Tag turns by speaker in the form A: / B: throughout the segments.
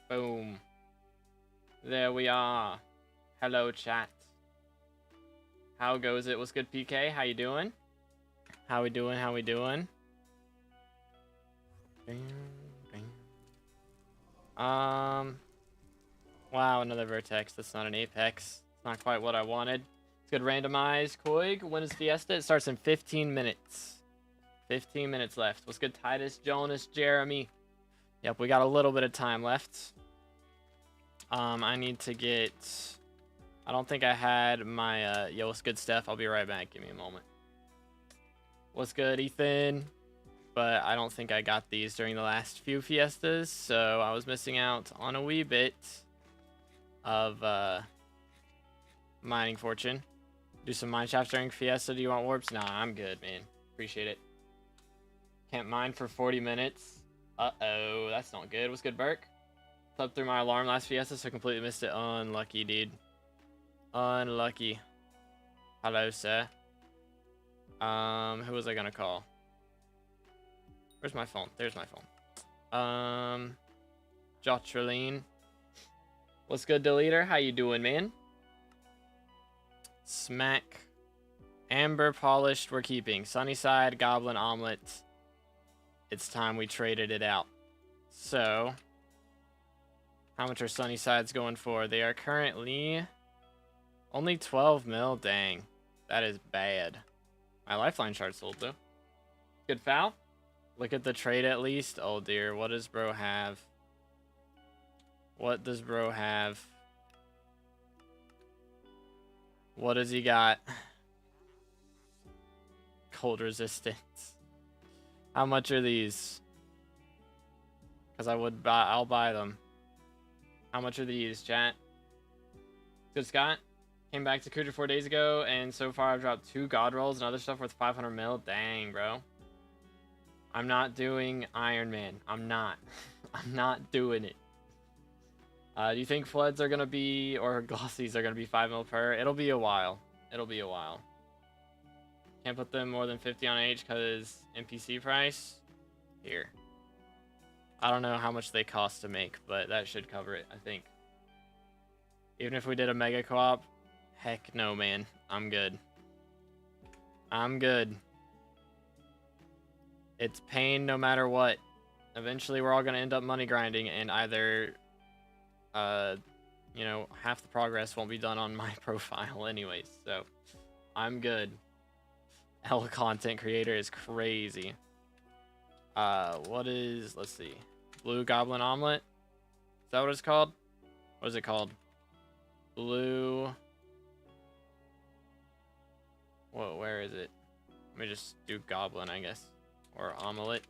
A: Boom. There we are. Hello, chat. How goes it? What's good, PK? How you doing? How we doing? How we doing? Wow, another vertex. That's not an apex. It's not quite what I wanted. It's good. Randomized Koig. When is Fiesta? It starts in 15 minutes. 15 minutes left. What's good, Titus, Jonas, Jeremy? Yep, we got a little bit of time left. I need to get... I don't think I had my... Yo, what's good, Steph? I'll be right back. Give me a moment. What's good, Ethan? But I don't think I got these during the last few Fiestas, so I was missing out on a wee bit of mining fortune. Do some mine shafts during Fiesta. Do you want warps? Nah, I'm good, man. Appreciate it. Can't mine for 40 minutes. Uh-oh, that's not good. What's good, Burke? Slept through my alarm last Fiesta, so completely missed it. Unlucky, dude. Unlucky. Hello, sir. Who was I gonna call? Where's my phone? There's my phone. Jotraline. What's good, Deleter? How you doing, man? Smack. Amber polished, we're keeping. Sunnyside, Goblin Omelet. It's time we traded it out. So, how much are Sunnysides going for? They are currently only 12 mil. Dang. That is bad. My lifeline shard sold, though. Good foul. Look at the trade at least. Oh, dear. What does bro have? What does bro have? What does he got? Cold resistance. How much are these? Because I'll buy them. How much are these, chat? Good, Scott. Came back to Kuja 4 days ago, and so far I've dropped 2 god rolls and other stuff worth 500 mil. Dang, bro. I'm not doing Iron Man. I'm not. I'm not doing it. Do you think floods are gonna be, or glossies are gonna be 5 mil per? It'll be a while. It'll be a while. Can't put them more than 50 on H because NPC price. Here. I don't know how much they cost to make, but that should cover it, I think. Even if we did a mega co-op, heck no, man. I'm good. I'm good. It's pain no matter what. Eventually, we're all going to end up money grinding, and either, you know, half the progress won't be done on my profile anyways, so I'm good. Hell, content creator is crazy. What is, let's see, Blue Goblin Omelet? Is that what it's called? What is it called? Blue... Whoa, where is it? Let me just do Goblin, I guess. Or Omelet.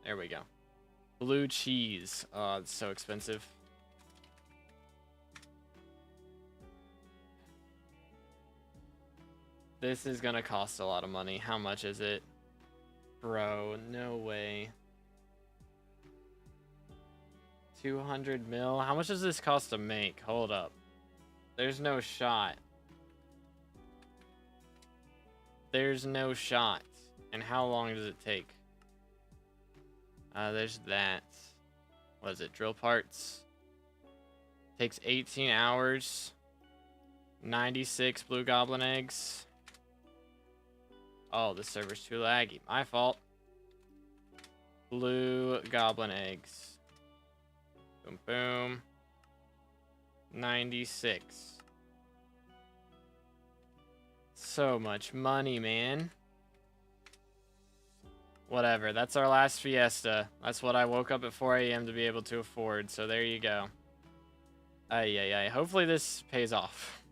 A: There we go. Blue cheese. Oh, it's so expensive. This is gonna cost a lot of money. How much is it? Bro, no way. 200 mil? How much does this cost to make? Hold up. There's no shot. There's no shot. And how long does it take? There's that. What is it? Drill parts. Takes 18 hours. 96 blue goblin eggs. Oh, this server's too laggy. My fault. Blue goblin eggs. Boom, boom. 96. So much money, man. Whatever. That's our last Fiesta. That's what I woke up at 4 a.m. to be able to afford. So there you go. Ay, ay, ay. Hopefully this pays off.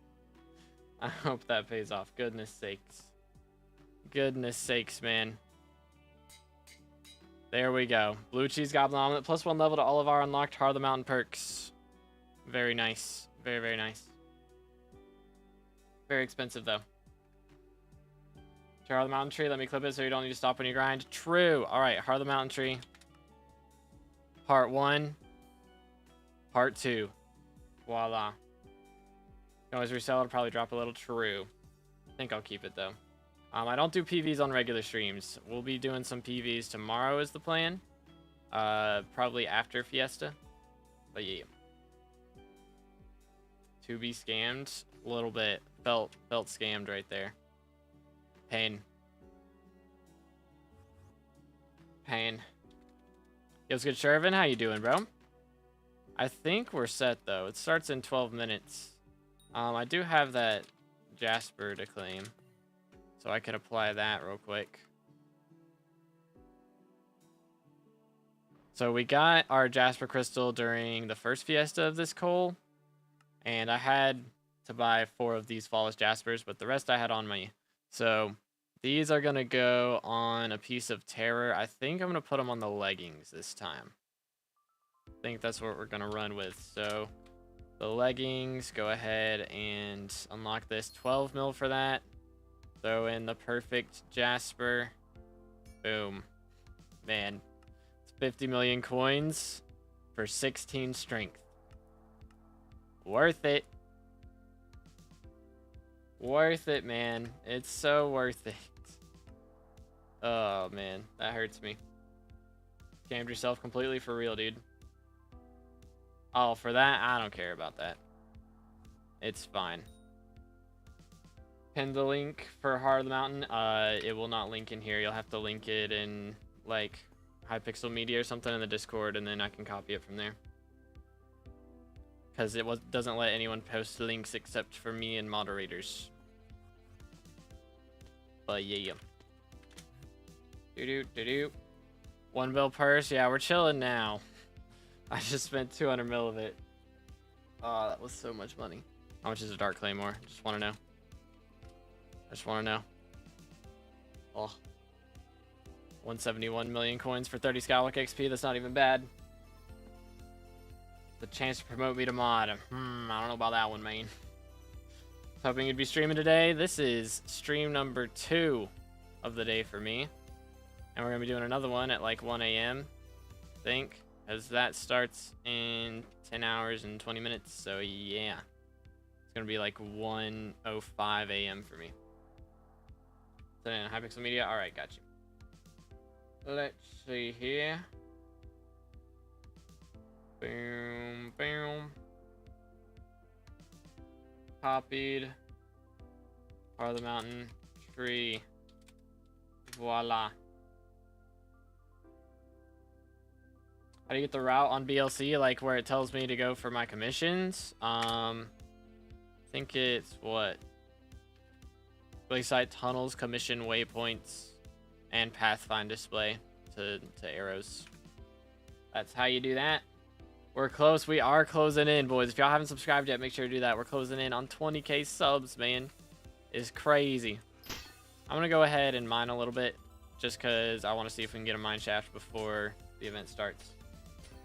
A: I hope that pays off. Goodness sakes. Goodness sakes, man. There we go. Blue cheese goblin omelet. Plus 1 level to all of our unlocked Heart of the Mountain perks. Very nice. Very, very nice. Very expensive, though. Heart of the Mountain Tree. Let me clip it so you don't need to stop when you grind. True. All right. Heart of the Mountain Tree. Part 1. Part 2. Voila. You can always resell it. Probably drop a little. True. I think I'll keep it, though. I don't do PVs on regular streams. We'll be doing some PVs tomorrow is the plan. Probably after Fiesta. But yeah. To be scammed, a little bit. Felt scammed right there. Pain. Pain. Yo, what's good, Shervin? How you doing, bro? I think we're set, though. It starts in 12 minutes. I do have that Jasper to claim, so I could apply that real quick. So we got our Jasper Crystal during the first Fiesta of this coal, and I had to buy 4 of these Flawless Jaspers, but the rest I had on me. So these are going to go on a piece of terror. I think I'm going to put them on the leggings this time. I think that's what we're going to run with. So the leggings, go ahead and unlock this 12 mil for that. Throw in the perfect Jasper. Boom. Man, it's 50 million coins for 16 strength. Worth it. Worth it, man. It's so worth it. Oh, man. That hurts me. Scammed yourself completely for real, dude. Oh, for that? I don't care about that. It's fine. Pin the link for Heart of the Mountain. It will not link in here. You'll have to link it in, like, Hypixel Media or something in the Discord, and then I can copy it from there. Because it doesn't let anyone post links except for me and moderators. But yeah. Doo-doo. 1 bill purse. Yeah, we're chilling now. I just spent 200 mil of it. Oh, that was so much money. How much is a Dark Claymore? Just want to know. I just want to know. Oh. 171 million coins for 30 SkyBlock XP. That's not even bad. The chance to promote me to mod. I don't know about that one, man. Hoping you'd be streaming today. This is stream number 2 of the day for me. And we're going to be doing another one at like 1 a.m. I think. As that starts in 10 hours and 20 minutes. So yeah. It's going to be like 1:05 a.m. for me. So then Hypixel Media. Alright, got you. Let's see here. Boom, boom. Copied. Part of the mountain. Tree. Voila. How do you get the route on BLC? Like where it tells me to go for my commissions? I think it's what? Wayside tunnels, commission waypoints, and pathfind display to arrows. That's how you do that. We're close. We are closing in, boys. If y'all haven't subscribed yet, make sure to do that. We're closing in on 20k subs, man. It's crazy. I'm going to go ahead and mine a little bit just because I want to see if we can get a mine shaft before the event starts.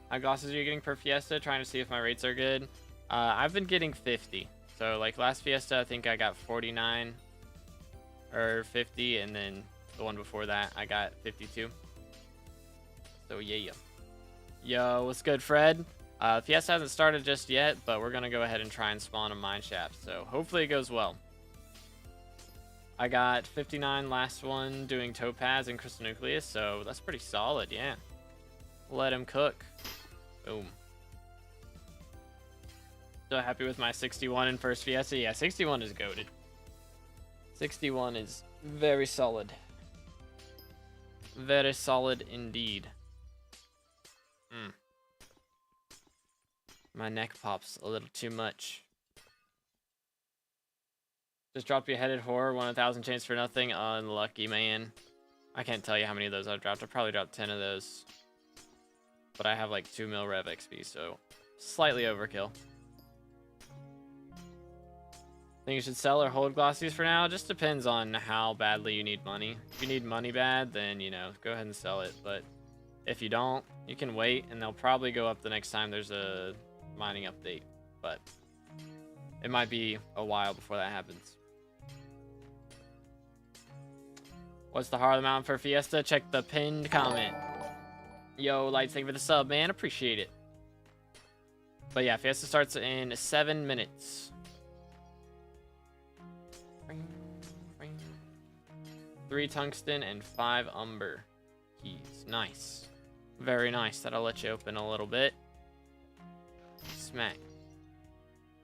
A: How glosses are you getting per Fiesta? Trying to see if my rates are good. I've been getting 50. So, like, last Fiesta, I think I got 49 or 50. And then the one before that, I got 52. So, yeah. Yo, what's good, Fred? Fiesta hasn't started just yet, but we're going to go ahead and try and spawn a mine shaft. So hopefully it goes well. I got 59 last one doing Topaz and Crystal Nucleus, so that's pretty solid, yeah. Let him cook. Boom. So happy with my 61 in first Fiesta. Yeah, 61 is goated. 61 is very solid. Very solid indeed. My neck pops a little too much. Just dropped you a headed horror, 1,000 chains for nothing. Unlucky, man. I can't tell you how many of those I've dropped. I've probably dropped 10 of those. But I have like 2 mil rev XP, so slightly overkill. Think you should sell or hold glossies for now? Just depends on how badly you need money. If you need money bad, then, you know, go ahead and sell it. But if you don't, you can wait, and they'll probably go up the next time there's a mining update. But it might be a while before that happens. What's the Heart of the Mountain for Fiesta? Check the pinned comment. Yo, Lights, thank you for the sub, man. Appreciate it. But yeah, Fiesta starts in 7 minutes. 3 tungsten and 5 umber keys. Nice. Very nice. That'll let you open a little bit. smack.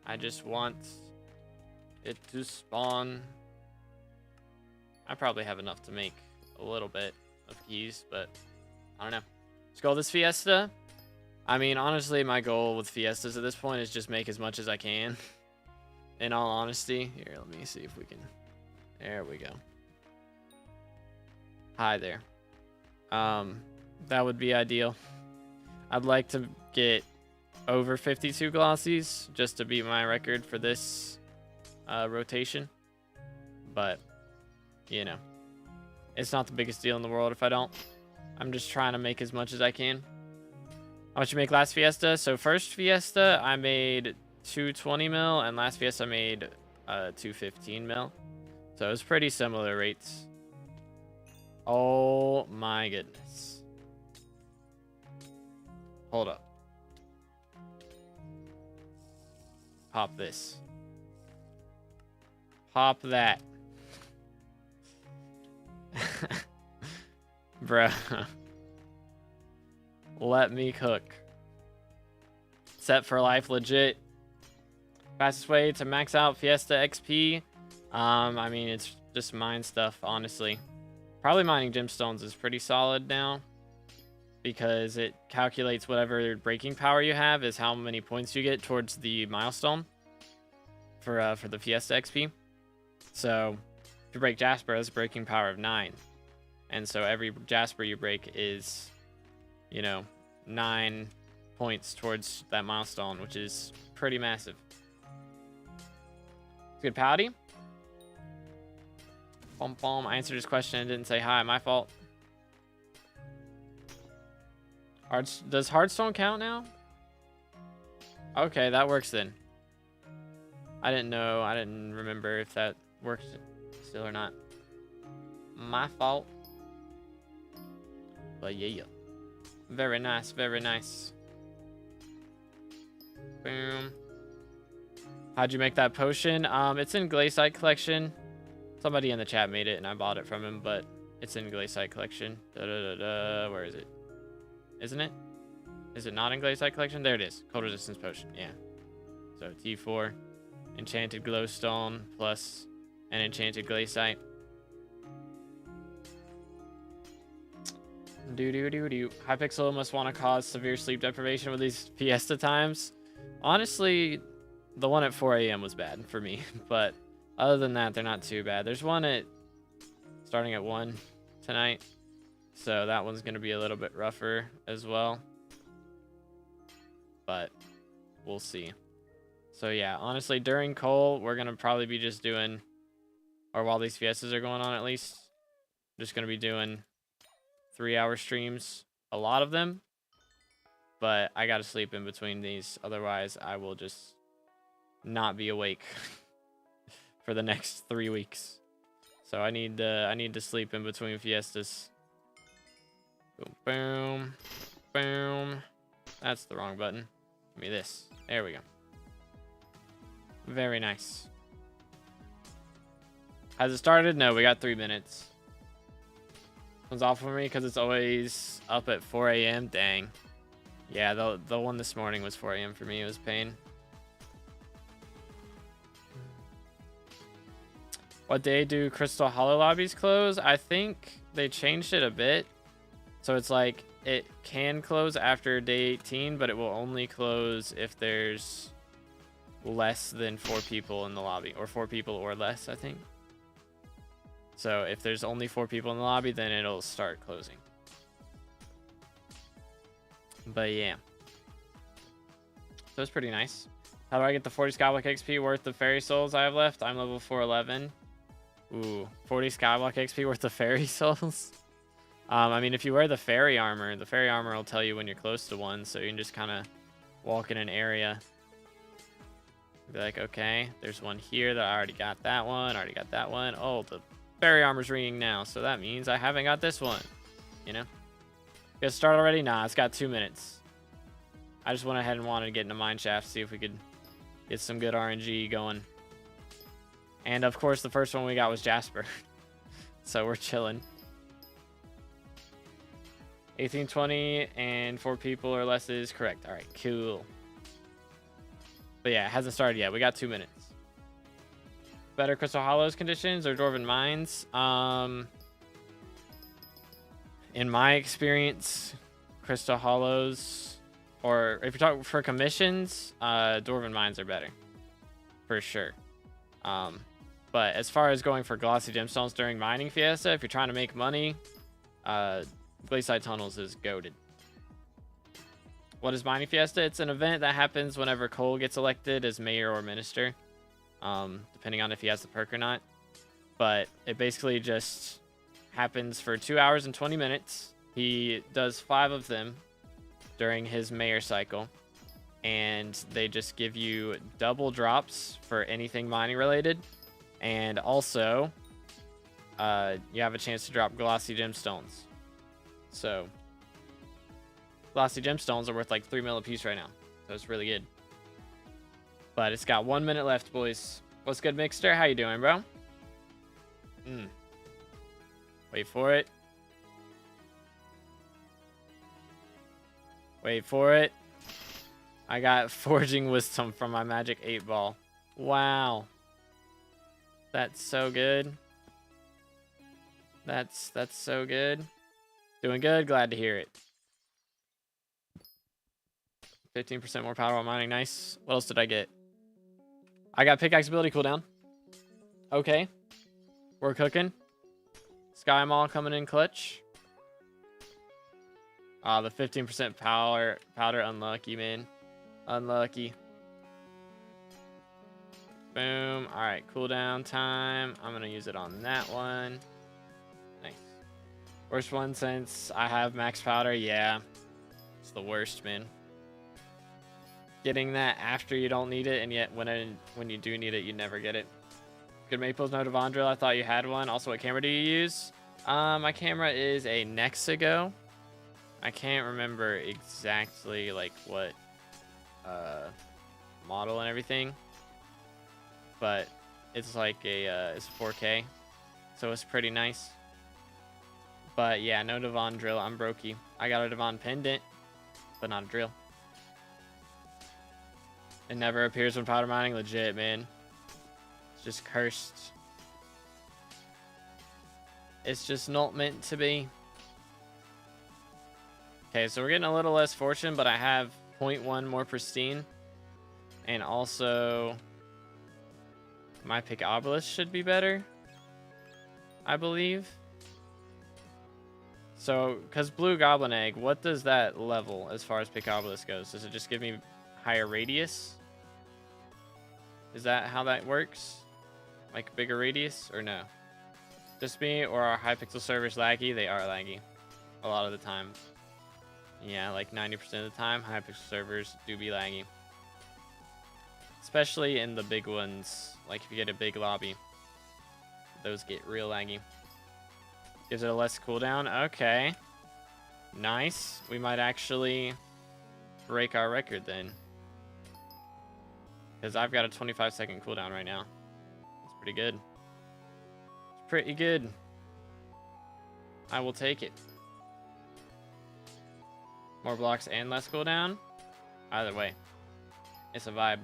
A: I just want it to spawn. I probably have enough to make a little bit of keys, but I don't know. Let's go this Fiesta. I mean, honestly, my goal with Fiestas at this point is just make as much as I can. In all honesty. Here, let me see if we can. There we go. Hi there. That would be ideal. I'd like to get over 52 glossies just to beat my record for this rotation. But, you know, it's not the biggest deal in the world if I don't. I'm just trying to make as much as I can. How much you make last Fiesta? So first Fiesta, I made 220 mil, and last Fiesta I made 215 mil. So it was pretty similar rates. Oh my goodness. Hold up. Pop this. Pop that. Bruh. Let me cook. Set for life legit. Fastest way to max out Fiesta XP. I mean, it's just mine stuff, honestly. Probably mining gemstones is pretty solid now, because it calculates whatever breaking power you have is how many points you get towards the milestone for the Fiesta XP. So if you break Jasper, that's a breaking power of 9. And so every Jasper you break is, you know, 9 points towards that milestone, which is pretty massive. It's good, Pouty. Bom, bom. I answered his question and didn't say hi. My fault. Does Hearthstone count now? Okay, that works then. I didn't know. I didn't remember if that works still or not. My fault. But yeah. Very nice. Very nice. Boom. How'd you make that potion? It's in Glaciite collection. Somebody in the chat made it and I bought it from him, but it's in Glaciite collection. Where is it? Isn't it? Is it not in Glaciite collection? There it is. Cold resistance potion. Yeah. So T4, enchanted glowstone plus an enchanted Glaciite. Hypixel must want to cause severe sleep deprivation with these Fiesta times. Honestly, the one at 4 a.m. was bad for me, but other than that, they're not too bad. There's one starting at 1 tonight, so that one's going to be a little bit rougher as well, but we'll see. So yeah, honestly, during Cole, we're going to probably be just doing, or while these Fiestas are going on at least, just going to be doing 3-hour streams, a lot of them, but I got to sleep in between these, otherwise I will just not be awake for the next 3 weeks. So I need to sleep in between Fiestas. Boom, boom, boom. That's the wrong button. Give me this. There we go. Very nice. Has it started? No, we got 3 minutes. One's off for me because it's always up at 4 a.m. Dang. Yeah, the one this morning was 4 a.m. for me. It was pain. What day do Crystal Hollow lobbies close? I think they changed it a bit. So it's like it can close after day 18, but it will only close if there's less than 4 people in the lobby, or 4 people or less, I think. So if there's only 4 people in the lobby, then it'll start closing. But yeah. So it's pretty nice. How do I get the 40 Skyblock XP worth of fairy souls I have left? I'm level 411. Ooh, 40 Skyblock XP worth of fairy souls? I mean, if you wear the fairy armor will tell you when you're close to one, so you can just kind of walk in an area. Be like, okay, there's one here that I already got that one, Oh, the fairy armor's ringing now, so that means I haven't got this one, you know? Get started already? Nah, it's got 2 minutes. I just went ahead and wanted to get into Mineshaft, see if we could get some good RNG going. And of course, the first one we got was Jasper. So we're chilling. 1820 and 4 people or less is correct. All right, cool. But yeah, it hasn't started yet. We got 2 minutes. Better Crystal Hollows conditions or Dwarven Mines? In my experience, Crystal Hollows, or if you're talking for commissions, Dwarven Mines are better. For sure. But as far as going for glossy gemstones during mining fiesta, if you're trying to make money, Glacial Tunnels is goated. What is mining fiesta? It's an event that happens whenever Cole gets elected as mayor or minister, depending on if he has the perk or not. But it basically just happens for 2 hours and 20 minutes. He does 5 of them during his mayor cycle, and they just give you double drops for anything mining related, and also you have a chance to drop glossy gemstones. So glossy gemstones are worth like 3 mil a piece right now, so it's really good. But it's got 1 minute left, boys. What's good, Mixter? How you doing, bro? Wait for it. Wait for it. I got Forging Wisdom from my Magic 8 Ball. Wow. That's so good. That's so good. Doing good. Glad to hear it. 15% more power while mining. Nice. What else did I get? I got pickaxe ability cooldown. Okay. We're cooking. Sky Mall coming in clutch. The 15% powder unlucky, man. Unlucky. Boom. All right, cooldown time. I'm gonna use it on that one. Nice. Worst one since I have max powder. Yeah, it's the worst, man. Getting that after you don't need it, and yet when you do need it, you never get it. Good Maples, no Devondrill. I thought you had one. Also, what camera do you use? My camera is a Nexigo. I can't remember exactly like what model and everything, but it's like it's 4K, so it's pretty nice. But yeah, no Devon drill. I'm brokey. I got a Devon pendant, but not a drill. It never appears when powder mining. Legit, man. It's just cursed. It's just not meant to be. Okay, so we're getting a little less fortune, but I have 0.1 more pristine. And also, my pick obelisk should be better, I believe. So, because blue goblin egg, what does that level as far as pick obelisk goes? Does it just give me higher radius? Is that how that works? Like bigger radius or no? Just me or our Hypixel servers laggy? They are laggy a lot of the time. Yeah, like 90% of the time, Hypixel servers do be laggy. Especially in the big ones, like if you get a big lobby, those get real laggy. Gives it a less cooldown. Okay. Nice. We might actually break our record then. Because I've got a 25-second cooldown right now. That's pretty good. It's pretty good. I will take it. More blocks and less cooldown. Either way, it's a vibe.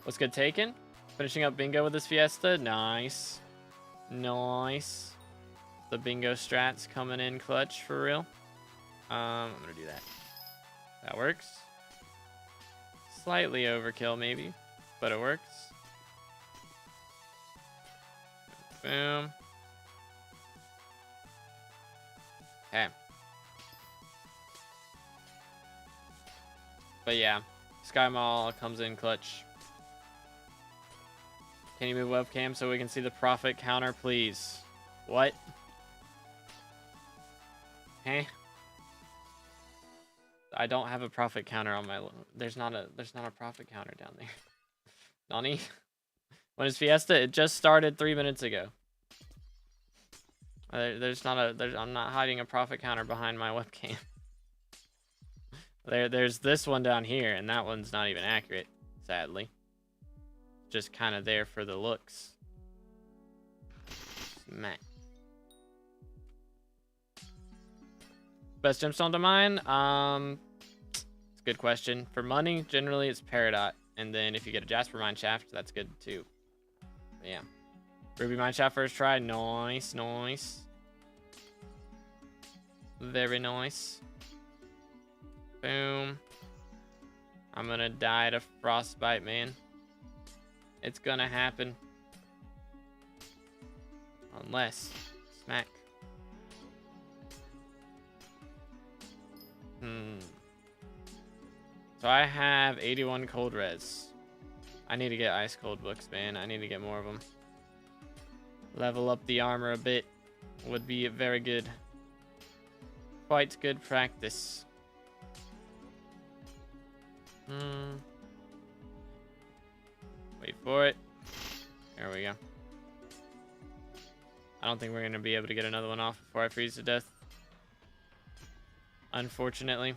A: What's good, Taken? Finishing up bingo with this fiesta. Nice. Nice. The bingo strats coming in clutch for real. I'm gonna do that. That works. Slightly overkill maybe, but it works. Boom. Okay. But yeah, Sky Mall comes in clutch. Can you move webcam so we can see the profit counter, please? What? Hey, I don't have a profit counter on my. There's not a profit counter down there. Nani? When is Fiesta? It just started 3 minutes ago. I'm not hiding a profit counter behind my webcam. There's this one down here, and that one's not even accurate, sadly. Just kind of there for the looks. Meh. Best gemstone to mine? It's a good question. For money, generally it's Peridot. And then if you get a Jasper Mineshaft, that's good too. But yeah. Ruby Mineshaft first try. Nice, nice. Very nice. Boom. I'm gonna die to Frostbite, man. It's gonna happen. Unless. Smack. So I have 81 cold res. I need to get ice cold books, man. I need to get more of them. Level up the armor a bit would be very good. Quite good practice. Wait for it. There we go. I don't think we're going to be able to get another one off before I freeze to death. Unfortunately.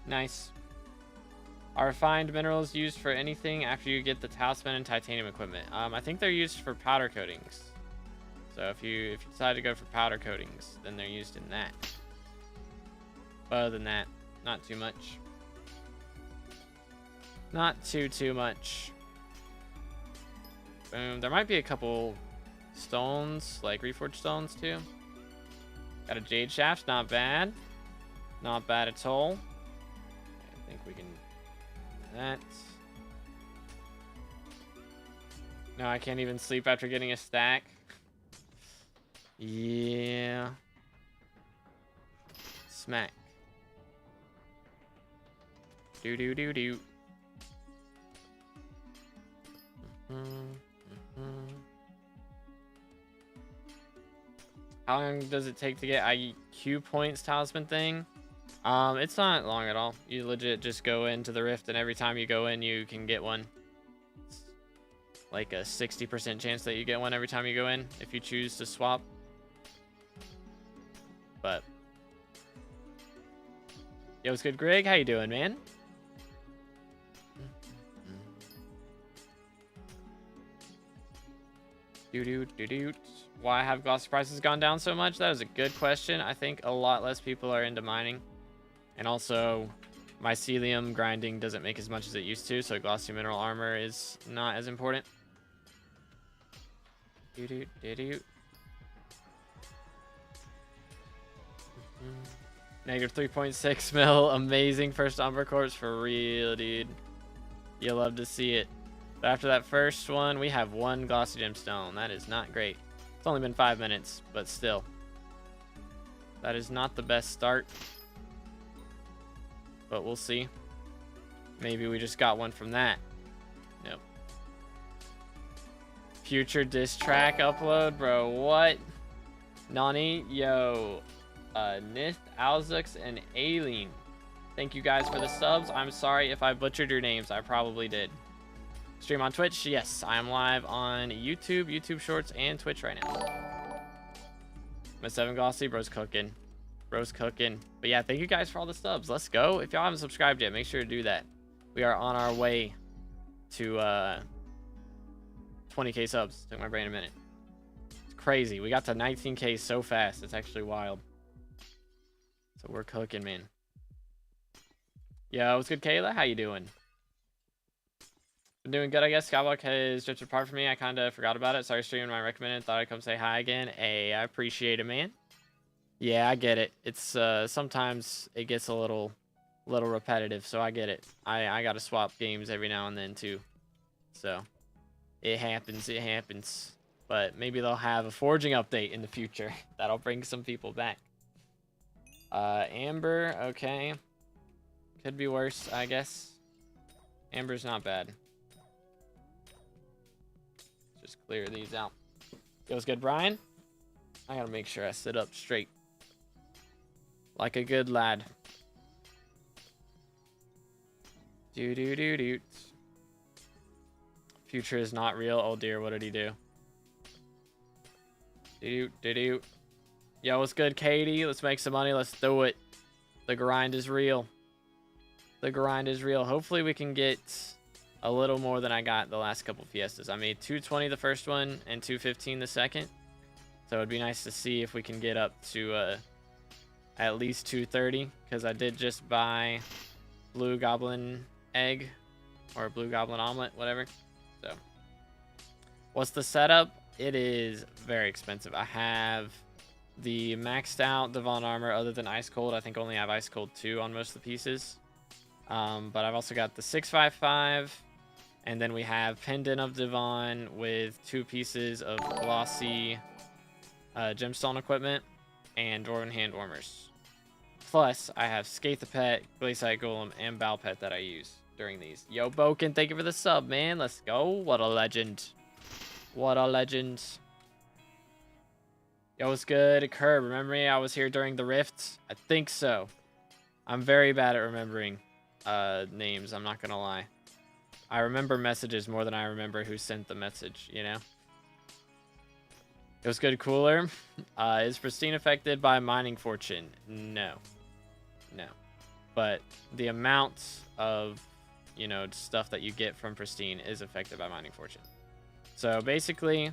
A: Nice. Are refined minerals used for anything after you get the talisman and titanium equipment? I think they're used for powder coatings. So if you decide to go for powder coatings, then they're used in that. But other than that, not too much. Not too much. Boom. There might be a couple stones, like reforged stones too. Got a jade shaft, not bad. Not bad at all. I think we can do that. No, I can't even sleep after getting a stack. Yeah. Smack. Do. How long does it take to get IQ points talisman thing? It's not long at all. You legit just go into the rift, and every time you go in, you can get one. It's like a 60% chance that you get one every time you go in if you choose to swap. But yo, what's good, Greg? How you doing, man? Why have glossy prices gone down so much? That is a good question. I think a lot less people are into mining. And also, mycelium grinding doesn't make as much as it used to, so glossy mineral armor is not as important. Negative 3.6 mil. Amazing first Umber Corpse for real, dude. You love to see it. But after that first one, we have one glossy gemstone. That is not great. It's only been 5 minutes, but still. That is not the best start. But we'll see. Maybe we just got one from that. Nope. Future diss track upload, bro. What? Nani? Yo. Nith, Alzux, and Aileen. Thank you guys for the subs. I'm sorry if I butchered your names. I probably did. Stream on Twitch? Yes, I am live on YouTube, YouTube Shorts, and Twitch right now. My 7 glossy, bro's cooking. Bro's cooking. But yeah, thank you guys for all the subs. Let's go. If y'all haven't subscribed yet, make sure to do that. We are on our way to 20k subs. Took my brain a minute. It's crazy. We got to 19k so fast. It's actually wild. So we're cooking, man. Yo, what's good, Kayla? How you doing? Been doing good, I guess. SkyBlock has drifted apart from me. I kind of forgot about it. Started streaming when I recommended. Thought I'd come say hi again. Hey, I appreciate it, man. Yeah, I get it. It's sometimes it gets a little repetitive, so I get it. I gotta swap games every now and then too. So it happens. But maybe they'll have a forging update in the future. That'll bring some people back. Amber, okay. Could be worse, I guess. Amber's not bad. Just clear these out. Feels good, Brian? I gotta make sure I sit up straight. Like a good lad. Do. Future is not real. Oh dear, what did he do? Do. Yo, what's good, Katie? Let's make some money. Let's do it. The grind is real. The grind is real. Hopefully we can get a little more than I got the last couple Fiestas. I made 220 the first one and 215 the second. So it'd be nice to see if we can get up to at least 230 because I did just buy blue goblin egg or blue goblin omelet, whatever. So what's the setup? It is very expensive. I have the maxed out Devon armor other than Ice Cold. I think only have Ice Cold 2 on most of the pieces. But I've also got the 655, and then we have Pendant of Devon with 2 pieces of glossy gemstone equipment and Dwarven hand warmers. Plus, I have Skathapet, Glaciate Golem, and Balpet that I use during these. Yo, Boken, thank you for the sub, man. Let's go. What a legend. What a legend. Yo, what's good? Curb, remember me? I was here during the Rift? I think so. I'm very bad at remembering names, I'm not gonna lie. I remember messages more than I remember who sent the message, you know? It was good, Cooler. Is Pristine affected by Mining Fortune? No. No. But the amount of, you know, stuff that you get from Pristine is affected by Mining Fortune. So basically,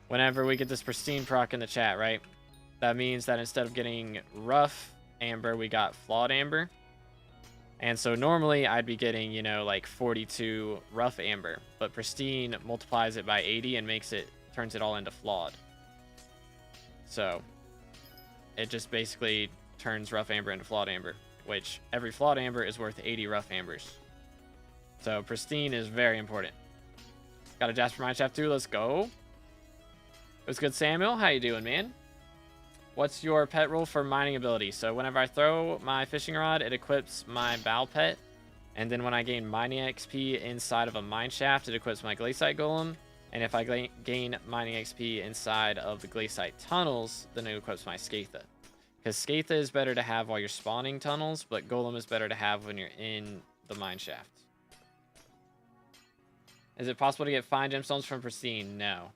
A: whenever we get this Pristine proc in the chat, right? That means that instead of getting Rough Amber, we got Flawed Amber. And so normally I'd be getting, you know, like 42 Rough Amber. But Pristine multiplies it by 80 and turns it all into Flawed. So it just basically turns Rough Amber into Flawed Amber, which every Flawed Amber is worth 80 Rough Ambers. So Pristine is very important. Got a Jasper Mineshaft too. Let's go. What's good, Samuel? How you doing, man? What's your pet rule for mining ability? So whenever I throw my fishing rod, it equips my bow pet. And then when I gain mining XP inside of a mine shaft, it equips my Glaciate Golem. And if I gain mining XP inside of the Glaciate tunnels, then it equips my Skatha. Because Skatha is better to have while you're spawning tunnels, but Golem is better to have when you're in the mine shaft. Is it possible to get fine gemstones from Pristine? No.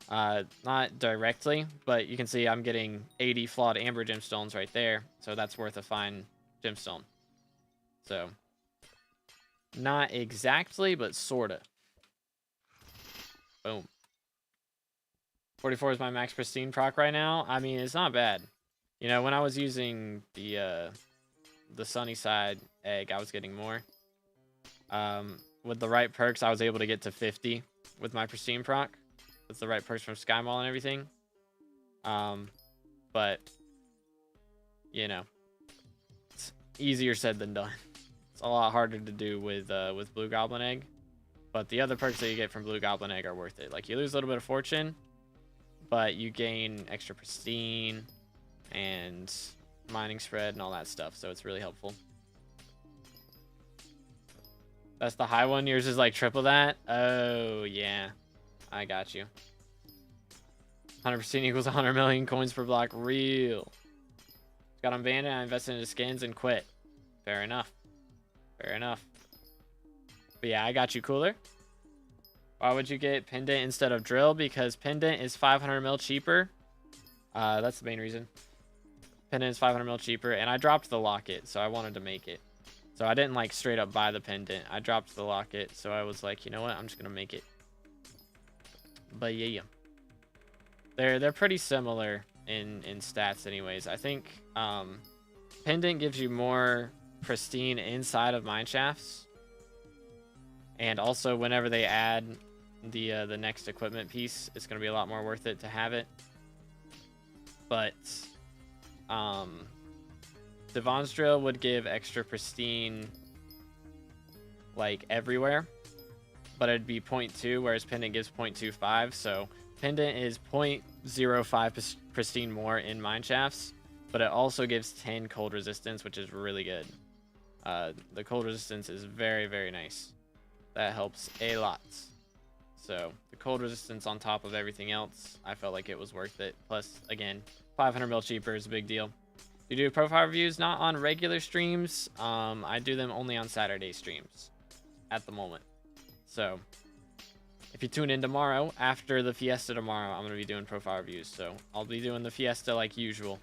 A: Not directly, but you can see I'm getting 80 flawed amber gemstones right there, so that's worth a fine gemstone. So, not exactly, but sorta. Boom. 44 is my max Pristine proc right now. I mean, it's not bad. You know, when I was using the sunny side egg, I was getting more. With the right perks, I was able to get to 50 with my Pristine proc. With the right perks from Sky Mall and everything. But, you know, it's easier said than done. It's a lot harder to do with Blue Goblin Egg. But the other perks that you get from Blue Goblin Egg are worth it. Like, you lose a little bit of fortune, but you gain extra Pristine and mining spread and all that stuff. So it's really helpful. That's the high one. Yours is like triple that. Oh, yeah. I got you. 100% equals 100 million coins per block. Real. Got on Bandit. I invested into skins and quit. Fair enough. Fair enough. But yeah, I got you, Cooler. Why would you get Pendant instead of Drill? Because Pendant is 500 mil cheaper. That's the main reason. Pendant is 500 mil cheaper. And I dropped the locket, so I wanted to make it. So I didn't like straight up buy the pendant. I dropped the locket, so I was like, you know what? I'm just gonna make it. But yeah, they're pretty similar in stats, anyways. I think pendant gives you more Pristine inside of mine shafts, and also whenever they add the next equipment piece, it's gonna be a lot more worth it to have it. But Devon's Drill would give extra Pristine like everywhere, but it'd be 0.2, whereas Pendant gives 0.25. So Pendant is 0.05 Pristine more in mine shafts, but it also gives 10 cold resistance, which is really good. The cold resistance is very, very nice. That helps a lot. So the cold resistance on top of everything else, I felt like it was worth it. Plus, again, 500 mil cheaper is a big deal. You do profile reviews not on regular streams. I do them only on Saturday streams at the moment. So if you tune in tomorrow, after the Fiesta tomorrow, I'm going to be doing profile reviews. So I'll be doing the Fiesta like usual.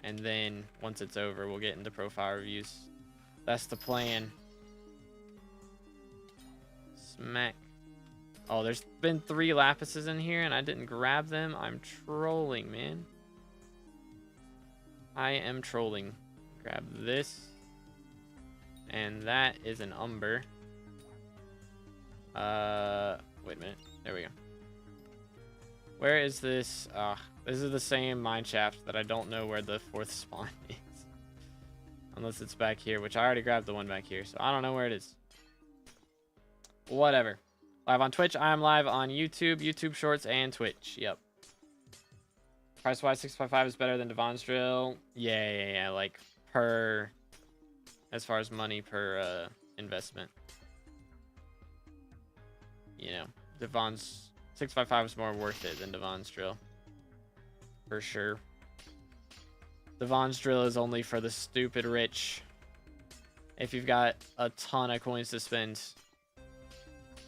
A: And then once it's over, we'll get into profile reviews. That's the plan. Smack. Oh, there's been 3 lapises in here and I didn't grab them. I'm trolling, man. I am trolling. Grab this. And that is an umber. Wait a minute. There we go. Where is this? This is the same mine shaft that I don't know where the 4th spawn is. Unless it's back here, which I already grabbed the one back here, so I don't know where it is. Whatever. Live on Twitch. I am live on YouTube, YouTube Shorts, and Twitch. Yep. Price-wise, 655 is better than Devon's drill. Yeah. Like, per... As far as money per investment. You know, Devon's 655 is more worth it than Devon's drill. For sure. Devon's drill is only for the stupid rich. If you've got a ton of coins to spend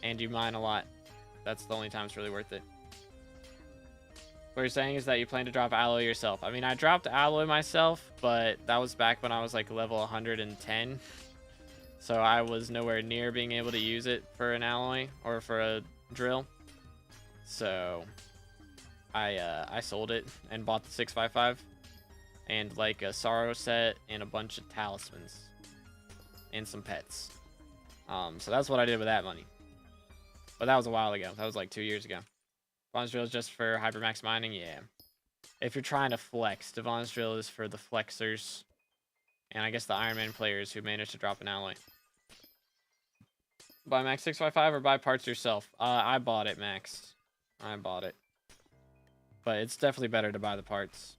A: and you mine a lot, that's the only time it's really worth it. What you're saying is that you plan to drop alloy yourself. I mean, I dropped alloy myself, but that was back when I was like level 110. So I was nowhere near being able to use it for an alloy or for a drill. So I sold it and bought the 655 and like a sorrow set and a bunch of talismans and some pets. So that's what I did with that money. But that was a while ago. That was like 2 years ago. Devon's drill is just for hypermax mining, yeah. If you're trying to flex, Devon's drill is for the flexers, and I guess the Iron Man players who managed to drop an alloy. Buy max 655 or buy parts yourself. I bought it max. I bought it, but it's definitely better to buy the parts.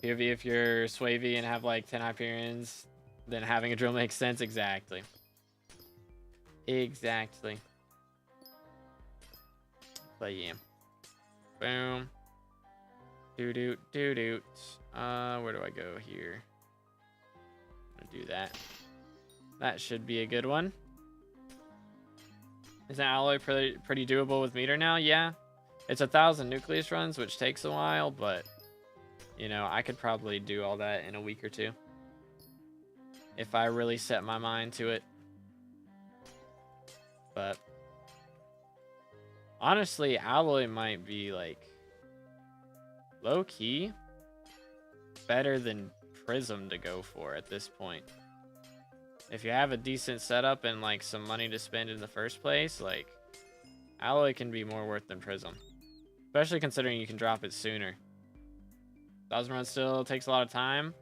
A: POV if you're Swavy and have like 10 Hyperions, then having a drill makes sense. Exactly. Exactly. But yeah. Boom. Doo-doot, doo-doot. Where do I go here? I'm gonna do that. That should be a good one. Is that alloy pretty doable with meter now? Yeah. It's 1,000 nucleus runs, which takes a while, but you know, I could probably do all that in a week or two. If I really set my mind to it. But honestly, alloy might be like low-key better than prism to go for at this point. If you have a decent setup and like some money to spend in the first place, like alloy can be more worth than prism, especially considering you can drop it sooner. 1,000 runs still takes a lot of time.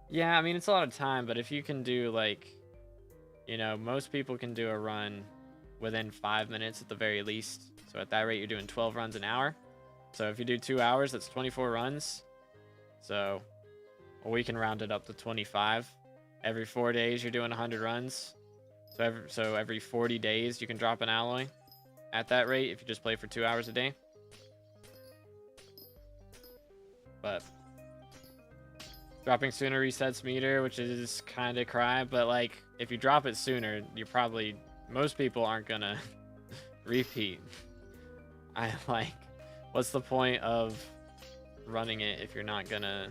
A: Yeah, I mean, it's a lot of time, but if you can do like, you know, most people can do a run within 5 minutes at the very least. So at that rate, you're doing 12 runs an hour. So if you do 2 hours, that's 24 runs. So we can round it up to 25. Every 4 days, you're doing 100 runs. So every 40 days, you can drop an alloy at that rate if you just play for 2 hours a day. But dropping sooner resets meter, which is kind of cry. But like, if you drop it sooner, you're probably... Most people aren't gonna repeat. What's the point of running it if you're not gonna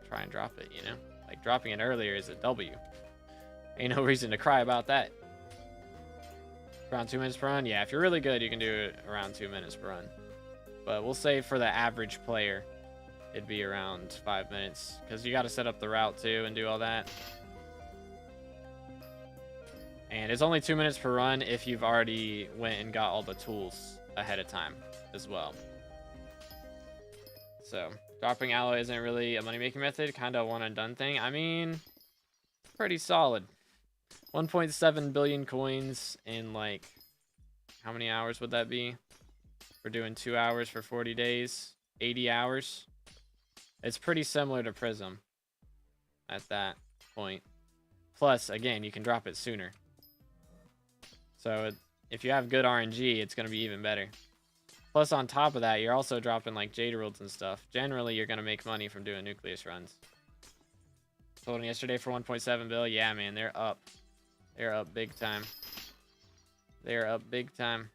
A: try and drop it, you know? Like, dropping it earlier is a W. Ain't no reason to cry about that. Around 2 minutes per run? Yeah, if you're really good, you can do it around 2 minutes per run. But we'll say for the average player, it'd be around 5 minutes. Because you gotta set up the route too and do all that. And it's only 2 minutes per run if you've already went and got all the tools ahead of time as well. So, dropping alloy isn't really a money-making method, kind of a one-and-done thing. I mean, pretty solid. 1.7 billion coins in, like, how many hours would that be? We're doing 2 hours for 40 days, 80 hours. It's pretty similar to Prism at that point. Plus, again, you can drop it sooner. So if you have good RNG, it's going to be even better. Plus, on top of that, you're also dropping like Jade Emeralds and stuff. Generally, you're going to make money from doing nucleus runs. Sold them yesterday for 1.7 bill. Yeah, man, they're up. They're up big time. They're up big time.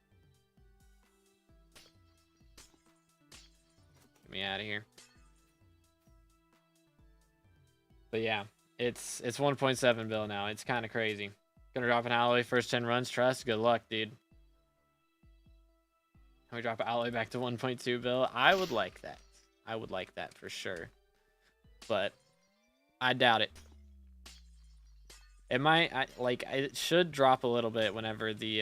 A: Get me out of here. But yeah, it's 1.7 bill now. It's kind of crazy. Gonna drop an alloy first 10 runs. Trust. Good luck, dude. Can we drop an alloy back to 1.2 bill? I would like that. I would like that for sure. but I doubt it. It might, it should drop a little bit whenever the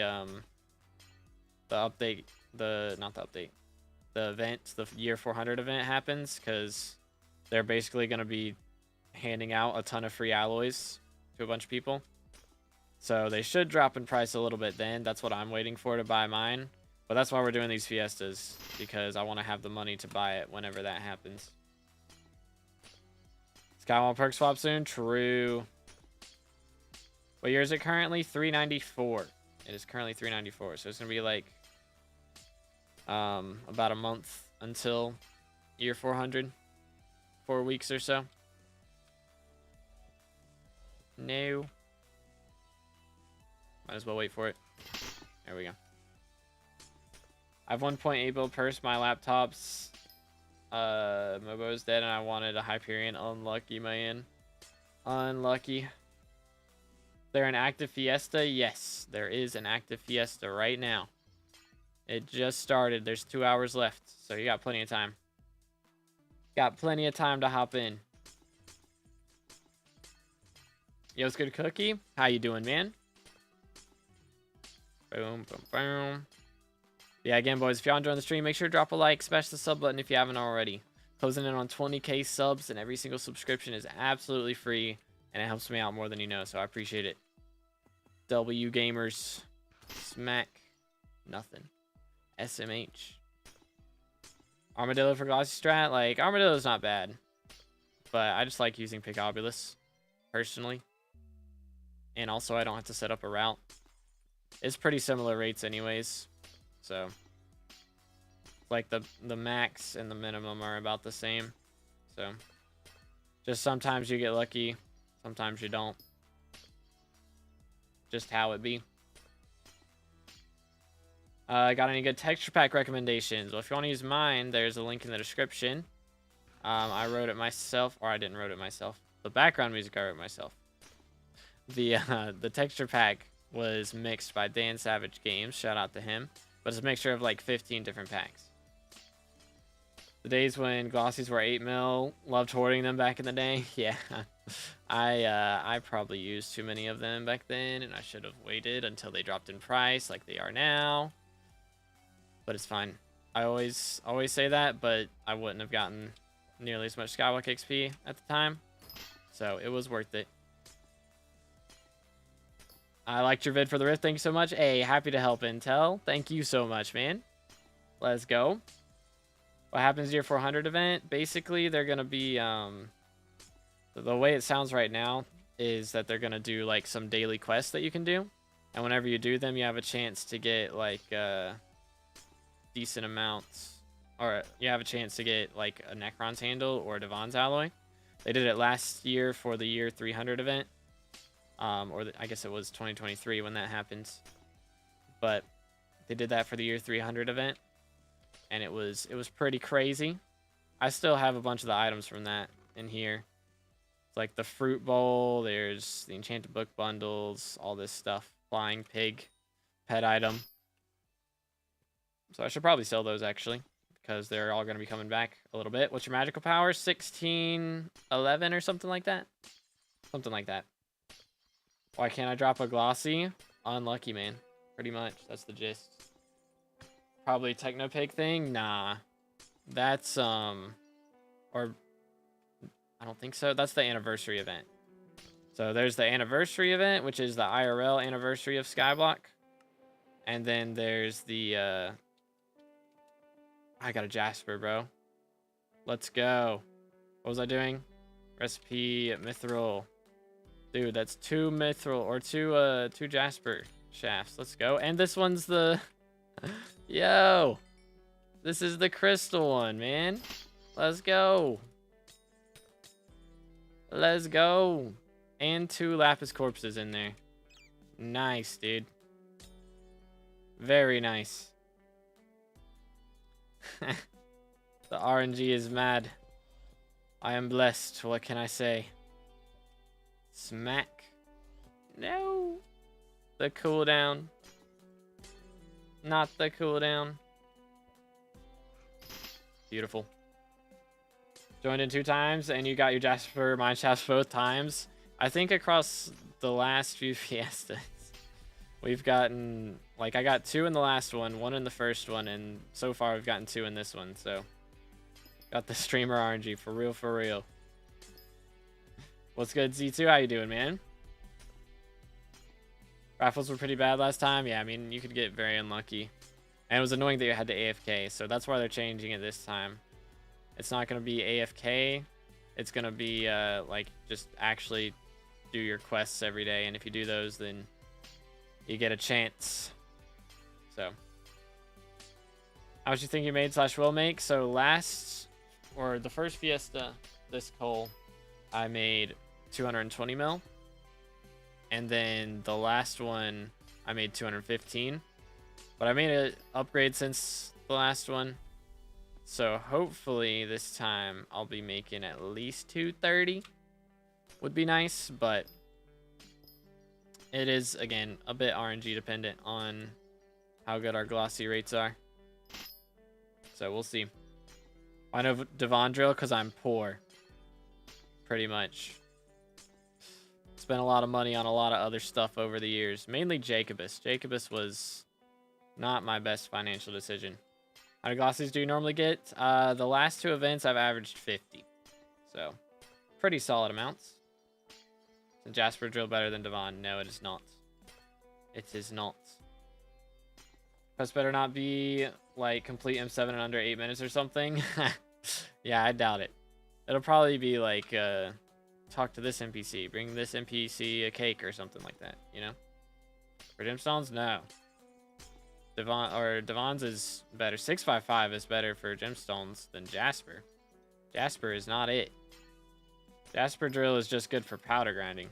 A: update, not the update, the event, the year 400 event happens, because they're basically going to be handing out a ton of free alloys to a bunch of people. So they should drop in price a little bit then. That's what I'm waiting for to buy mine. But that's why we're doing these fiestas, because I want to have the money to buy it whenever that happens. Skywall perk swap soon? True. What year is it currently? 394. It is currently 394. So it's going to be like about a month until year 400. 4 weeks or so. No. Might as well wait for it. There we go. I have 1.8 build purse. My laptop's Mobo's dead, and I wanted a Hyperion. Unlucky, man. Unlucky. There an active fiesta? Yes, there is an active fiesta right now. It just started. There's 2 hours left, so you got plenty of time. Got plenty of time to hop in. Yo, it's good, Cookie. How you doing, man? Boom, boom, boom. Yeah, again, boys, if y'all enjoying the stream, make sure to drop a like, smash the sub button if you haven't already. Closing in on 20k subs, and every single subscription is absolutely free, and it helps me out more than you know, so I appreciate it. W gamers. Smack. Nothing. SMH. Armadillo for glossy strat? Like, Armadillo's not bad, but I just like using Picobulus, personally. And also, I don't have to set up a route. It's pretty similar rates anyways. So, like the max and the minimum are about the same. So, just sometimes you get lucky, sometimes you don't. Just how it be. Got any good texture pack recommendations? Well, if you want to use mine, there's a link in the description. I wrote it myself, or I didn't wrote it myself. The background music I wrote myself. The texture pack was mixed by Dan Savage Games. Shout out to him. But it's a mixture of like 15 different packs. The days when glossies were 8 mil, loved hoarding them back in the day. Yeah, I probably used too many of them back then, and I should have waited until they dropped in price like they are now. But it's fine. I always say that, but I wouldn't have gotten nearly as much Skywalk XP at the time, so it was worth it. I liked your vid for the Rift. Thank you so much. Hey, happy to help, Intel. Thank you so much, man. Let's go. What happens to your 400 event? Basically, they're going to be... the way it sounds right now is that they're going to do, like, some daily quests that you can do. And whenever you do them, you have a chance to get, like, decent amounts. Or you have a chance to get, like, a Necron's Handle or a Devon's Alloy. They did it last year for the year 300 event. I guess it was 2023 when that happened. But they did that for the year 300 event. And it was pretty crazy. I still have a bunch of the items from that in here. It's like the Fruit Bowl, there's the Enchanted Book Bundles, all this stuff. Flying Pig, pet item. So I should probably sell those actually, because they're all going to be coming back a little bit. What's your magical power? 1611 or something like that? Something like that. Why can't I drop a glossy? Unlucky, man. Pretty much. That's the gist. Probably Technopig thing? Nah. That's, or, I don't think so. That's the anniversary event. So there's the anniversary event, which is the IRL anniversary of SkyBlock. And then there's the, I got a Jasper, bro. Let's go. What was I doing? Recipe Mithril. Dude, that's 2 Mithril, or 2 Jasper shafts. Let's go. And this one's the... Yo! This is the crystal one, man. Let's go. Let's go. And 2 Lapis Corpses in there. Nice, dude. Very nice. The RNG is mad. I am blessed. What can I say? Smack. No. The cooldown. Not the cooldown. Beautiful. Joined in 2 times, and you got your Jasper Mineshafts both times. I think across the last few Fiestas, we've gotten, like, I got 2 in the last one, 1 in the first one, and so far we've gotten 2 in this one, so. Got the streamer RNG, for real, for real. What's good, Z2? How you doing, man? Raffles were pretty bad last time. Yeah, I mean, you could get very unlucky. And it was annoying that you had to AFK, so that's why they're changing it this time. It's not going to be AFK. It's going to be, like, just actually do your quests every day. And if you do those, then you get a chance. So. How much you think you made / will make? So the first Fiesta, this Cole, I made 220 mil. And then the last one, I made 215. But I made an upgrade since the last one. So hopefully this time I'll be making at least 230. Would be nice, but it is, again, a bit RNG dependent on how good our glossy rates are. So we'll see. I know Devondrill because I'm poor. Pretty much. Spent a lot of money on a lot of other stuff over the years. Mainly Jacobus. Jacobus was not my best financial decision. How many glossies do you normally get? The last 2 events I've averaged 50. So, pretty solid amounts. Is Jasper drill better than Devon? No, it is not. It is not. Quest better not be like complete M7 in under 8 minutes or something. Yeah, I doubt it. It'll probably be like talk to this NPC, bring this NPC a cake or something like that, you know? For gemstones, no. Devon's is better. 655 is better for gemstones than Jasper. Jasper is not it. Jasper drill is just good for powder grinding.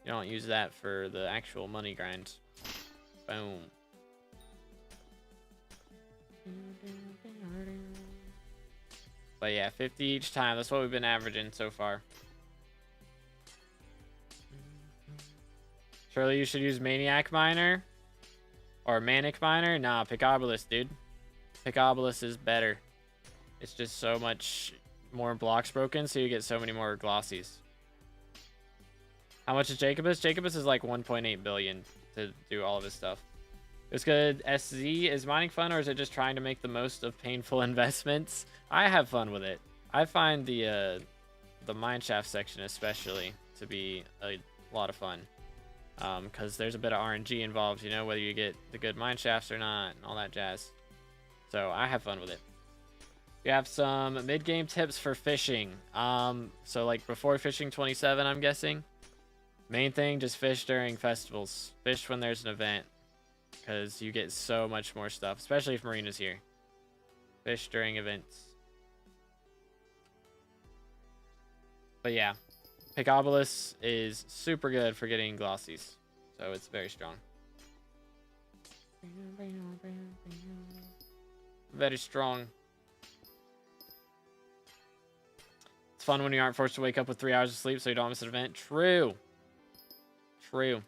A: You don't use that for the actual money grind. Boom. But yeah, 50 each time. That's what we've been averaging so far. Surely you should use Maniac Miner. Or Manic Miner. Nah, pick Obelisk, dude. Pick Obelisk is better. It's just so much more blocks broken, so you get so many more glossies. How much is Jacobus? Jacobus is like 1.8 billion to do all of his stuff. It's good. SZ, is mining fun, or is it just trying to make the most of painful investments? I have fun with it. I find the mineshaft section especially to be a lot of fun. Because there's a bit of RNG involved, you know, whether you get the good mineshafts or not, and all that jazz. So I have fun with it. You have some mid-game tips for fishing. So like before fishing 27, I'm guessing. Main thing, just fish during festivals. Fish when there's an event. Because you get so much more stuff, especially if Marina's here. Fish during events. But yeah, Pick Obelisk is super good for getting glossies. So it's very strong. Very strong. It's fun when you aren't forced to wake up with 3 hours of sleep so you don't miss an event. True. True.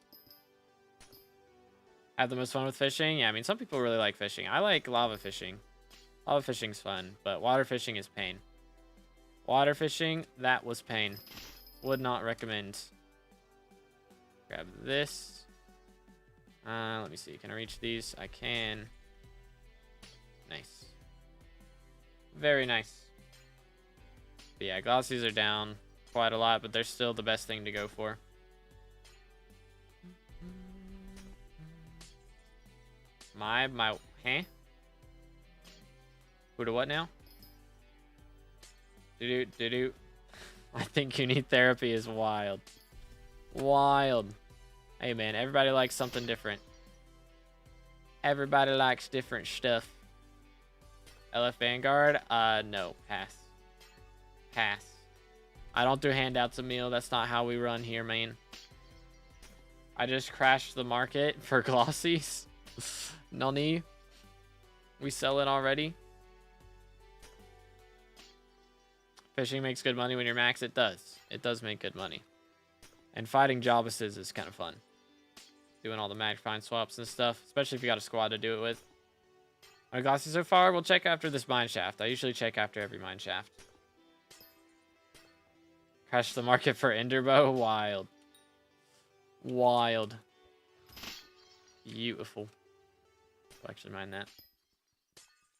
A: Have the most fun with fishing? Yeah, I mean, some people really like fishing. I like lava fishing. Lava fishing's fun, but water fishing is pain. Water fishing, that was pain. Would not recommend. Grab this. Let me see. Can I reach these? I can. Nice. Very nice. But yeah, glossies are down quite a lot, but they're still the best thing to go for. Huh? Who to what now? Do. I think you need therapy is wild. Wild. Hey man, everybody likes something different. Everybody likes different stuff. LF Vanguard? No. Pass. Pass. I don't do handouts, Emil. That's not how we run here, man. I just crashed the market for glossies. Nani? We sell it already. Fishing makes good money when you're max. It does. It does make good money. And fighting Jobuses is kind of fun. Doing all the magic find swaps and stuff. Especially if you got a squad to do it with. My glossy so far? We'll check after this mine shaft. I usually check after every mine shaft. Crash the market for Enderbow. Wild. Wild. Beautiful. I'll actually mind that.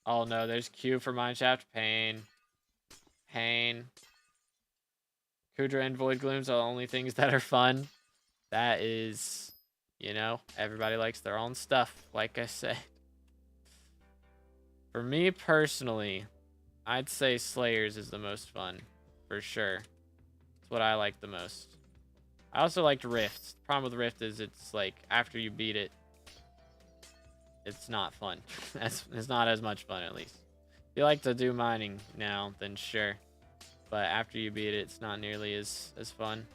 A: Oh no, there's Q for Mineshaft. Pain. Pain. Kudra and Void Glooms are the only things that are fun. That is, you know, everybody likes their own stuff, like I said. For me personally, I'd say Slayers is the most fun, for sure. It's what I like the most. I also liked Rift. The problem with Rift is it's like, after you beat it, it's not fun. It's not as much fun, at least. If you like to do mining now, then sure. But after you beat it, it's not nearly as fun.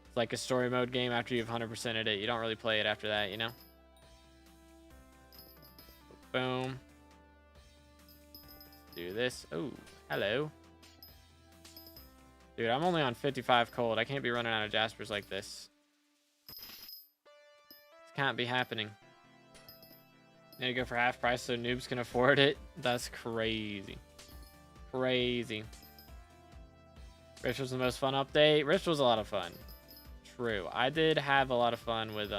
A: It's like a story mode game after you've 100%ed it. You don't really play it after that, you know? Boom. Let's do this. Oh, hello. Dude, I'm only on 55 cold. I can't be running out of Jaspers like this. This can't be happening. Need to go for half price so noobs can afford it. That's crazy. Crazy. Rift was the most fun update. Rift was a lot of fun. True. I did have a lot of fun with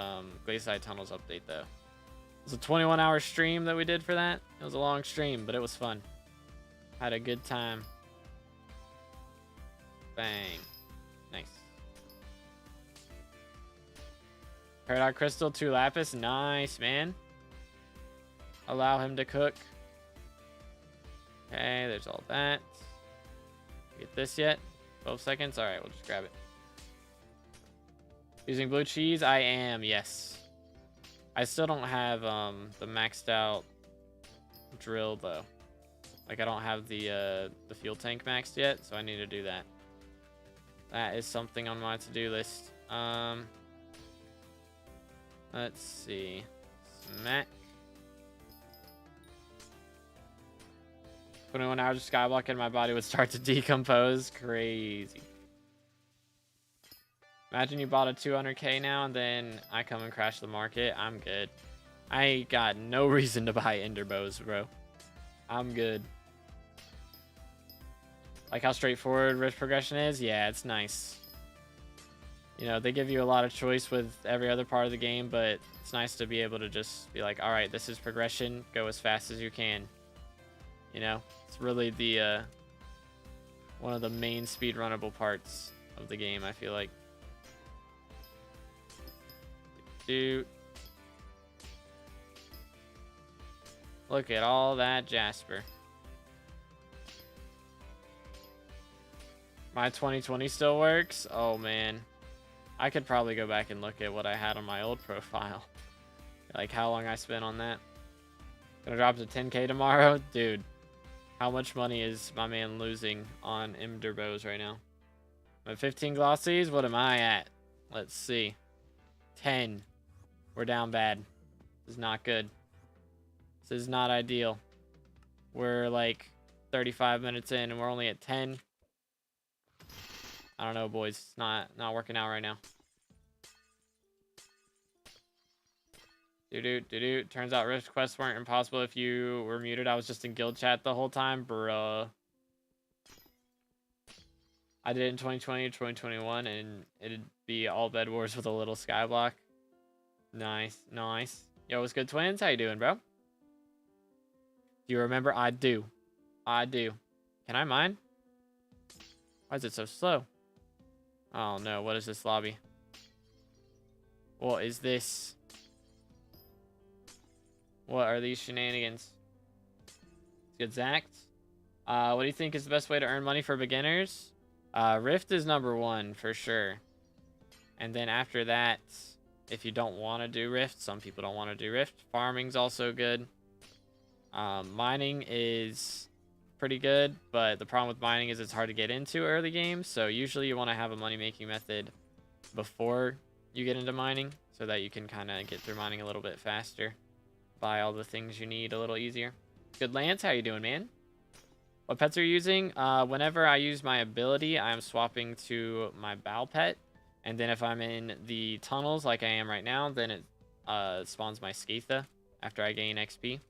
A: Glacier Tunnels update though. It was a 21-hour stream that we did for that. It was a long stream, but it was fun. Had a good time. Bang. Nice. Peridot Crystal, 2 Lapis. Nice, man. Allow him to cook. Okay, there's all that. Get this yet? 12 seconds? Alright, we'll just grab it. Using blue cheese? I am, yes. I still don't have the maxed out drill though. Like I don't have the fuel tank maxed yet, so I need to do that. That is something on my to-do list. Let's see. Smack. 21 hours of skyblock and my body would start to decompose. Crazy. Imagine you bought a 200k now and then I come and crash the market. I'm good. I got no reason to buy Enderbows, bro. I'm good. Like how straightforward risk progression is? Yeah, it's nice. You know, they give you a lot of choice with every other part of the game, but it's nice to be able to just be like, all right, this is progression. Go as fast as you can. You know, it's really the one of the main speedrunnable parts of the game, I feel like. Dude. Look at all that Jasper. My 2020 still works? Oh, man. I could probably go back and look at what I had on my old profile. Like how long I spent on that. Gonna drop to 10k tomorrow? Dude. How much money is my man losing on Enderbows right now? I'm at 15 glossies. What am I at? Let's see. 10. We're down bad. This is not good. This is not ideal. We're like 35 minutes in and we're only at 10. I don't know, boys. It's not working out right now. Turns out rift quests weren't impossible if you were muted. I was just in guild chat the whole time, bruh. I did it in 2020 or 2021, and it'd be all Bed Wars with a little skyblock. Nice, nice. Yo, what's good, twins? How you doing, bro? Do you remember? I do. I do. Can I mine? Why is it so slow? Oh, no. What is this lobby? What is this? What are these shenanigans? Good, Zach. What do you think is the best way to earn money for beginners? Rift is #1 for sure. And then after that, if you don't want to do Rift, some people don't want to do Rift. Farming's also good. Mining is pretty good, but the problem with mining is it's hard to get into early game. So usually you want to have a money-making method before you get into mining so that you can kind of get through mining a little bit faster. Buy all the things you need a little easier. Good, Lance. How you doing, man? What pets are you using? Whenever I use my ability, I'm swapping to my bow pet. And then if I'm in the tunnels like I am right now, then it spawns my Skatha after I gain XP.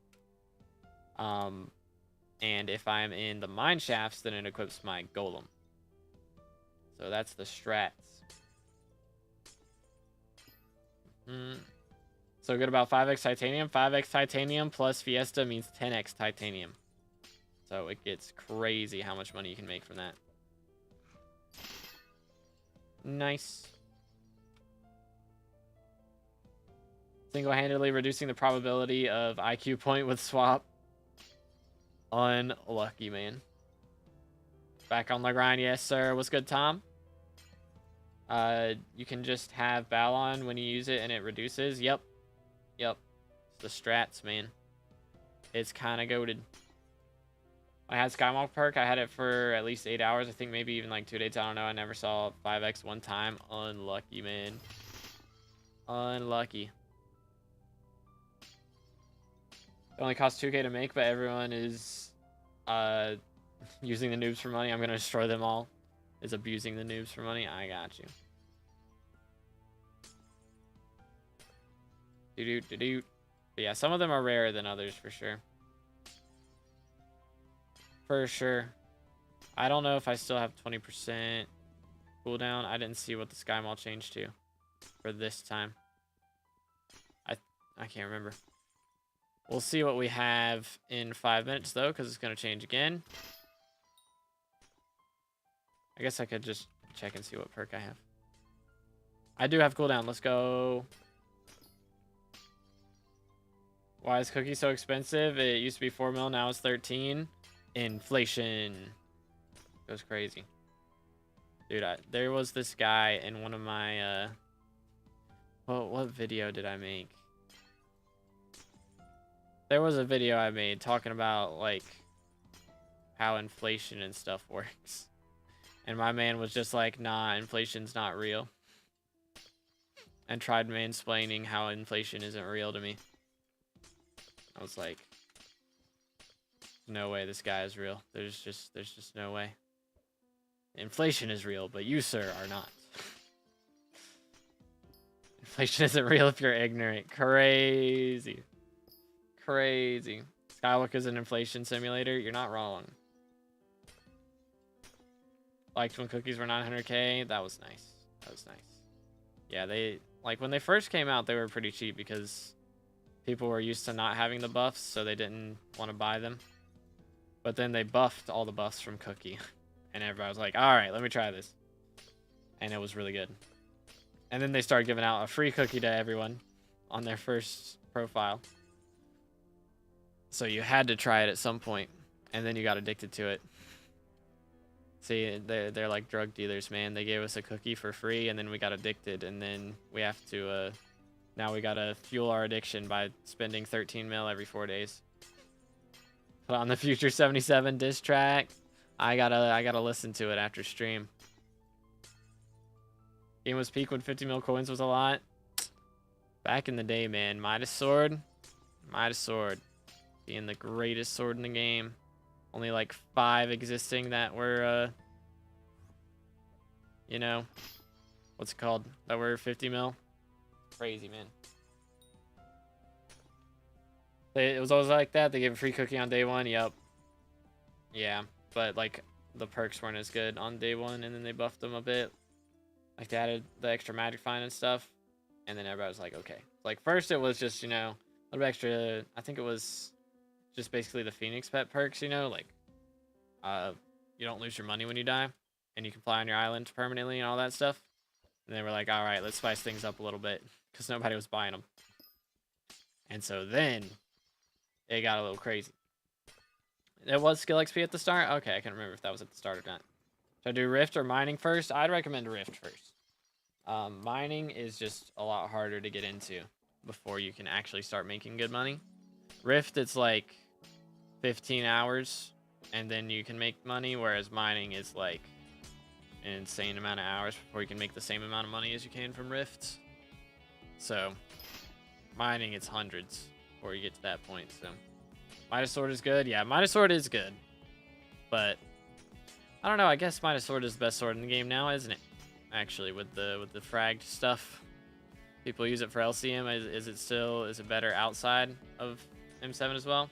A: And if I'm in the mine shafts, then it equips my golem. So that's the strats. So good about 5x titanium. 5x titanium plus Fiesta means 10x titanium. So it gets crazy how much money you can make from that. Nice. Single-handedly reducing the probability of IQ point with swap. Unlucky, man. Back on the grind, yes, sir. What's good, Tom? You can just have Balon when you use it and it reduces. Yep. Yep. It's the strats, man. It's kind of goated. I had SkyBlock perk. I had it for at least 8 hours. I think maybe even like 2 days. I don't know. I never saw 5x one time. Unlucky, man. Unlucky. It only costs 2k to make, but everyone is using the noobs for money. I'm going to destroy them all. Is abusing the noobs for money. I got you. But yeah, some of them are rarer than others for sure. For sure. I don't know if I still have 20% cooldown. I didn't see what the Sky Mall changed to for this time. I can't remember. We'll see what we have in 5 minutes though, because it's going to change again. I guess I could just check and see what perk I have. I do have cooldown. Let's go. Why is cookie so expensive? It used to be 4 mil, now it's 13. Inflation goes crazy. Dude, there was this guy in one of my what video did I make? There was a video I made talking about like how inflation and stuff works. And my man was just like, nah, inflation's not real. And tried mansplaining how inflation isn't real to me. I was like, no way this guy is real. There's just no way. Inflation is real, but you, sir, are not. Inflation isn't real if you're ignorant. Crazy. Crazy. SkyBlock is an inflation simulator. You're not wrong. Liked when cookies were 900k. That was nice. That was nice. Yeah, they like when they first came out, they were pretty cheap because people were used to not having the buffs, so they didn't want to buy them. But then they buffed all the buffs from Cookie. And everybody was like, alright, let me try this. And it was really good. And then they started giving out a free cookie to everyone on their first profile. So you had to try it at some point, and then you got addicted to it. See, they're like drug dealers, man. They gave us a cookie for free, and then we got addicted, and then we have to, now we gotta fuel our addiction by spending 13 mil every 4 days. Put on the Future 77 diss track. I gotta listen to it after stream. Game was peak when 50 mil coins was a lot. Back in the day, man. Midas Sword. Midas Sword. Being the greatest sword in the game. Only like 5 existing that were, you know, what's it called? That were 50 mil. Crazy, man. It was always like that. They gave a free cookie on day 1. Yep. Yeah, but like the perks weren't as good on day 1, and then they buffed them a bit. Like they added the extra magic find and stuff, and then everybody was like, okay. Like first it was just, you know, a little bit extra. I think it was just basically the Phoenix pet perks, you know, like you don't lose your money when you die, and you can fly on your island permanently and all that stuff. And they were like, all right, let's spice things up a little bit, because nobody was buying them. And so then it got a little crazy. It was skill XP at the start? Okay, I can't remember if that was at the start or not. Should I do Rift or Mining first? I'd recommend Rift first. Mining is just a lot harder to get into before you can actually start making good money. Rift, it's like 15 hours, and then you can make money, whereas Mining is like an insane amount of hours before you can make the same amount of money as you can from Rift. So, Mining, it's hundreds before you get to that point, so... Midas Sword is good? Yeah, Midas Sword is good. But I don't know, I guess Midas Sword is the best sword in the game now, isn't it? Actually, with the fragged stuff. People use it for LCM. Is it better outside of M7 as well?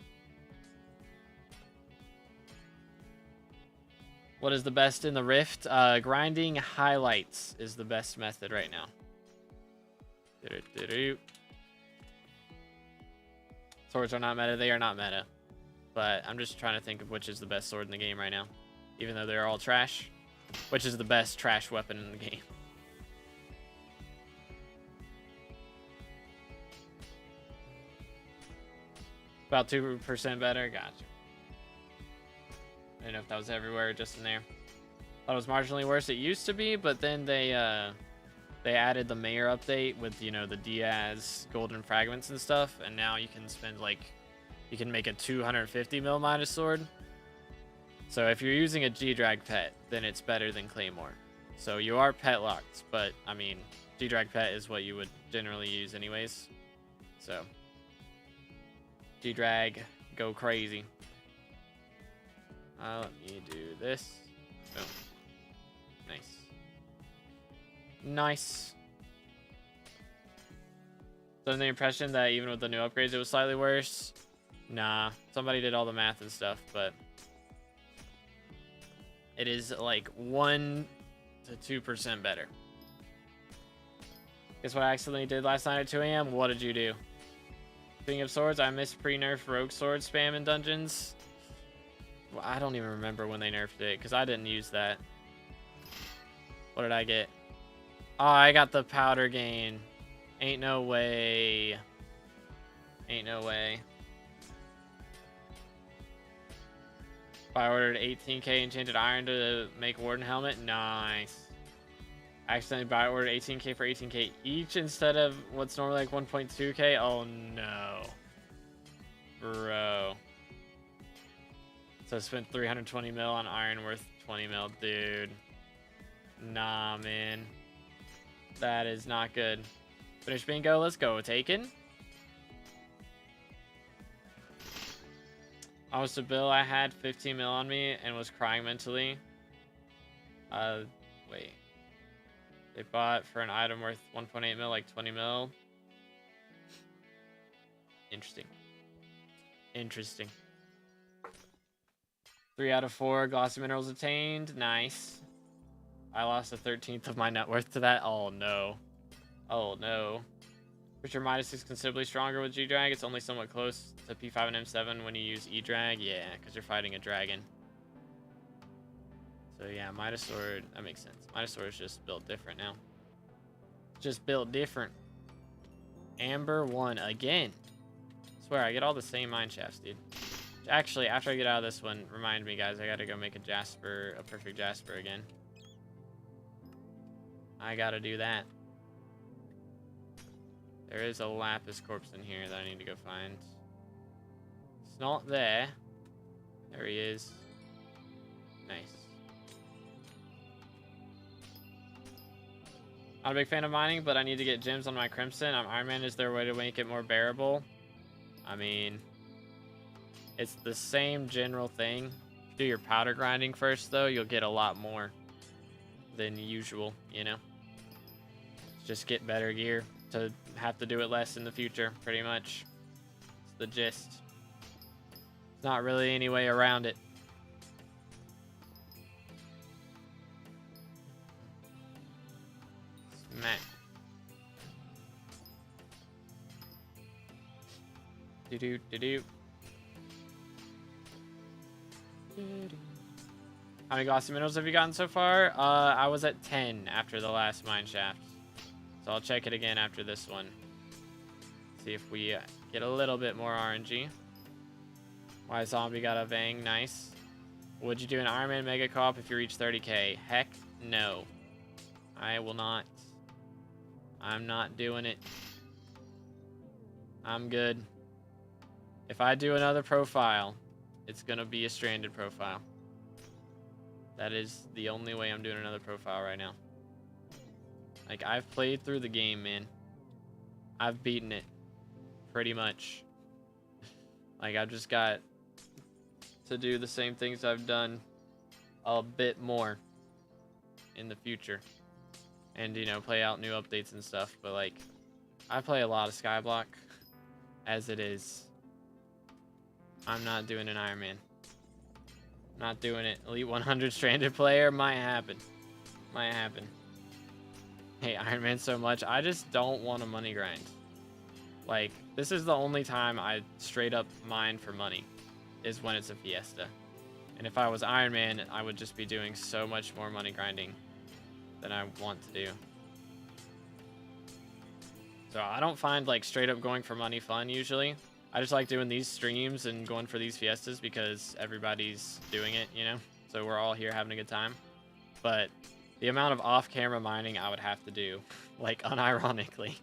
A: What is the best in the Rift? Grinding highlights is the best method right now. Swords are not meta. They are not meta. But I'm just trying to think of which is the best sword in the game right now. Even though they're all trash. Which is the best trash weapon in the game? About 2% better. Gotcha. I don't know if that was everywhere or just in there. Thought it was marginally worse. It used to be, but then they added the Mayor update with, you know, the Diaz golden fragments and stuff, and now you can spend like, you can make a 250 mil Midas sword. So if you're using a G-Drag pet, then it's better than Claymore. So you are pet locked, but I mean, G-Drag pet is what you would generally use anyways. So G-Drag, go crazy. Let me do this. Boom. Nice. Nice. So the impression that even with the new upgrades, it was slightly worse. Nah, somebody did all the math and stuff, but it is like 1 to 2% better. Guess what I accidentally did last night at 2 a.m.? What did you do? Speaking of swords, I missed pre-nerf rogue sword spam in dungeons. Well, I don't even remember when they nerfed it, because I didn't use that. What did I get? Oh, I got the powder gain. Ain't no way. Ain't no way. I ordered 18k enchanted iron to make Warden helmet. Nice. I accidentally buy ordered 18k for 18k each instead of what's normally like 1.2k. Oh no. Bro. So I spent 320 mil on iron worth 20 mil, dude. Nah, man. That is not good. Finish bingo, let's go. Taken. I was a bill, I had 15 mil on me and was crying mentally. Wait. They bought for an item worth 1.8 mil, like 20 mil. Interesting. Interesting. 3 out of 4 glossy minerals attained. Nice. I lost a 13th of my net worth to that. Oh no. Oh no. For sure, Midas is considerably stronger with G-Drag. It's only somewhat close to P5 and M7 when you use E-Drag. Yeah, because you're fighting a dragon. So yeah, Midas Sword, that makes sense. Midas Sword is just built different now. Just built different. Amber 1 again. I swear, I get all the same mine shafts, dude. Actually, after I get out of this one, remind me, guys, I gotta go make a Jasper, a perfect Jasper again. I gotta do that. There is a Lapis corpse in here that I need to go find. It's not there. There he is. Nice. Not a big fan of mining, but I need to get gems on my Crimson. Iron Man, is there a way to make it more bearable? I mean, it's the same general thing. Do your powder grinding first, though. You'll get a lot more than usual, you know? Just get better gear to have to do it less in the future, pretty much. It's the gist. It's not really any way around it. Smack. Do-do-do-do. How many glossy minerals have you gotten so far? I was at 10 after the last mine shaft. So I'll check it again after this one. See if we get a little bit more RNG. Why Zombie got a Vang, nice. Would you do an Iron Man Mega Co-op if you reach 30k? Heck no. I will not. I'm not doing it. I'm good. If I do another profile, it's gonna be a stranded profile. That is the only way I'm doing another profile right now. Like, I've played through the game, man. I've beaten it. Pretty much. Like, I've just got to do the same things I've done a bit more in the future. And, you know, play out new updates and stuff. But, like, I play a lot of SkyBlock as it is. I'm not doing an Iron Man. Not doing it. Elite 100 stranded player might happen. Might happen. Hate Iron Man so much. I just don't want a money grind. Like, this is the only time I straight up mine for money, is when it's a fiesta. And if I was Iron Man, I would just be doing so much more money grinding than I want to do. So I don't find like straight up going for money fun usually. I just like doing these streams and going for these fiestas because everybody's doing it, you know? So we're all here having a good time. But the amount of off-camera mining I would have to do, like unironically,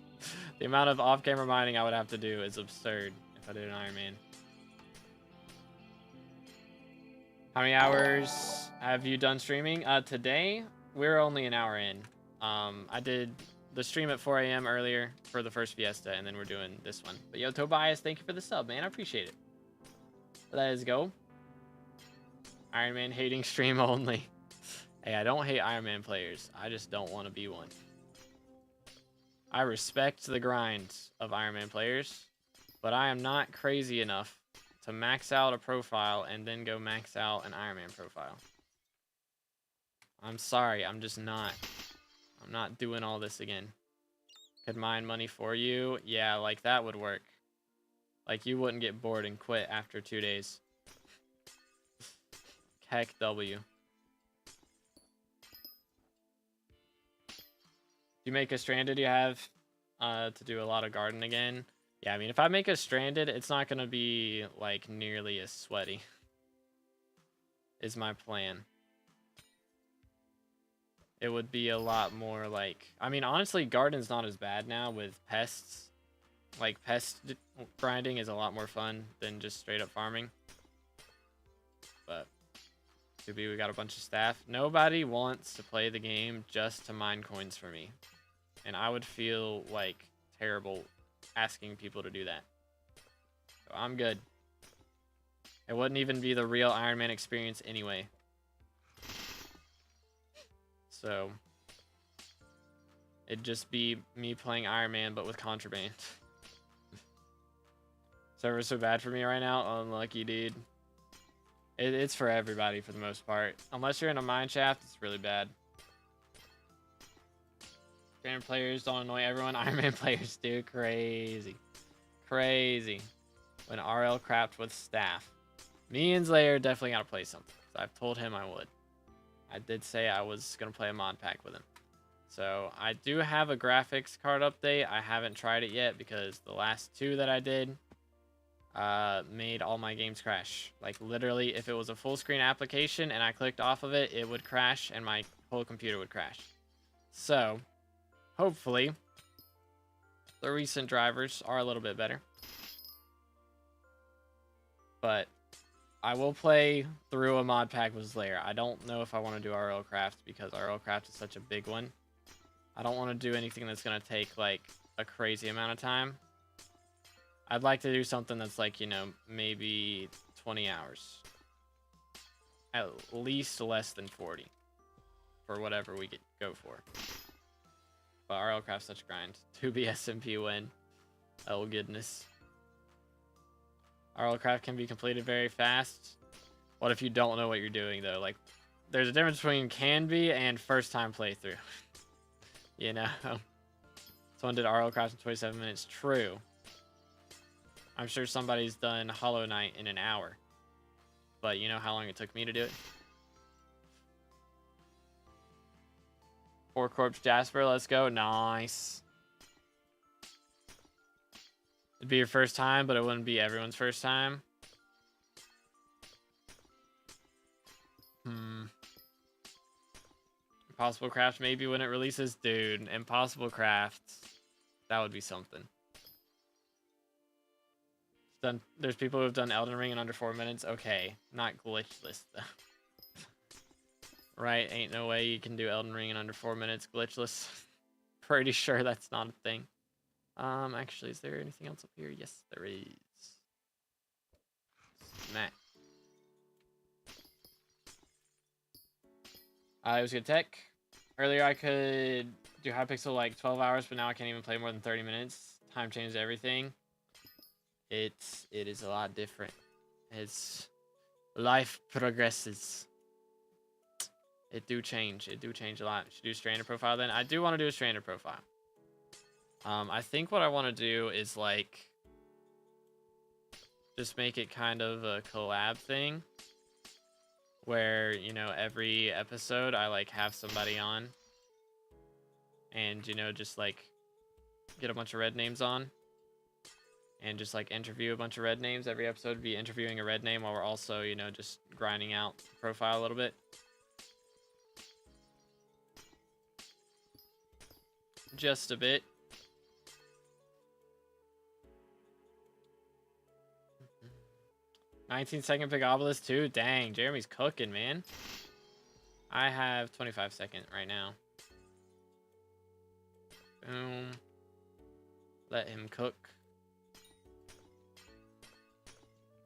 A: the amount of off-camera mining I would have to do is absurd if I did an Iron Man. How many hours have you done streaming? Today, we're only an hour in. I did the stream at 4 a.m. earlier for the first fiesta, and then we're doing this one. But yo, Tobias, thank you for the sub, man. I appreciate it. Let's go. Iron Man hating stream only. Hey, I don't hate Iron Man players. I just don't want to be one. I respect the grind of Iron Man players, but I am not crazy enough to max out a profile and then go max out an Iron Man profile. I'm sorry, I'm just not. I'm not doing all this again. Could mine money for you? Yeah, like that would work. Like you wouldn't get bored and quit after 2 days. Heck W. If you make a stranded, you have to do a lot of garden again. Yeah, I mean, if I make a stranded, it's not going to be like nearly as sweaty. Is my plan. It would be a lot more like, I mean, honestly, garden's not as bad now with pests. Like, pest grinding is a lot more fun than just straight up farming. But, could be we got a bunch of staff. Nobody wants to play the game just to mine coins for me. And I would feel, like, terrible asking people to do that. So, I'm good. It wouldn't even be the real Iron Man experience anyway. So, it'd just be me playing Iron Man, but with contraband. Server's so bad for me right now. Unlucky, dude. It's for everybody for the most part. Unless you're in a mine shaft, it's really bad. Iron Man players don't annoy everyone. Iron Man players do. Crazy. Crazy. When RL craft with staff. Me and Slayer definitely gotta play something. I've told him I would. I did say I was going to play a mod pack with him. So, I do have a graphics card update. I haven't tried it yet because the last 2 that I did made all my games crash. Like, literally, if it was a full screen application and I clicked off of it, it would crash and my whole computer would crash. So, hopefully, the recent drivers are a little bit better. But I will play through a mod pack with Slayer. I don't know if I want to do RL Craft because RL Craft is such a big one. I don't want to do anything that's going to take like a crazy amount of time. I'd like to do something that's like, you know, maybe 20 hours. At least less than 40 for whatever we go for. But RL Craft's such a grind. 2B SMP win. Oh goodness. RL Craft can be completed very fast. What if you don't know what you're doing, though? Like, there's a difference between can be and first time playthrough. You know? Someone did RL Craft in 27 minutes. True. I'm sure somebody's done Hollow Knight in an hour. But you know how long it took me to do it? 4 Corpse Jasper, let's go. Nice. It'd be your first time, but it wouldn't be everyone's first time. Impossible Craft maybe when it releases. Dude, Impossible Craft. That would be something. There's people who have done Elden Ring in under 4 minutes. Okay, not glitchless, though. Right, ain't no way you can do Elden Ring in under 4 minutes glitchless. Pretty sure that's not a thing. Actually, is there anything else up here? Yes, there is. Smack. It was good tech. Earlier I could do Hypixel like 12 hours, but now I can't even play more than 30 minutes. Time changed everything. It is a lot different. It's Life progresses. It do change. It do change a lot. Should do a stranded profile then. I do want to do a stranded profile. I think what I want to do is like just make it kind of a collab thing where, you know, every episode I like have somebody on and, you know, just like get a bunch of red names on and just like interview a bunch of red names. Every episode would be interviewing a red name while we're also, you know, just grinding out the profile a little bit. Just a bit. "19-second pick obelisk too." Dang, Jeremy's cooking, man. I have 25-second right now. Boom. Let him cook.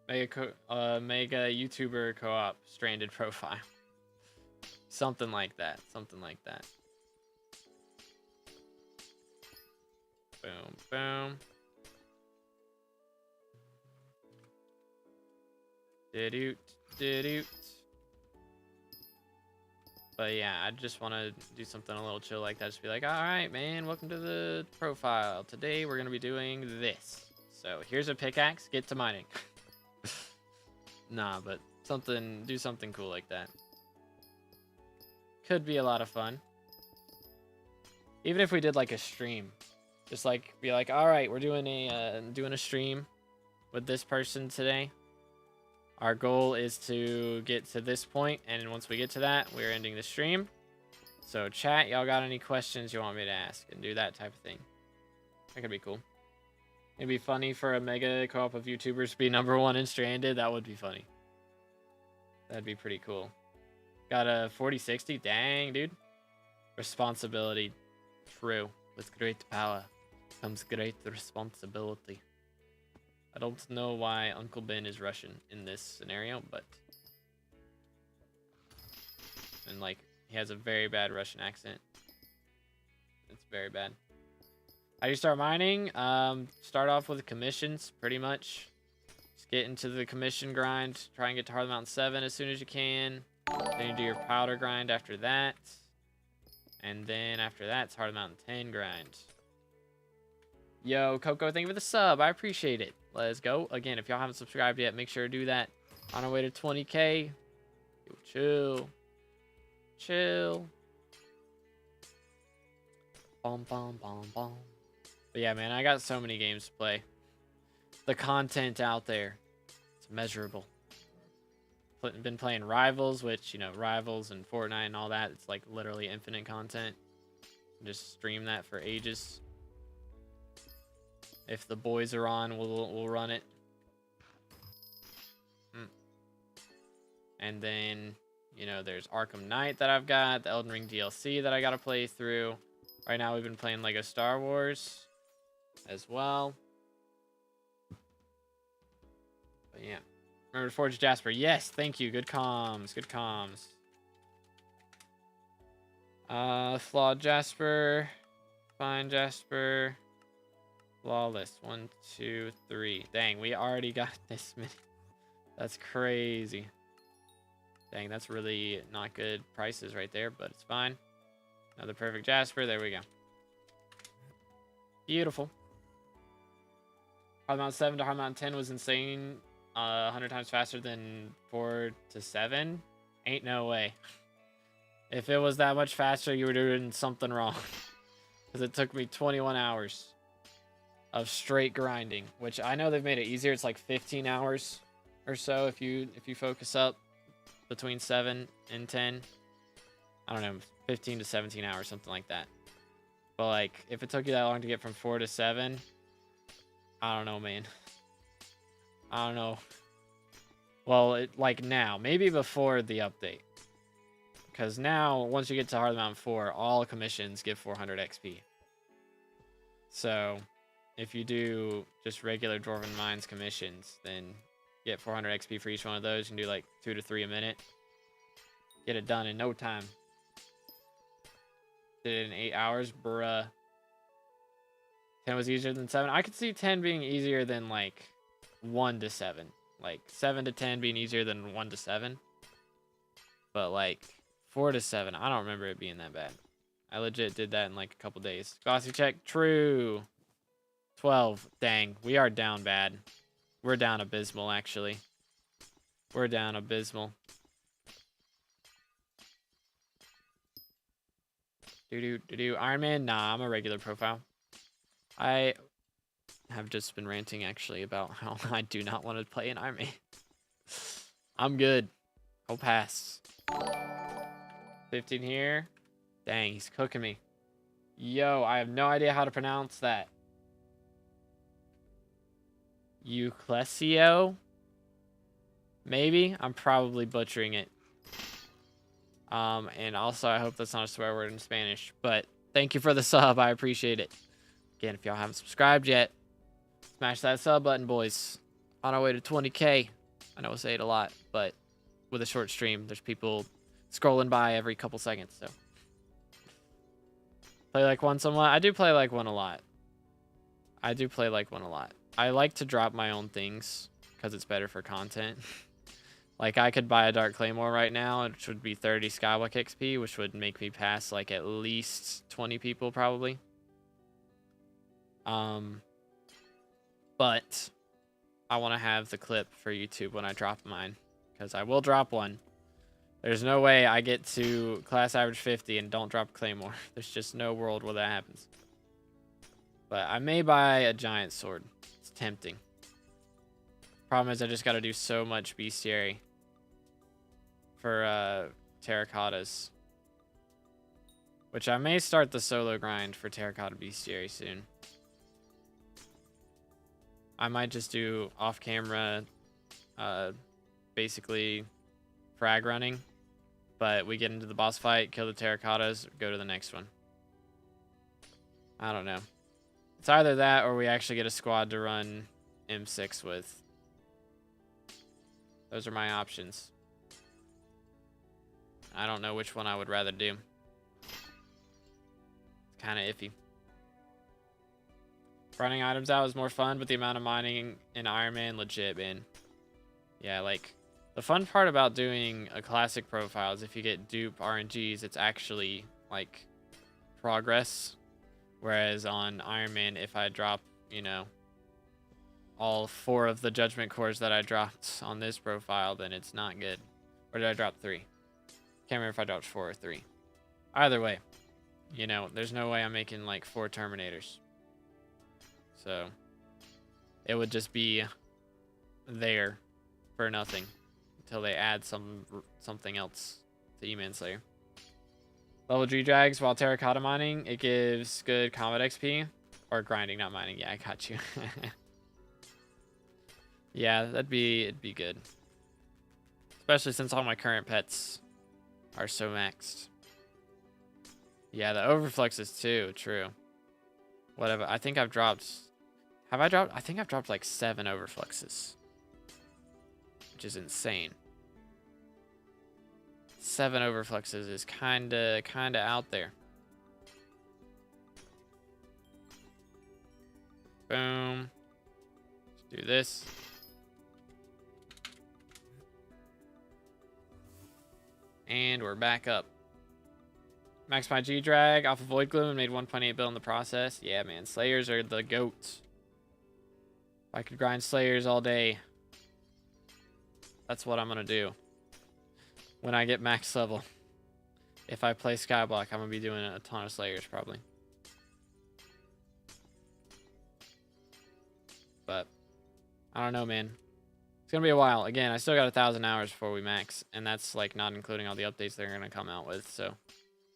A: Mega YouTuber co-op stranded profile. Something like that. Something like that. Boom, boom. Did-oot, did-oot. But yeah, I just want to do something a little chill like that. Just be like, all right, man, welcome to the profile. Today we're going to be doing this. So here's a pickaxe. Get to mining. Nah, but do something cool like that. Could be a lot of fun. Even if we did like a stream. Just like, be like, all right, we're doing a stream with this person today. Our goal is to get to this point, and once we get to that, we're ending the stream. So chat, y'all got any questions you want me to ask, and do that type of thing. That could be cool. It'd be funny for a mega co-op of YouTubers to be #1 in Stranded. That would be funny. That'd be pretty cool. Got a 40-60. Dang, dude. Responsibility. True. With great power comes great responsibility. I don't know why Uncle Ben is Russian in this scenario, but... And, like, he has a very bad Russian accent. It's very bad. How do you start mining? Start off with commissions, pretty much. Just get into the commission grind. Try and get to Hard Mountain 7 as soon as you can. Then you do your powder grind after that. And then after that, it's Hard Mountain 10 grind. Yo, Coco, thank you for the sub. I appreciate it. Let's go. Again, if y'all haven't subscribed yet, make sure to do that. On our way to 20K. Yo, chill. Chill. Bom, bom, bom, bom. But yeah, man, I got so many games to play. The content out there, it's measurable. Been playing Rivals, which, you know, Rivals and Fortnite and all that, it's like literally infinite content. Just stream that for ages. If the boys are on, we'll run it. And then, you know, there's Arkham Knight that I've got, the Elden Ring DLC that I gotta play through. Right now we've been playing Lego Star Wars as well. But yeah. Remember to forge Jasper. Yes, thank you. Good comms. Good comms. Flawed Jasper. Fine Jasper. Flawless. 1, 2, 3. Dang, we already got this many. That's crazy. Dang, that's really not good prices right there, but it's fine. Another perfect Jasper. There we go. Beautiful. Hard Mountain 7 to Hard Mountain 10 was insane. 100 times faster than 4 to 7. Ain't no way. If it was that much faster, you were doing something wrong. Because it took me 21 hours of straight grinding, which I know they've made it easier. It's like 15 hours or so if you focus up between 7 and 10. I don't know, 15 to 17 hours, something like that. But like, if it took you that long to get from 4 to 7, I don't know, man. I don't know. Well, like now, maybe before the update. Because now, once you get to Hard Mountain 4, all commissions give 400 XP. So, if you do just regular Dwarven Mines commissions, then you get 400 XP for each one of those. You can do like 2 to 3 a minute. Get it done in no time. Did it in 8 hours, bruh. 10 was easier than 7. I could see 10 being easier than like 1 to 7. Like 7 to 10 being easier than 1 to 7. But like 4 to 7, I don't remember it being that bad. I legit did that in like a couple days. Glossy check, true. 12, dang, we are down bad. We're down abysmal, actually. We're down abysmal. Iron Man? Nah, I'm a regular profile. I have just been ranting, actually, about how I do not want to play an Iron Man. I'm good. I'll pass. 15 here. Dang, he's cooking me. Yo, I have no idea how to pronounce that. Euclesio? Maybe? I'm probably butchering it. And also, I hope that's not a swear word in Spanish. But thank you for the sub. I appreciate it. Again, if y'all haven't subscribed yet, smash that sub button, boys. On our way to 20K. I know I say it a lot, but with a short stream, there's people scrolling by every couple seconds. So play like one somewhat. I do play like one a lot. I like to drop my own things because it's better for content. Like, I could buy a Dark Claymore right now, which would be 30 SkyBlock XP, which would make me pass, like, at least 20 people, probably. But I want to have the clip for YouTube when I drop mine, because I will drop one. There's no way I get to class average 50 and don't drop Claymore. There's just no world where that happens. But I may buy a giant sword. It's tempting. Problem is, I just got to do so much bestiary for terracottas, which I may start the solo grind for terracotta bestiary soon. I might just do off camera, basically frag running, but we get into the boss fight, kill the terracottas, go to the next one. I don't know. It's either that or we actually get a squad to run M6 with. Those are my options. I don't know which one I would rather do. It's kind of iffy. Running items out is more fun, but the amount of mining in Iron Man, legit, man. Yeah, like, the fun part about doing a classic profile is if you get dupe RNGs, it's actually, like, progress. Whereas on Iron Man, if I drop, you know, all 4 of the judgment cores that I dropped on this profile, then it's not good. Or did I drop 3? Can't remember if I dropped 4 or 3. Either way, you know, there's no way I'm making like 4 Terminators. So it would just be there for nothing until they add something else to E-Man Slayer. Level G drags while terracotta mining, it gives good combat XP. Or grinding, not mining. Yeah, I got you. Yeah, it'd be good. Especially since all my current pets are so maxed. Yeah, the overfluxes too, true. Whatever. I think I've dropped... Have I dropped? I think I've dropped like 7 overfluxes. Which is insane. 7 overfluxes is kinda out there. Boom. Let's do this. And we're back up. Max my G drag off of Void Gloom and made 1.8 bill in the process. Yeah, man. Slayers are the goats. If I could grind Slayers all day, that's what I'm going to do. When I get max level. If I play Skyblock, I'm going to be doing a ton of Slayers probably. But I don't know, man. It's going to be a while. Again, I still got 1,000 hours before we max. And that's like not including all the updates they're going to come out with. So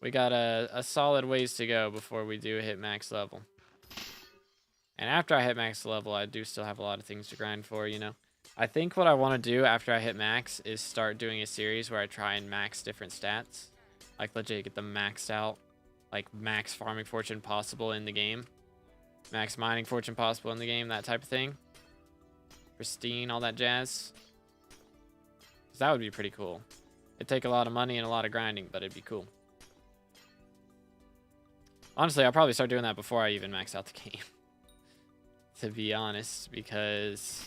A: we got a solid ways to go before we do hit max level. And after I hit max level, I do still have a lot of things to grind for, you know. I think what I want to do after I hit max is start doing a series where I try and max different stats. Like legit get them maxed out. Like max farming fortune possible in the game. Max mining fortune possible in the game, that type of thing. Pristine, all that jazz. 'Cause that would be pretty cool. It'd take a lot of money and a lot of grinding, but it'd be cool. Honestly, I'll probably start doing that before I even max out the game. To be honest, because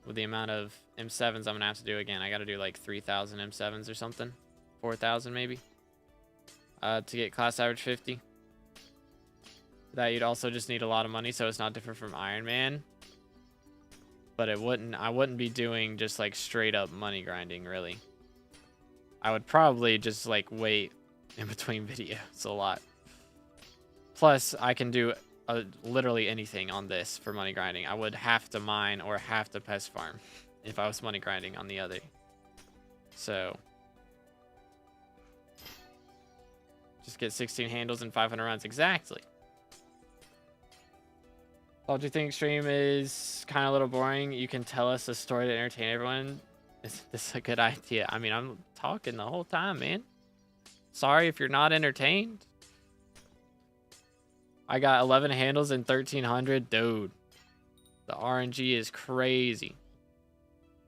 A: with the amount of M7s I'm gonna have to do again. I gotta do like 3,000 M7s or something. 4,000 maybe. To get class average 50. That you'd also just need a lot of money, so it's not different from Iron Man. But I wouldn't be doing just like straight up money grinding, really. I would probably just like wait in between videos a lot. Plus, I can do literally anything on this for money grinding. I would have to mine or have to pest farm if I was money grinding on the other. So, just get 16 handles and 500 runs. Exactly. Oh, do you think stream is kind of a little boring? You can tell us a story to entertain everyone. Is this a good idea? I mean, I'm talking the whole time, man. Sorry if you're not entertained. I got 11 handles and 1,300. Dude, the RNG is crazy.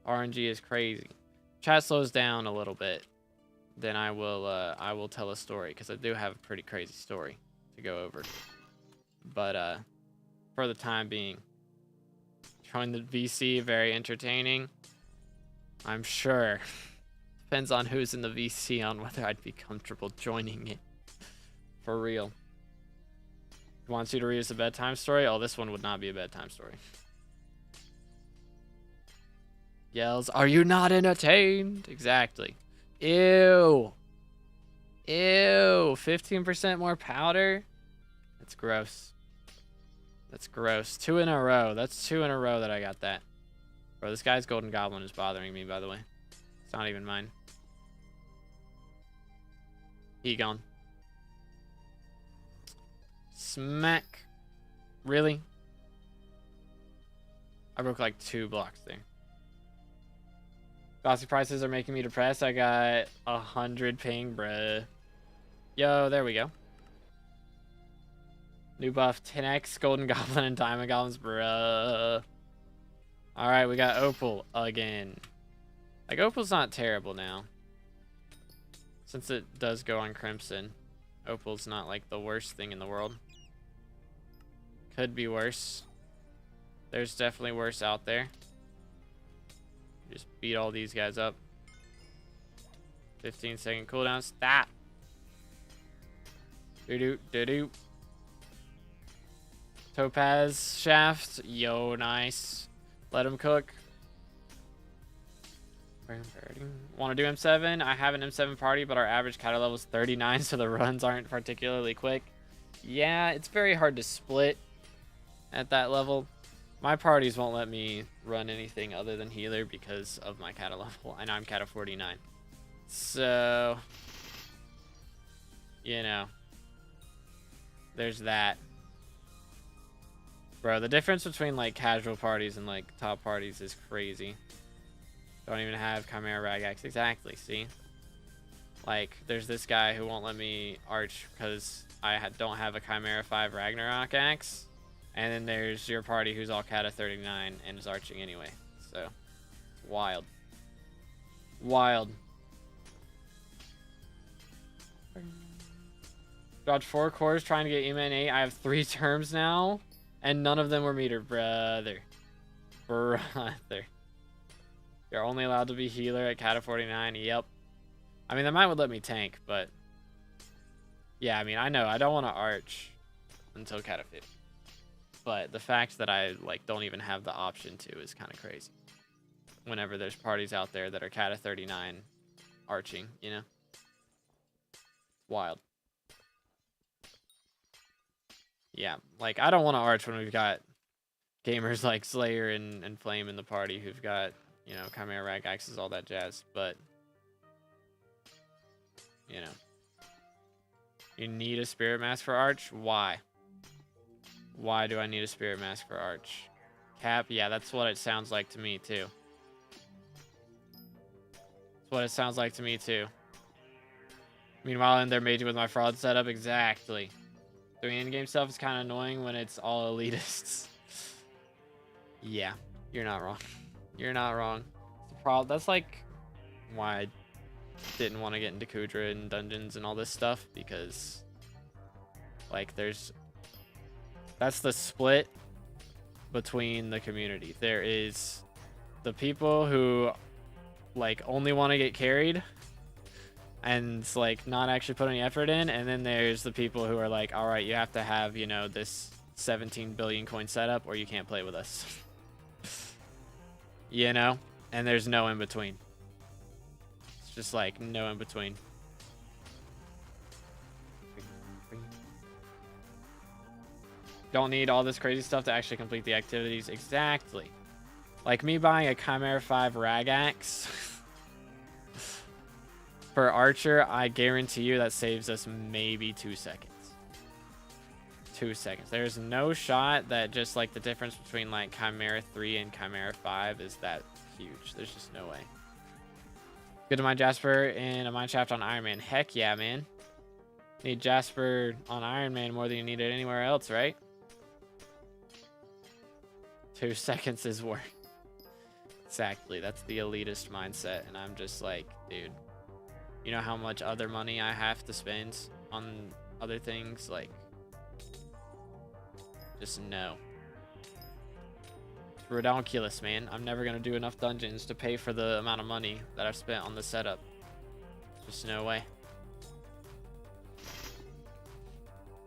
A: RNG is crazy. Chat slows down a little bit. Then I will tell a story, because I do have a pretty crazy story to go over. But, for the time being, join the VC, very entertaining. I'm sure. Depends on who's in the VC on whether I'd be comfortable joining it. For real. Wants you to read us a bedtime story? Oh, this one would not be a bedtime story. Yells, are you not entertained? Exactly. Ew. Ew. 15% more powder? That's gross. That's gross. 2 in a row. That's 2 in a row that I got that. Bro, this guy's golden goblin is bothering me, by the way. It's not even mine. He gone. Smack. Really? I broke like 2 blocks there. Bossy prices are making me depressed. I got 100 ping, bruh. Yo, there we go. New buff, 10x, golden goblin, and diamond goblins, bruh. Alright, we got opal again. Like, opal's not terrible now. Since it does go on crimson. Opal's not like the worst thing in the world. Could be worse. There's definitely worse out there. Just beat all these guys up. 15-second cooldown. Stop. Doo-doo, doo-doo. Topaz shaft. Yo, nice. Let him cook. Want to do M7? I have an M7 party, but our average cattle level is 39, so the runs aren't particularly quick. Yeah, it's very hard to split at that level. My parties won't let me run anything other than healer because of my cattle level, and I'm cattle 49. So, you know, there's that. Bro, the difference between like casual parties and like top parties is crazy. Don't even have Chimera Rag Axe. Exactly, see? Like, there's this guy who won't let me arch because I don't have a Chimera 5 Ragnarok Axe. And then there's your party who's all Kata 39 and is arching anyway. So, wild. Wild. Dodged 4 cores trying to get Ema 8. I have 3 terms now. And none of them were metered, brother. Brother. You're only allowed to be healer at Kata 49. Yep. I mean, that might would let me tank, but... Yeah, I mean, I know. I don't want to arch until Kata 50. But the fact that I, like, don't even have the option to is kind of crazy. Whenever there's parties out there that are Kata 39 arching, you know? Wild. Yeah, like, I don't want to arch when we've got gamers like Slayer and Flame in the party who've got, you know, Chimera Rag Axes, all that jazz, but, you know. You need a Spirit Mask for Arch? Why? Why do I need a Spirit Mask for Arch? Cap? Yeah, that's what it sounds like to me, too. That's what it sounds like to me, too. Meanwhile, in there maging with my fraud setup, exactly. Doing in-game stuff is kind of annoying when it's all elitists. Yeah, you're not wrong. You're not wrong. That's like why I didn't want to get into Kudra and dungeons and all this stuff, because like that's the split between the community. There is the people who like only want to get carried and like not actually put any effort in, and then there's the people who are like, all right, you have to have, you know, this 17 billion coin setup or you can't play with us. You know, and there's no in between. It's just like no in between. Don't need all this crazy stuff to actually complete the activities. Exactly. Like me buying a Chimera 5 Rag Axe for Archer, I guarantee you that saves us maybe 2 seconds. 2 seconds. There's no shot that just like the difference between like Chimera 3 and Chimera 5 is that huge. There's just no way. Good to mine Jasper in a mine shaft on Iron Man. Heck yeah, man. Need Jasper on Iron Man more than you need it anywhere else, right? 2 seconds is worth. Exactly. That's the elitist mindset. And I'm just like, dude, you know how much other money I have to spend on other things? Like, just no. It's ridiculous, man. I'm never going to do enough dungeons to pay for the amount of money that I've spent on the setup. Just no way.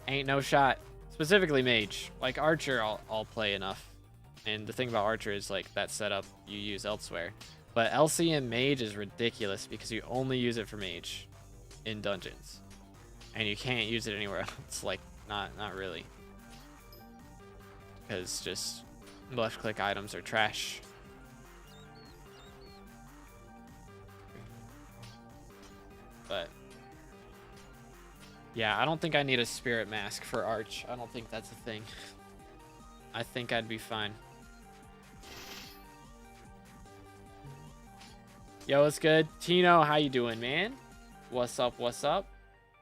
A: Ain't no shot. Specifically mage. Like Archer, I'll play enough. And the thing about Archer is like that setup you use elsewhere. But LCM mage is ridiculous because you only use it for mage in dungeons. And you can't use it anywhere else. Like, not really. Because just left click items are trash. But yeah, I don't think I need a spirit mask for Arch. I don't think that's a thing. I think I'd be fine. Yo, what's good? Tino, how you doing, man? What's up, what's up?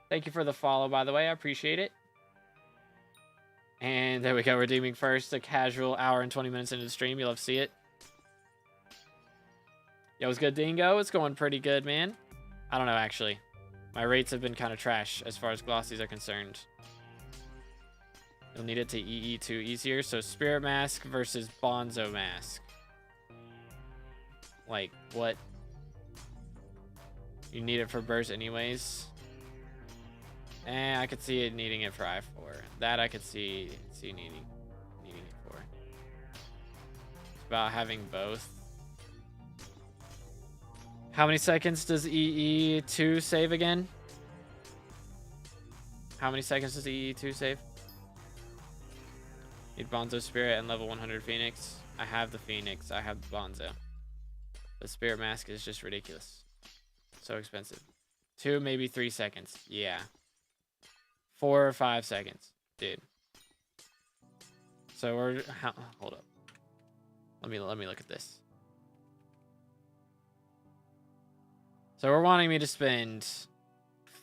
A: Thank you for the follow, by the way. I appreciate it. And there we go, redeeming first. A casual hour and 20 minutes into the stream. You'll love to see it. Yo, what's good, Dingo? It's going pretty good, man. I don't know, actually. My rates have been kind of trash as far as glossies are concerned. You'll need it to EE2 easier. So Spirit Mask versus Bonzo Mask. Like, what? You need it for burst anyways. I could see it needing it for I4. That I could see needing it for. It's about having both. How many seconds does EE2 save again? How many seconds does EE2 save? Need Bonzo Spirit and level 100 Phoenix. I have the Phoenix. I have the Bonzo. The Spirit Mask is just ridiculous. So expensive. 2, maybe 3 seconds. Yeah. 4 or 5 seconds. Dude. So we're... hold up. Let me look at this. So we're wanting me to spend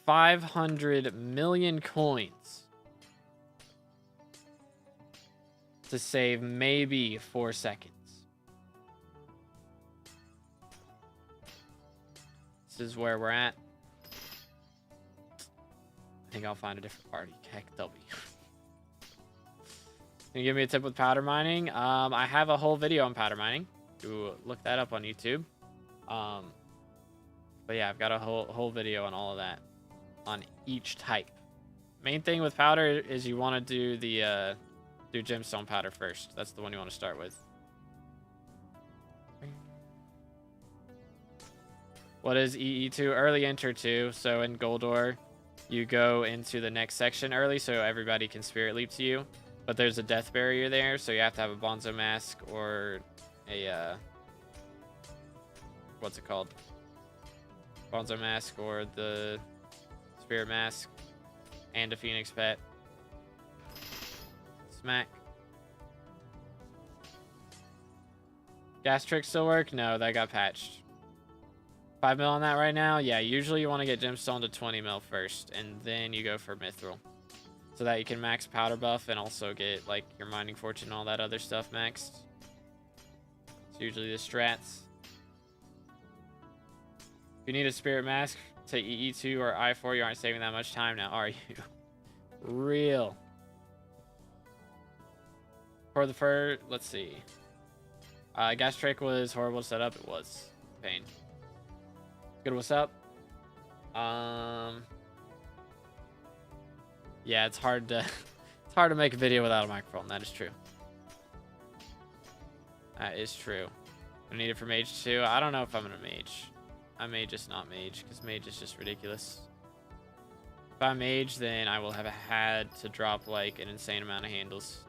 A: 500 million coins to save maybe 4 seconds. This is where we're at. I think I'll find a different party. Heck, W. Can you give me a tip with powder mining? I have a whole video on powder mining. You look that up on YouTube. But yeah, I've got a whole video on all of that. On each type. Main thing with powder is you want to do do gemstone powder first. That's the one you want to start with. What is EE2? Early enter 2. So in Goldor, you go into the next section early so everybody can spirit leap to you. But there's a death barrier there, so you have to have a Bonzo Mask or a what's it called? Bonzo Mask or the Spirit Mask and a Phoenix Pet. Smack. Gas trick still work? No, that got patched. 5 mil on that right now? Yeah, usually you want to get gemstone to 20 mil first, and then you go for mithril. So that you can max powder buff and also get like your mining fortune and all that other stuff maxed. It's usually the strats. If you need a spirit mask to EE2 or I4, you aren't saving that much time now, are you? Real. For the fur, let's see. Gas trick was horrible to set up. It was pain. Good. What's up? Yeah, it's hard to it's hard to make a video without a microphone. That is true. That is true. I need it for mage too. I don't know if I'm gonna mage. I may just not mage because mage is just ridiculous. If I mage, then I will have had to drop like an insane amount of handles.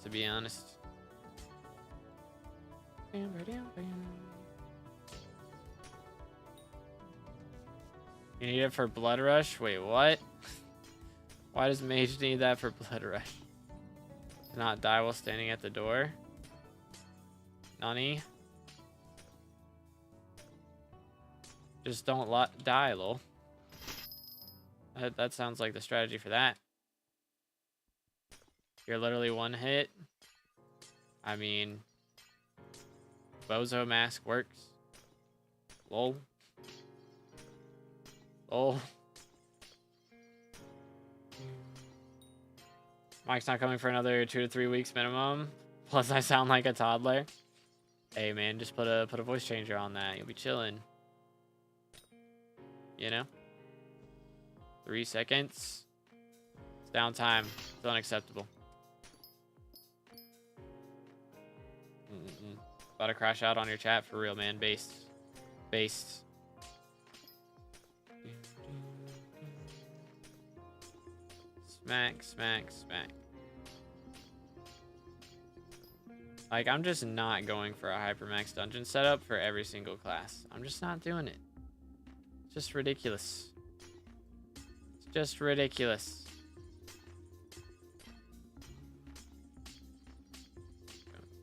A: To be honest. You need it for blood rush? Wait, what? Why does mage need that for blood rush? To not die while standing at the door? Nani? Just don't die, lol. That sounds like the strategy for that. You're literally one hit. I mean, Bozo Mask works. Lol. Lol. Mike's not coming for another 2 to 3 weeks minimum. Plus, I sound like a toddler. Hey, man, just put a voice changer on that. You'll be chilling. You know? 3 seconds. It's downtime. It's unacceptable. About to crash out on your chat for real, man. Based. Smack, smack, smack. Like, I'm just not going for a hypermax dungeon setup for every single class. I'm just not doing it. It's just ridiculous. It's just ridiculous.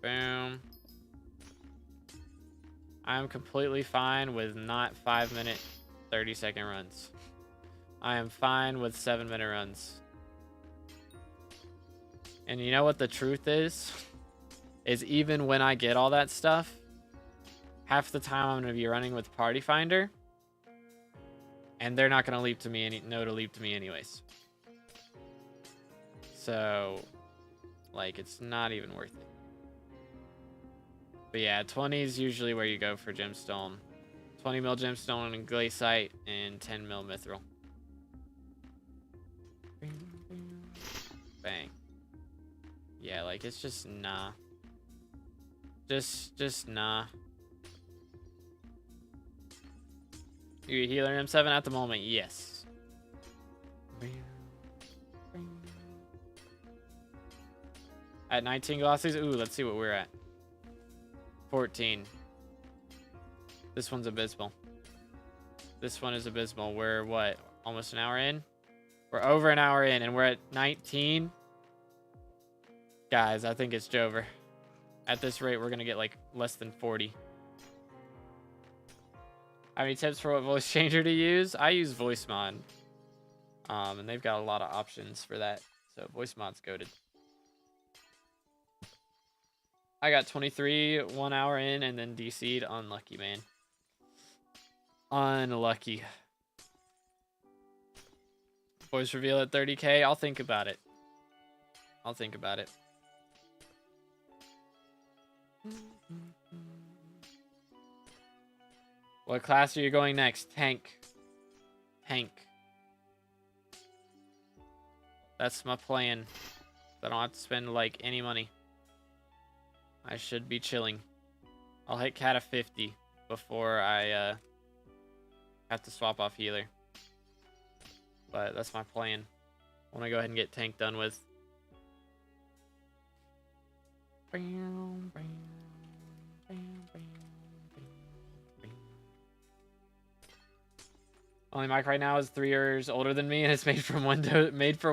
A: Boom. I'm completely fine with not 5-minute, 30-second runs. I am fine with 7-minute runs. And you know what the truth is? Is even when I get all that stuff, half the time I'm going to be running with Party Finder. And they're not going to leap to me know to leap to me anyways. So, like, it's not even worth it. But yeah, 20 is usually where you go for gemstone. 20 mil gemstone and glaciite and 10 mil mithril. Bang. Yeah, like, it's just nah. Just nah. You a healer M7 at the moment? Yes. At 19 glossies? Ooh, let's see what we're at. 14. This one's abysmal. This one is abysmal. We're what? Almost an hour in? We're over an hour in and we're at 19. Guys, I think it's Jover. At this rate, we're going to get like less than 40. How many tips for what voice changer to use? I use VoiceMod. And they've got a lot of options for that. So VoiceMod's goated. I got 23 1 hour in and then DC'd. Unlucky, man. Unlucky. Voice reveal at 30K. I'll think about it. I'll think about it. What class are you going next? Tank. Tank. That's my plan. I don't have to spend like any money. I should be chilling. I'll hit Cat of 50 before I have to swap off healer. But that's my plan. I want to go ahead and get tank done with. Only mic right now is 3 years older than me, and it's made for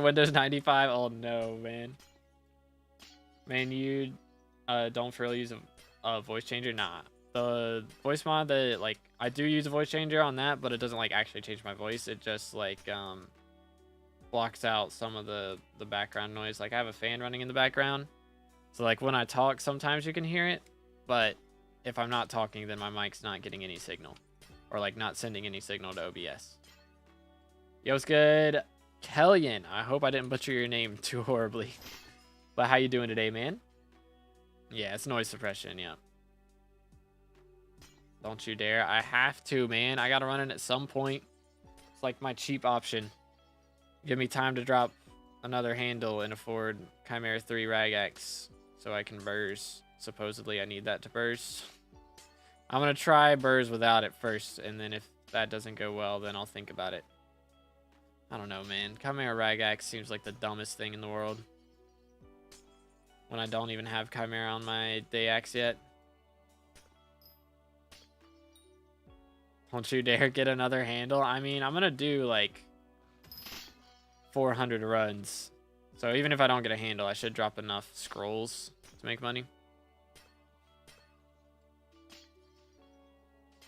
A: Windows 95. Oh no, man. Man, you don't for real use a voice changer? Nah. The voice mod that like I do use a voice changer on that, but it doesn't like actually change my voice. It just like blocks out some of the background noise. Like I have a fan running in the background. So like when I talk, sometimes you can hear it, but if I'm not talking, then my mic's not getting any signal. Or like not sending any signal to OBS. Yo, what's good? Kellyan. I hope I didn't butcher your name too horribly. But how you doing today, man? Yeah, it's noise suppression, yeah. Don't you dare. I have to, man. I gotta run it at some point. It's like my cheap option. Give me time to drop another handle and afford Chimera 3 Ragax so I can burst. Supposedly I need that to burst. I'm gonna try burst without it first, and then if that doesn't go well, then I'll think about it. I don't know, man. Chimera Ragax seems like the dumbest thing in the world. When I don't even have Chimera on my Dayax yet. Don't you dare get another handle. I mean, I'm gonna do like 400 runs. So even if I don't get a handle, I should drop enough scrolls to make money.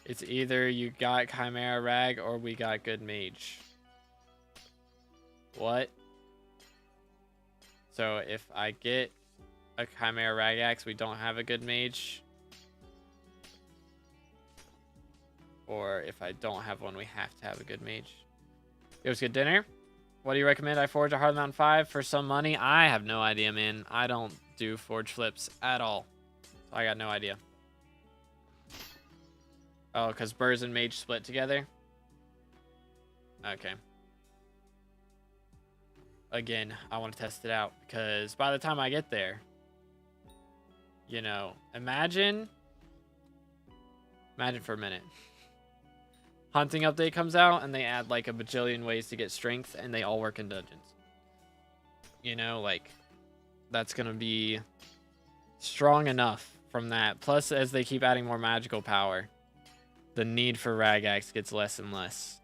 A: It's either you got Chimera Rag or we got good mage. What? So if I get a Chimera Ragax, we don't have a good mage. Or if I don't have one, we have to have a good mage. It was good dinner. What do you recommend? I forge a Hard Mountain 5 for some money? I have no idea, man. I don't do forge flips at all. So I got no idea. Oh, because Burrs and Mage split together? Okay. Again, I want to test it out because by the time I get there, you know, imagine for a minute. Hunting update comes out and they add like a bajillion ways to get strength and they all work in dungeons. You know, like that's going to be strong enough from that. Plus, as they keep adding more magical power, the need for Ragax gets less and less.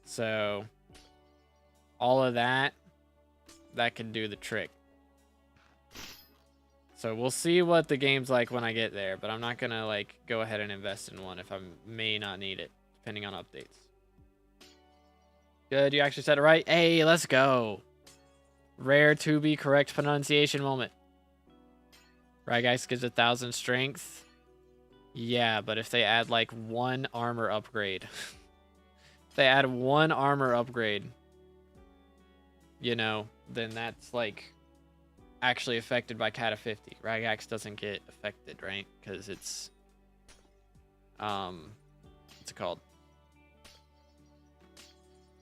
A: So all of that can do the trick. So we'll see what the game's like when I get there, but I'm not going to like go ahead and invest in one if I may not need it, depending on updates. Good, you actually said it right. Hey, let's go. Rare to be correct pronunciation moment. Ragax gives 1,000 strength. Yeah, but if they add like one armor upgrade. If they add one armor upgrade, you know, then that's like actually affected by Cata 50. Ragax doesn't get affected, right? Because it's what's it called?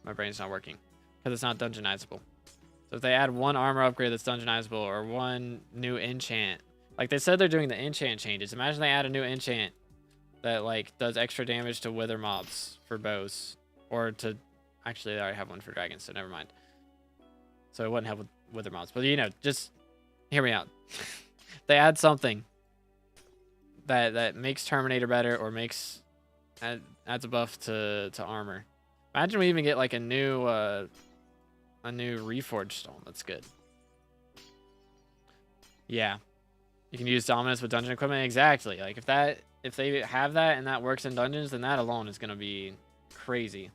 A: My brain's not working. Because it's not dungeonizable. So if they add one armor upgrade that's dungeonizable or one new enchant, like they said they're doing the enchant changes. Imagine they add a new enchant that like does extra damage to wither mobs for bows. Or to, actually they already have one for dragons, so never mind. So it wouldn't help with wither mobs. But you know, just hear me out. They add something that makes Terminator better or adds a buff to armor. Imagine we even get like a new Reforged Stone. That's good. Yeah. You can use Dominance with dungeon equipment. Exactly. Like if they have that and that works in dungeons, then that alone is gonna be crazy.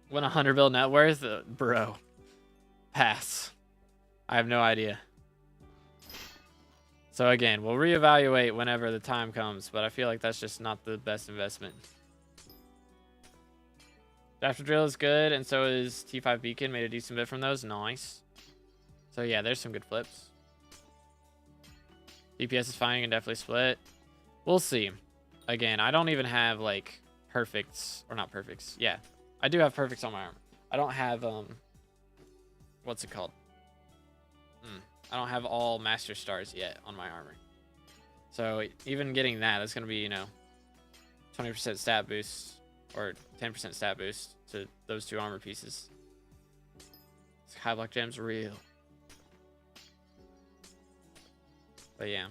A: When 100 bill net worth? Bro. Pass. I have no idea. So again, we'll reevaluate whenever the time comes, but I feel like that's just not the best investment. Drafter Drill is good, and so is T5 Beacon. Made a decent bit from those. Nice. So yeah, there's some good flips. DPS is fine. You can definitely split. We'll see. Again, I don't even have like perfects, or not perfects. Yeah, I do have perfects on my armor. I don't have what's it called? I don't have all master stars yet on my armor. So even getting that's gonna be, you know, 20% stat boost or 10% stat boost to those two armor pieces. SkyBlock gem's real. But yeah.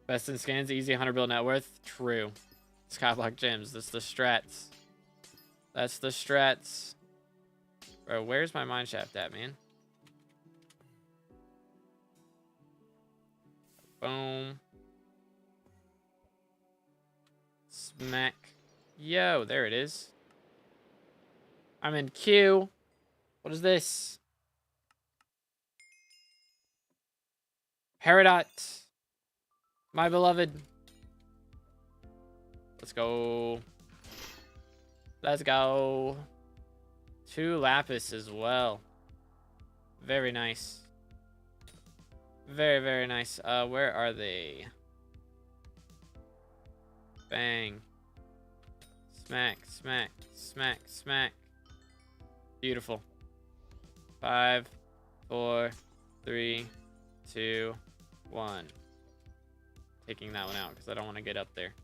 A: Best in skins, easy 100 bill net worth. True. SkyBlock gems. That's the strats. That's the strats. Bro, where's my mineshaft at, man? Boom. Smack. Yo, there it is. I'm in queue. What is this? Peridot. My beloved. Let's go. Let's go. 2 lapis as well. Very nice. Very, very nice. Where are they? Bang. Smack, smack, smack, smack. Beautiful. 5, 4, 3, 2, 1. Taking that one out because I don't want to get up there.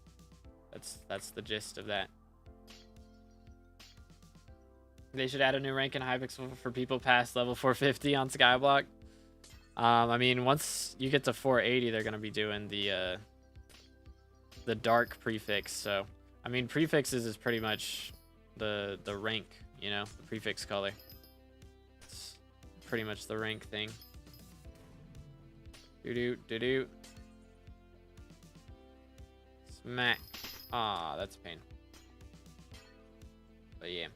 A: That's the gist of that. They should add a new rank in Hypixel for people past level 450 on SkyBlock. I mean, once you get to 480, they're gonna be doing the dark prefix. So, I mean, prefixes is pretty much the rank, you know, the prefix color. It's pretty much the rank thing. Doo-doo. Smack. Ah, that's a pain. But yeah.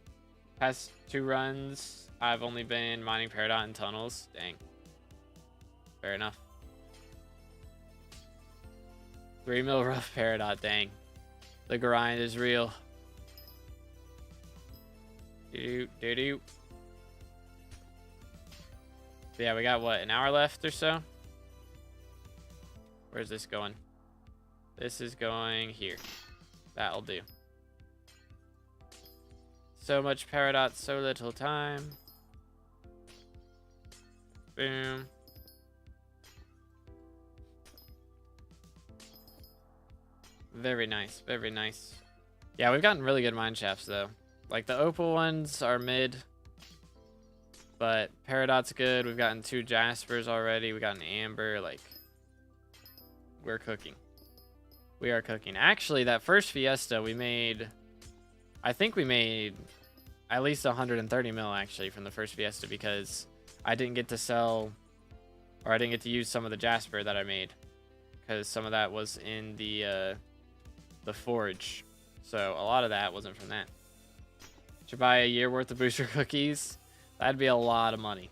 A: Past 2 runs, I've only been mining Peridot and tunnels. Dang. Fair enough. 3 mil rough Peridot, dang. The grind is real. Doo-doo. Yeah, we got what, an hour left or so? Where's this going? This is going here. That'll do. So much Peridot, so little time. Boom. Very nice, very nice. Yeah, we've gotten really good mine shafts though. Like the opal ones are mid, but Peridot's good. We've gotten 2 Jaspers already. We got an Amber. Like, we're cooking. We are cooking. Actually, that first Fiesta we made, I think we made at least 130 mil actually from the first Fiesta because I didn't get to sell, or I didn't get to use some of the Jasper that I made because some of that was in the forge. So a lot of that wasn't from that. Should buy a year worth of booster cookies. That'd be a lot of money.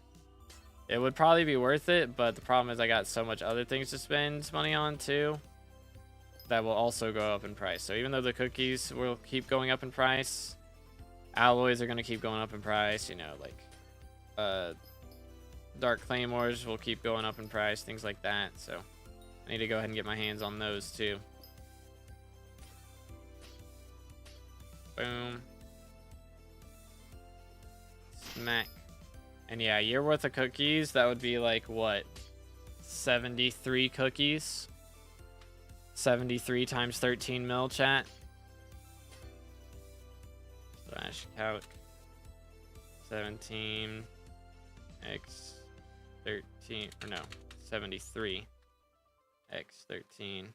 A: It would probably be worth it, but the problem is I got so much other things to spend money on too that will also go up in price. So even though the cookies will keep going up in price, alloys are going to keep going up in price, you know, like dark claymores will keep going up in price, things like that. So I need to go ahead and get my hands on those too. Boom. Smack. And yeah, a year worth of cookies, that would be like what? 73 cookies? 73 times 13 mil, chat. Slash calc. 17 x 13, or no, 73 x 13.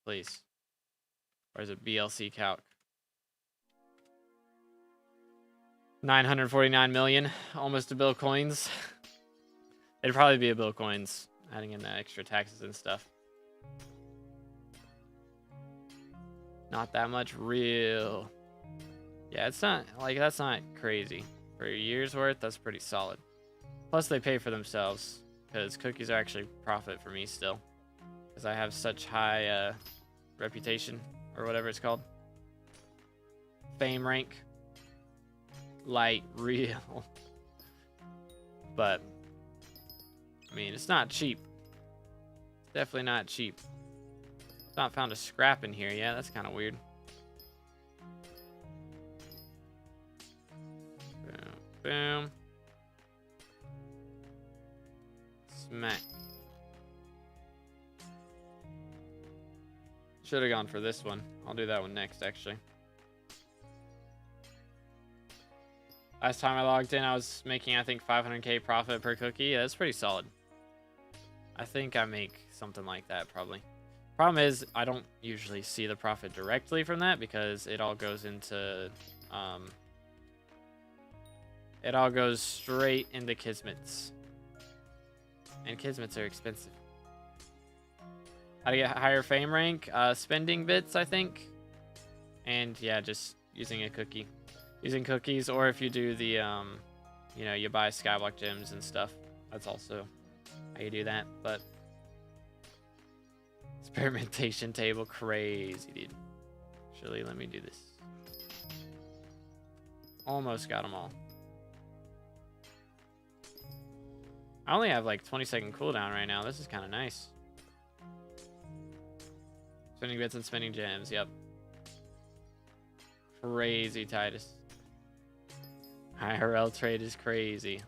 A: Please. Or is it BLC calc? 949 million, almost a bill coins. It'd probably be a bill coins, adding in the extra taxes and stuff. Not that much real. Yeah, it's not, like, that's not crazy. For a year's worth, that's pretty solid. Plus, they pay for themselves, because cookies are actually profit for me still. Because I have such high reputation, or whatever it's called. Fame rank. Light, real. But, I mean, it's not cheap. It's definitely not cheap. It's not found a scrap in here yet. That's kind of weird. Boom. Boom. Smack. Should have gone for this one. I'll do that one next, actually. Last time I logged in, I was making, I think, 500k profit per cookie. Yeah, that's pretty solid. I think I make something like that, probably. Problem is, I don't usually see the profit directly from that because it all goes into... it all goes straight into Kismets. And Kismets are expensive. How to get higher fame rank? Spending bits, I think. And, yeah, just using a cookie. Using cookies, or if you do the, you know, you buy SkyBlock gems and stuff. That's also how you do that, but... Experimentation table, crazy, dude. Actually, let me do this. Almost got them all. I only have like 20-second cooldown right now. This is kind of nice. Spending bits and spending gems. Yep. Crazy, Titus. IRL trade is crazy.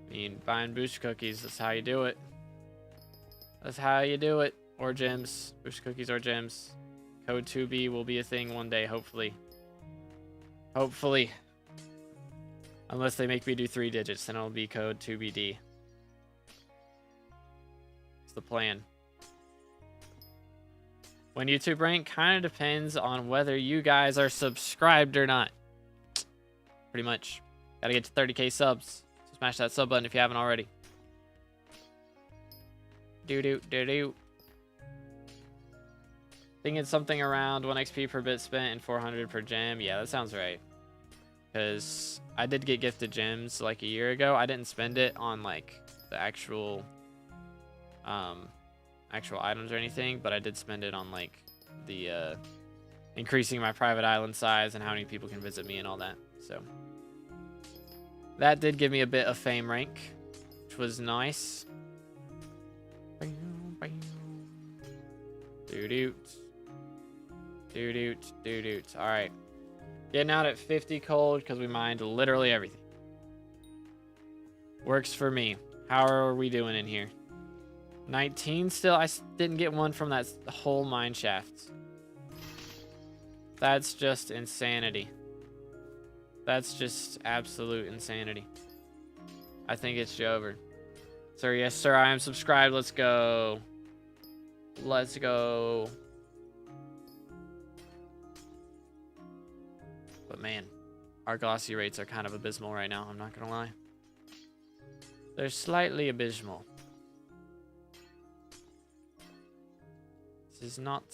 A: I mean, buying boost cookies, that's how you do it. That's how you do it. Or gems. Boost cookies or gems. Code 2B will be a thing one day, hopefully. Hopefully. Unless they make me do 3 digits, then it'll be code 2BD. That's the plan. When YouTube rank kind of depends on whether you guys are subscribed or not. Pretty much. Gotta get to 30k subs. So smash that sub button if you haven't already. Do-do-do-do. I think it's something around 1 XP per bit spent and 400 per gem. Yeah, that sounds right. Because I did get gifted gems like a year ago. I didn't spend it on like the actual items or anything, but I did spend it on like the increasing my private island size and how many people can visit me and all that. So that did give me a bit of fame rank, which was nice. Doo-doot. Doo-doot. Doo-doot. All right. Getting out at 50 cold because we mined literally everything. Works for me. How are we doing in here? 19 still? I didn't get one from that whole mine shaft. That's just insanity. That's just absolute insanity. I think it's over. Sir, yes, sir, I am subscribed. Let's go. Let's go. But man, our glossy rates are kind of abysmal right now. I'm not going to lie. They're slightly abysmal. This is not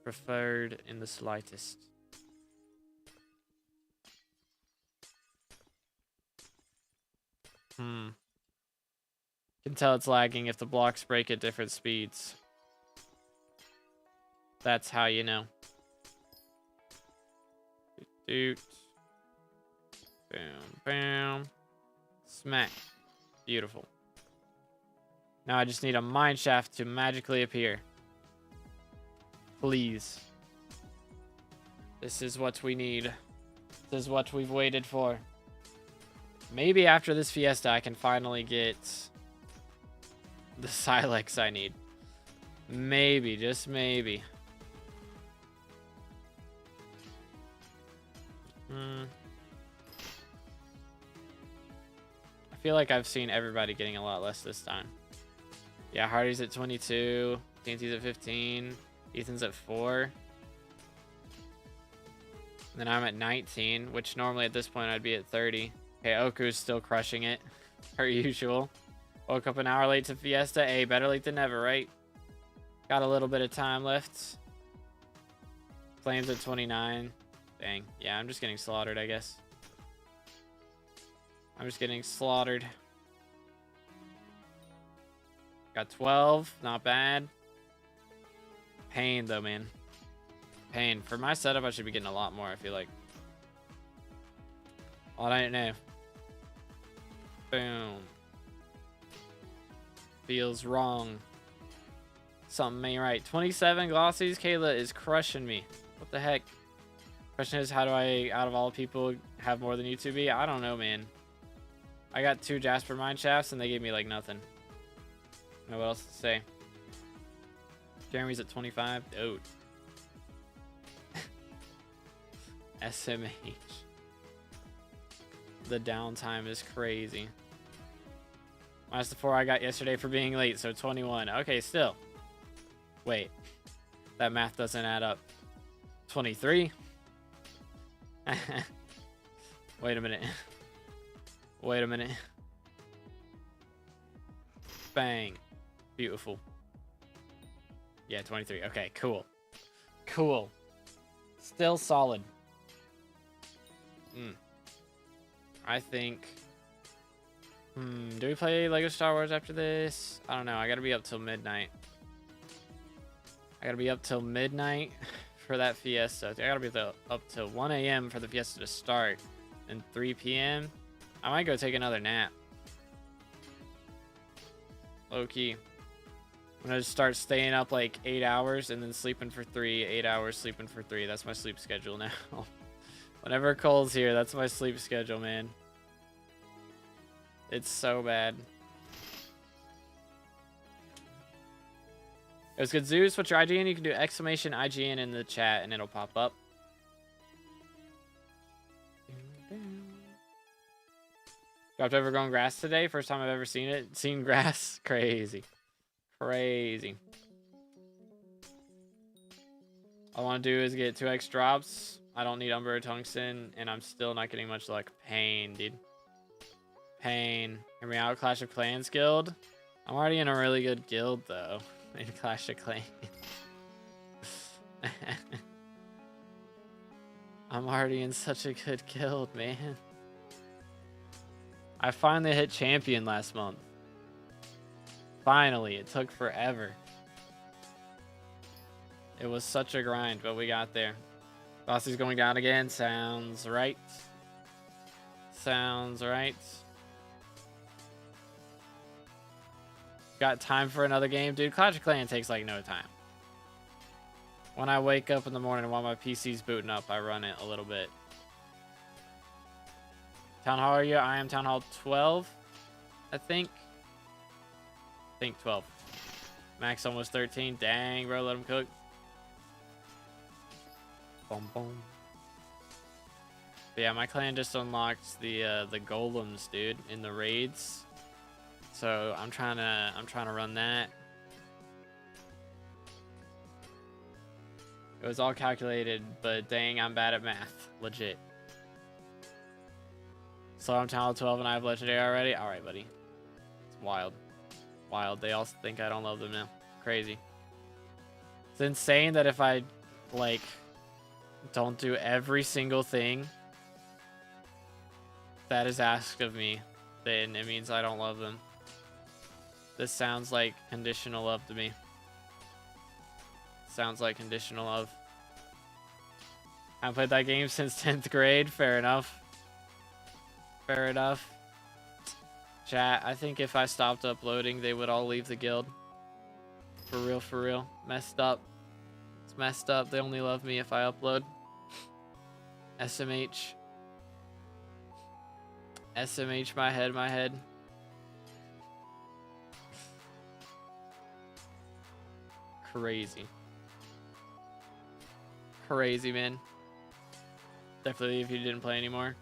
A: preferred in the slightest. Can tell it's lagging if the blocks break at different speeds. That's how you know. Doot. Boom, boom. Smack. Beautiful. Now I just need a mine shaft to magically appear. Please. This is what we need. This is what we've waited for. Maybe after this fiesta I can finally get the Silex I need. Maybe, just maybe. I feel like I've seen everybody getting a lot less this time. Yeah, Hardy's at 22, TNT's at 15, Ethan's at 4. And then I'm at 19, which normally at this point I'd be at 30. Okay, Oku's still crushing it, per usual. Woke up an hour late to Fiesta. Hey, better late than never, right? Got a little bit of time left. Flames at 29. Dang. Yeah, I'm just getting slaughtered, I guess. I'm just getting slaughtered. Got 12. Not bad. Pain, though, man. Pain. For my setup, I should be getting a lot more, I feel like. Oh, I don't know. Boom. Feels wrong. Something ain't right. 27 glossies. Kayla is crushing me. What the heck? Question is, how do I, out of all people, have more than you two be? I don't know, man. I got 2 Jasper mine shafts, and they gave me, like, nothing. I don't know what else to say. Jeremy's at 25. Dude. SMH. The downtime is crazy. Minus the 4 I got yesterday for being late, so 21. Okay, still. Wait. That math doesn't add up. 23? Wait a minute. Wait a minute. Bang. Beautiful. Yeah, 23. Okay, cool. Cool. Still solid. I think... do we play Lego Star Wars after this? I don't know. I gotta be up till midnight. I gotta be up till midnight for that fiesta. I gotta be up till 1 a.m. for the fiesta to start. And 3 p.m. I might go take another nap. Low key. I'm gonna start staying up like 8 hours and then sleeping for 3, 8 hours, sleeping for 3. That's my sleep schedule now. Whenever Cole's here, that's my sleep schedule, man. It's so bad. It was good, Zeus. What's your IGN? You can do exclamation IGN in the chat and it'll pop up. Dropped overgrown grass today. First time I've ever seen it. Seen grass. Crazy. Crazy. All I want to do is get 2x drops. I don't need Umber or Tungsten, and I'm still not getting much luck. Pain, dude. Pain. Hear me out, Clash of Clans guild. I'm already in a really good guild, though. In Clash of Clans. I'm already in such a good guild, man. I finally hit champion last month. Finally, it took forever. It was such a grind, but we got there. Bossy's going down again. Sounds right. Sounds right. Got time for another game? Dude, Clash of Clans takes like no time. When I wake up in the morning while my PC's booting up, I run it a little bit. Town Hall are you? I am Town Hall 12, I think. 12. Max almost 13. Dang, bro, let him cook. Boom, boom. But yeah, my clan just unlocked the golems, dude, in the raids. So I'm trying to run that. It was all calculated, but dang, I'm bad at math. Legit. So I'm Town Hall 12 and I have legendary already. All right, buddy. It's wild. Wild. They all think I don't love them now. Crazy. It's insane that if I like don't do every single thing that is asked of me, then it means I don't love them. This sounds like conditional love to me. Sounds like conditional love. I haven't played that game since 10th grade. Fair enough. Fair enough. Chat, I think if I stopped uploading, they would all leave the guild. For real, for real. Messed up. It's messed up. They only love me if I upload. SMH. SMH, my head, my head. Crazy. Crazy, man. Definitely if you didn't play anymore.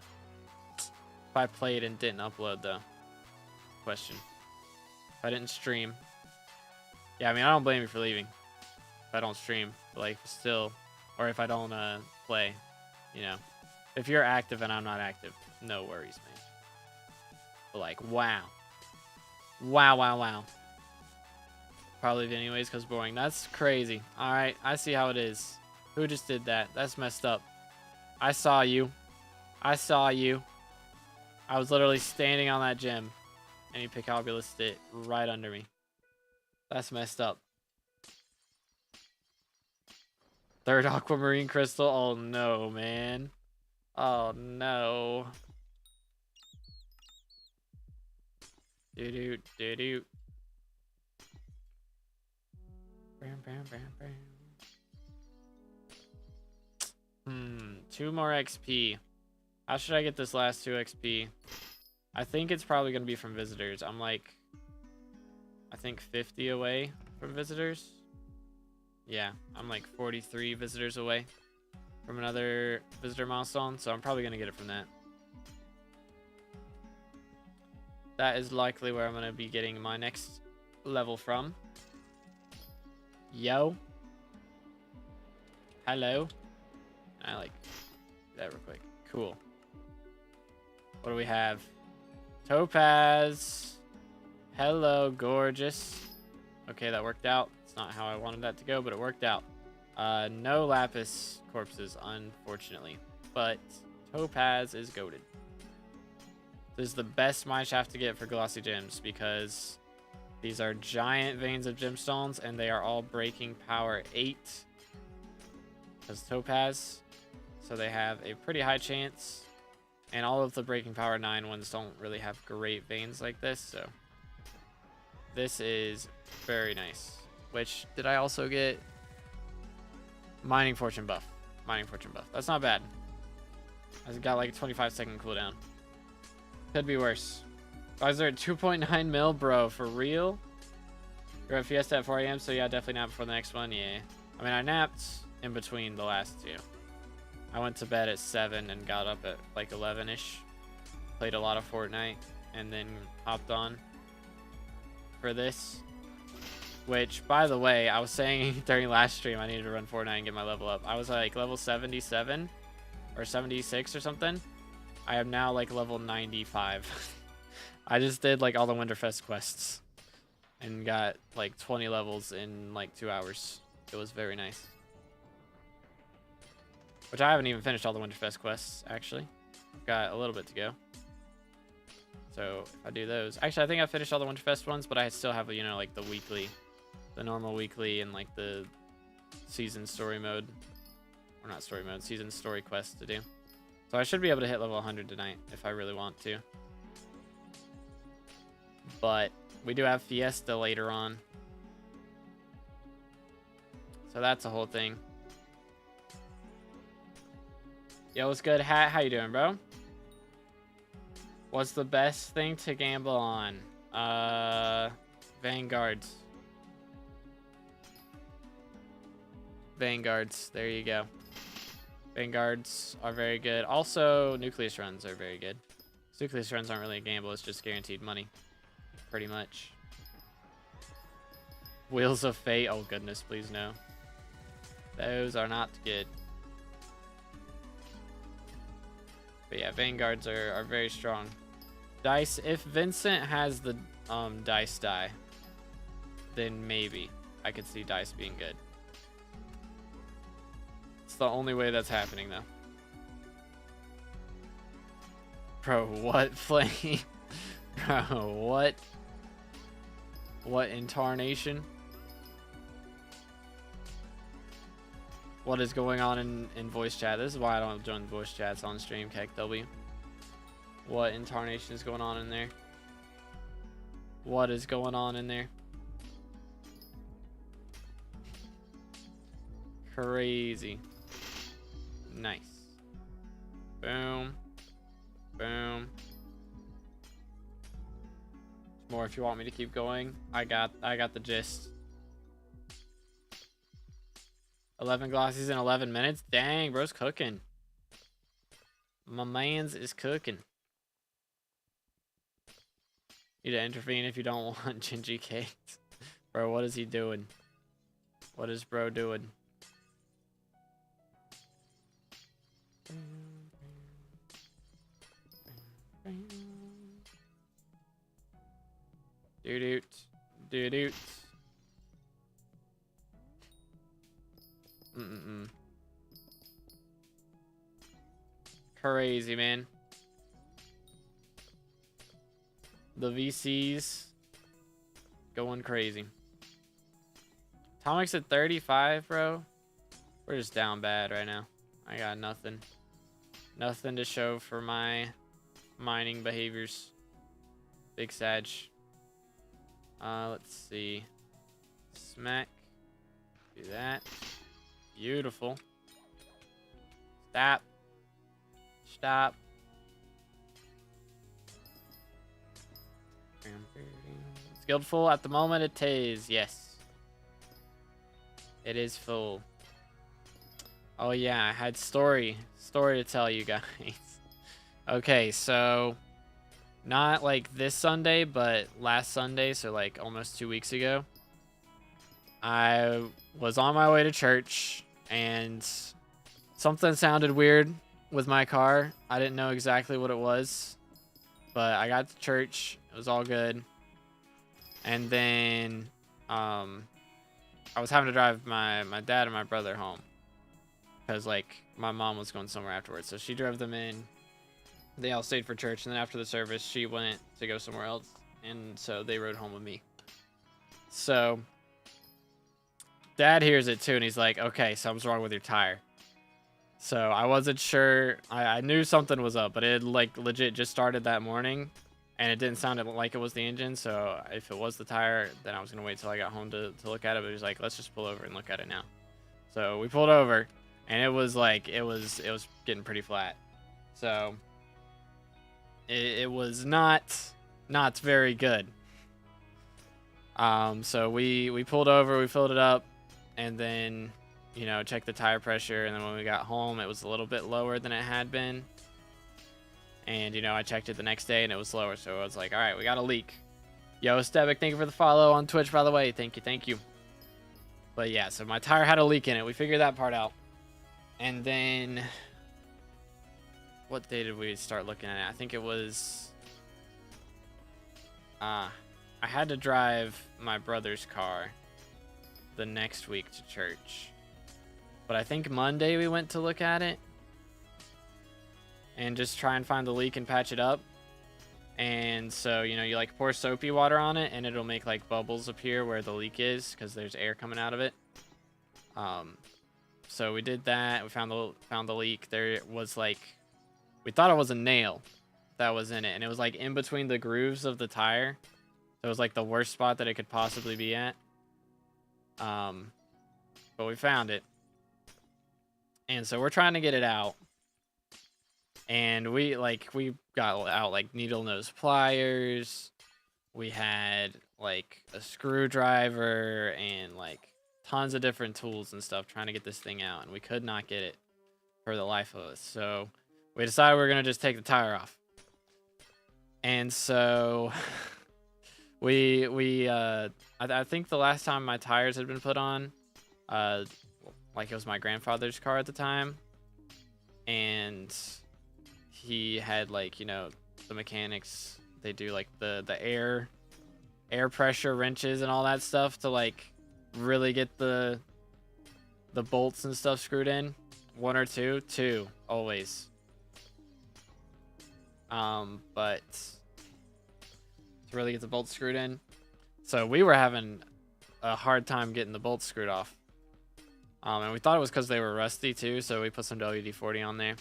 A: If I played and didn't upload, though. Question. If I didn't stream. Yeah, I mean, I don't blame you for leaving. If I don't stream. But, like, still. Or if I don't play. You know. If you're active and I'm not active, no worries, man. But, like, wow. Wow, wow, wow. Probably leave anyways because boring. That's crazy. Alright, I see how it is. Who just did that? That's messed up. I saw you. I saw you. I was literally standing on that gem. And you pick Obulus it right under me. That's messed up. Third aquamarine crystal. Oh no, man. Oh no. Doo-doo, doo-doo. Bam, bam, bam, bam. 2 more XP. How should I get this last 2 XP? I think it's probably going to be from visitors. I'm like, I think 50 away from visitors. Yeah, I'm like 43 visitors away from another visitor milestone. So I'm probably going to get it from that. That is likely where I'm going to be getting my next level from. Yo. Hello. I like that real quick. Cool. What do we have? Topaz. Hello, gorgeous. Okay, that worked out. It's not how I wanted that to go, but it worked out. No lapis corpses, unfortunately. But Topaz is goated. This is the best mine shaft to get for glossy gems because these are giant veins of gemstones and they are all breaking power 8 as Topaz. So they have a pretty high chance. And all of the breaking power 9 ones don't really have great veins like this, so This is very nice. Which, did I also get? Mining Fortune buff. Mining Fortune buff. That's not bad. I've got like a 25-second cooldown. Could be worse. Why is there at 2.9 mil, bro? For real? You're at Fiesta at 4 a.m., so yeah, definitely nap before the next one. Yeah. I mean, I napped in between the last two. I went to bed at 7 and got up at like 11-ish. Played a lot of Fortnite and then hopped on for this. Which, by the way, I was saying during last stream I needed to run Fortnite and get my level up. I was like level 77 or 76 or something. I am now like level 95. I just did like all the Winterfest quests and got like 20 levels in like 2 hours. It was very nice. Which I haven't even finished all the Winterfest quests, actually. I've got a little bit to go. So if I do those, actually I think I finished all the Winterfest ones, but I still have, you know, like the weekly, the normal weekly, and like the season story mode, or not story mode, season story quest to do. So I should be able to hit level 100 tonight if I really want to. But we do have Fiesta later on, so that's a whole thing. Yo, what's good, Hat? How you doing, bro? What's the best thing to gamble on? Vanguards. Vanguards, there you go. Vanguards are very good. Also, Nucleus runs are very good. Nucleus runs aren't really a gamble, it's just guaranteed money. Pretty much. Wheels of Fate, oh goodness, please no. Those are not good. But yeah, Vanguards are very strong. Dice, if Vincent has the dice die, then maybe I could see dice being good. It's the only way that's happening though. Bro, what flame? Bro, what incarnation? What is going on in voice chat? This is why I don't join voice chats on stream, KEKW. What incarnation is going on in there? What is going on in there? Crazy. Nice. Boom. Boom. More if you want me to keep going. I got the gist. 11 glossies in 11 minutes? Dang, bro's cooking. My man's is cooking. Need to intervene if you don't want Gingy cakes. Bro, what is he doing? What is bro doing? Doo-doot. Doo-doot. Crazy, man. The VCs going crazy. Atomic's at 35, bro. We're just down bad right now. I got nothing. Nothing to show for my mining behaviors. Big Sag. Let's see. Smack. Do that. Beautiful. Stop. Stop. Skilled full at the moment. It is. Yes. It is full. Oh yeah, I had story to tell you guys. Okay, so not like this Sunday, but last Sunday, so like almost 2 weeks ago, I was on my way to church and something sounded weird with my car. I didn't know exactly what it was, but I got to church. It was all good. And then I was having to drive my dad and my brother home because like my mom was going somewhere afterwards. So she drove them in. They all stayed for church, and then after the service, she went to go somewhere else, and so they rode home with me. So Dad hears it too, and he's like, okay, something's wrong with your tire. So I wasn't sure. I knew something was up, but it like legit just started that morning, and it didn't sound like it was the engine. So if it was the tire, then I was gonna wait till I got home to look at it. But he was like, let's just pull over and look at it now. So we pulled over, and it was like it was getting pretty flat. So it was not very good. So we pulled over, we filled it up, and then, you know, checked the tire pressure, and then when we got home, it was a little bit lower than it had been. And, you know, I checked it the next day, and it was lower, so I was like, all right, we got a leak. Yo, Stebic, thank you for the follow on Twitch, by the way. Thank you. But yeah, so my tire had a leak in it. We figured that part out. And then, what day did we start looking at it? I think it was, I had to drive my brother's car the next week to church. But I think Monday we went to look at it and just try and find the leak and patch it up. And so, you know, you like pour soapy water on it and it'll make like bubbles appear where the leak is because there's air coming out of it. So we did that. We found the leak. There was like, we thought it was a nail that was in it, and it was like in between the grooves of the tire. So it was like the worst spot that it could possibly be at. But we found it. And so we're trying to get it out. And we got out like needle nose pliers. We had like a screwdriver and like tons of different tools and stuff trying to get this thing out, and we could not get it for the life of us. So we decided we were gonna just take the tire off. And so I think the last time my tires had been put on, like it was my grandfather's car at the time, and he had like, you know, the mechanics, they do like the air pressure wrenches and all that stuff to like really get the bolts and stuff screwed in. One or two always. But to really get the bolts screwed in, so we were having a hard time getting the bolts screwed off. And we thought it was because they were rusty too, so we put some WD-40 on there.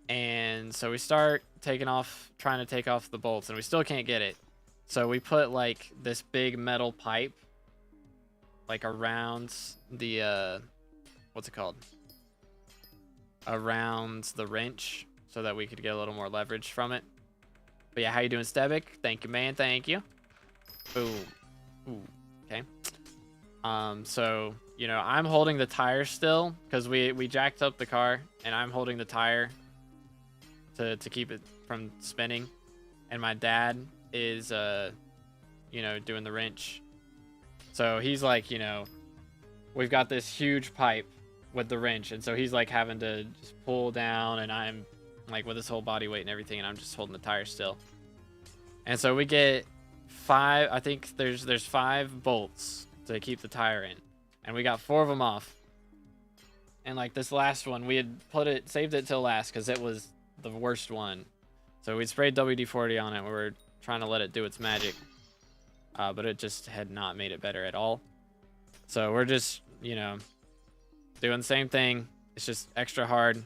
A: And so we start trying to take off the bolts, and we still can't get it. So we put like this big metal pipe like around the what's it called? Around the wrench, so that we could get a little more leverage from it. But yeah, how you doing, Stebic? Thank you, man. Thank you. Boom. Ooh. Okay. So, you know, I'm holding the tire still because we jacked up the car, and I'm holding the tire to keep it from spinning. And my dad is you know, doing the wrench. So he's like, you know, we've got this huge pipe with the wrench, and so he's like having to just pull down, and I'm like with his whole body weight and everything, and I'm just holding the tire still. And so we get 5, I think there's 5 bolts to keep the tire in, and we got 4 of them off. And like this last one, we had saved it till last because it was the worst one. So we sprayed WD-40 on it. We were trying to let it do its magic, but it just had not made it better at all. So we're just, you know, doing the same thing. It's just extra hard,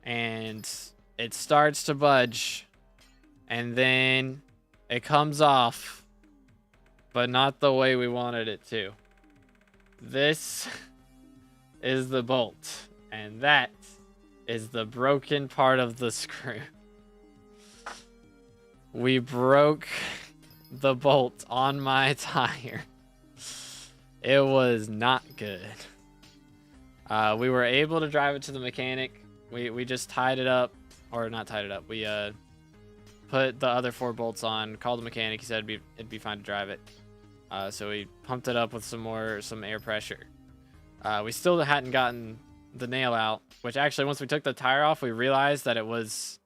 A: and it starts to budge, and then it comes off, but not the way we wanted it to. This is the bolt, and that is the broken part of the screw. We broke the bolt on my tire. It was not good. We were able to drive it to the mechanic. We just tied it up, or not tied it up. We put the other 4 bolts on, called the mechanic. He said it'd be fine to drive it. So we pumped it up with some air pressure. We still hadn't gotten the nail out, which actually once we took the tire off, we realized that it was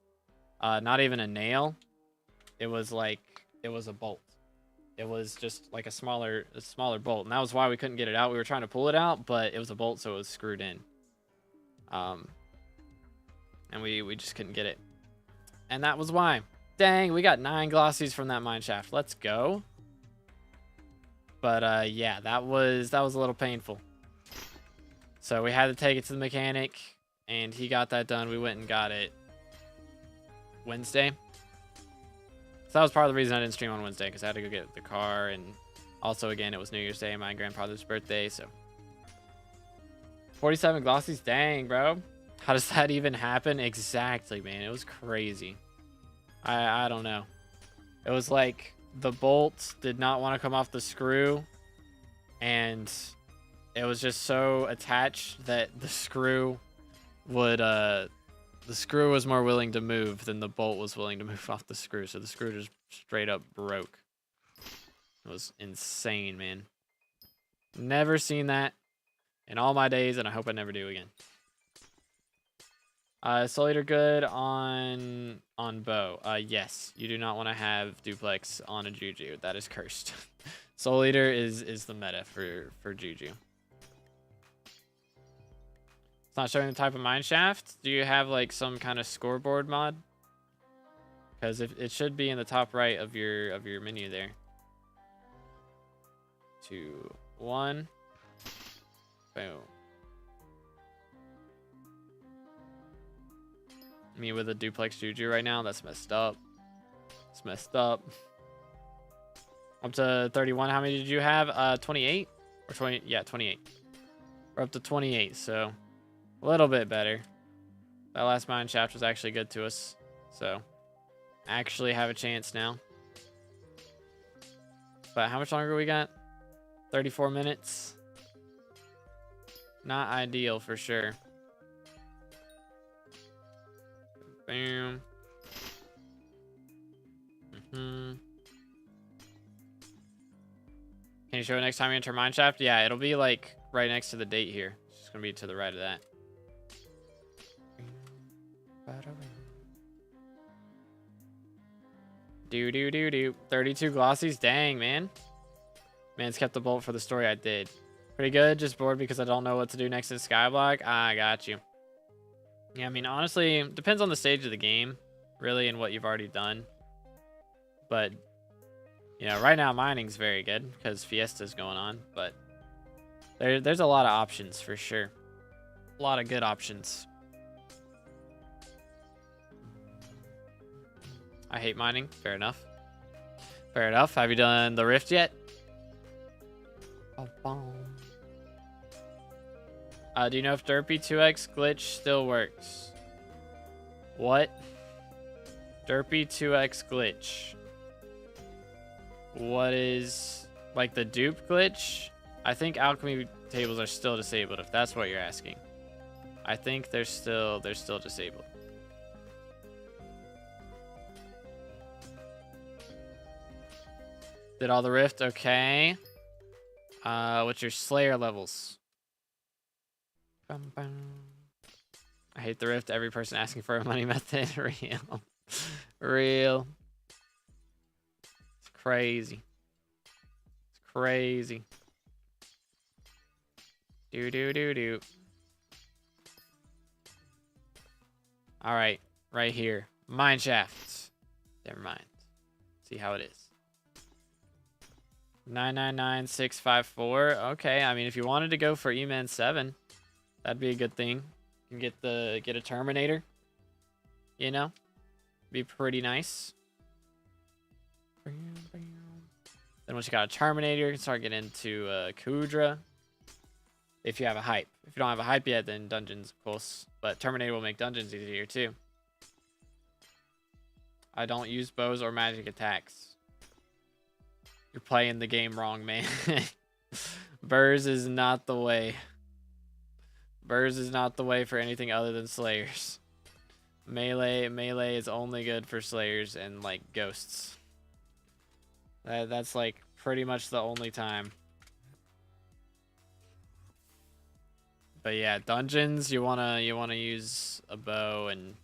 A: not even a nail. It was a bolt. It was just like a smaller bolt, and that was why we couldn't get it out. We were trying to pull it out, but it was a bolt, so it was screwed in. And we just couldn't get it, and that was why. Dang, we got 9 glossies from that mine shaft. Let's go. But yeah, that was a little painful. So we had to take it to the mechanic, and he got that done. We went and got it Wednesday. that was part of the reason I didn't stream on Wednesday, because I had to go get the car, and also, again, it was New Year's Day, my grandfather's birthday, so. 47 glossies? Dang, bro. How does that even happen? Exactly, man. It was crazy. I don't know. It was like the bolt did not want to come off the screw, and it was just so attached that the screw would the screw was more willing to move than the bolt was willing to move off the screw, so the screw just straight up broke. It was insane, man. Never seen that in all my days, and I hope I never do again. Soul Eater good on bow. Yes, you do not want to have duplex on a Juju. That is cursed. Soul Eater is the meta for Juju. It's not showing the type of mineshaft. Do you have like some kind of scoreboard mod? Because it should be in the top right of your menu there. 2, 1. Boom. Me with a duplex Juju right now. That's messed up. It's messed up. Up to 31. How many did you have? 28 or 20? Yeah, 28. We're up to 28, so a little bit better. That last mine shaft was actually good to us, so actually have a chance now. But how much longer we got? 34 minutes. Not ideal for sure. Bam. Can you show it next time you enter mineshaft? Yeah, it'll be like right next to the date here. It's just gonna be to the right of that. Do. 32 glossies. Dang, man. Man's kept the bolt for the story I did. Pretty good. Just bored because I don't know what to do next in SkyBlock. I got you. Yeah, I mean, honestly, it depends on the stage of the game, really, and what you've already done. But, you know, right now mining's very good because Fiesta's going on, but there's a lot of options for sure. A lot of good options. I hate mining. Fair enough. Fair enough. Have you done the Rift yet? Do you know if Derpy 2x glitch still works? What? Derpy 2x glitch. What is like the dupe glitch? I think alchemy tables are still disabled, if that's what you're asking. I think they're still disabled. Did all the Rift? Okay. What's your Slayer levels? Bum, bum. I hate the Rift. Every person asking for a money method. Real. Real. It's crazy. It's crazy. Do. All right. Right here. Mine shafts. Never mind. See how it is. 999654. Okay, I mean, if you wanted to go for E-Man 7, that'd be a good thing. You can get a Terminator. You know, be pretty nice. Then once you got a Terminator, you can start getting into Kudra. If you have a hype. If you don't have a hype yet, then dungeons, of course. But Terminator will make dungeons easier too. I don't use bows or magic attacks. You're playing the game wrong, man. Burrs is not the way. Burrs is not the way for anything other than Slayers. Melee is only good for Slayers and like ghosts. That's like pretty much the only time. But yeah, dungeons you wanna use a bow and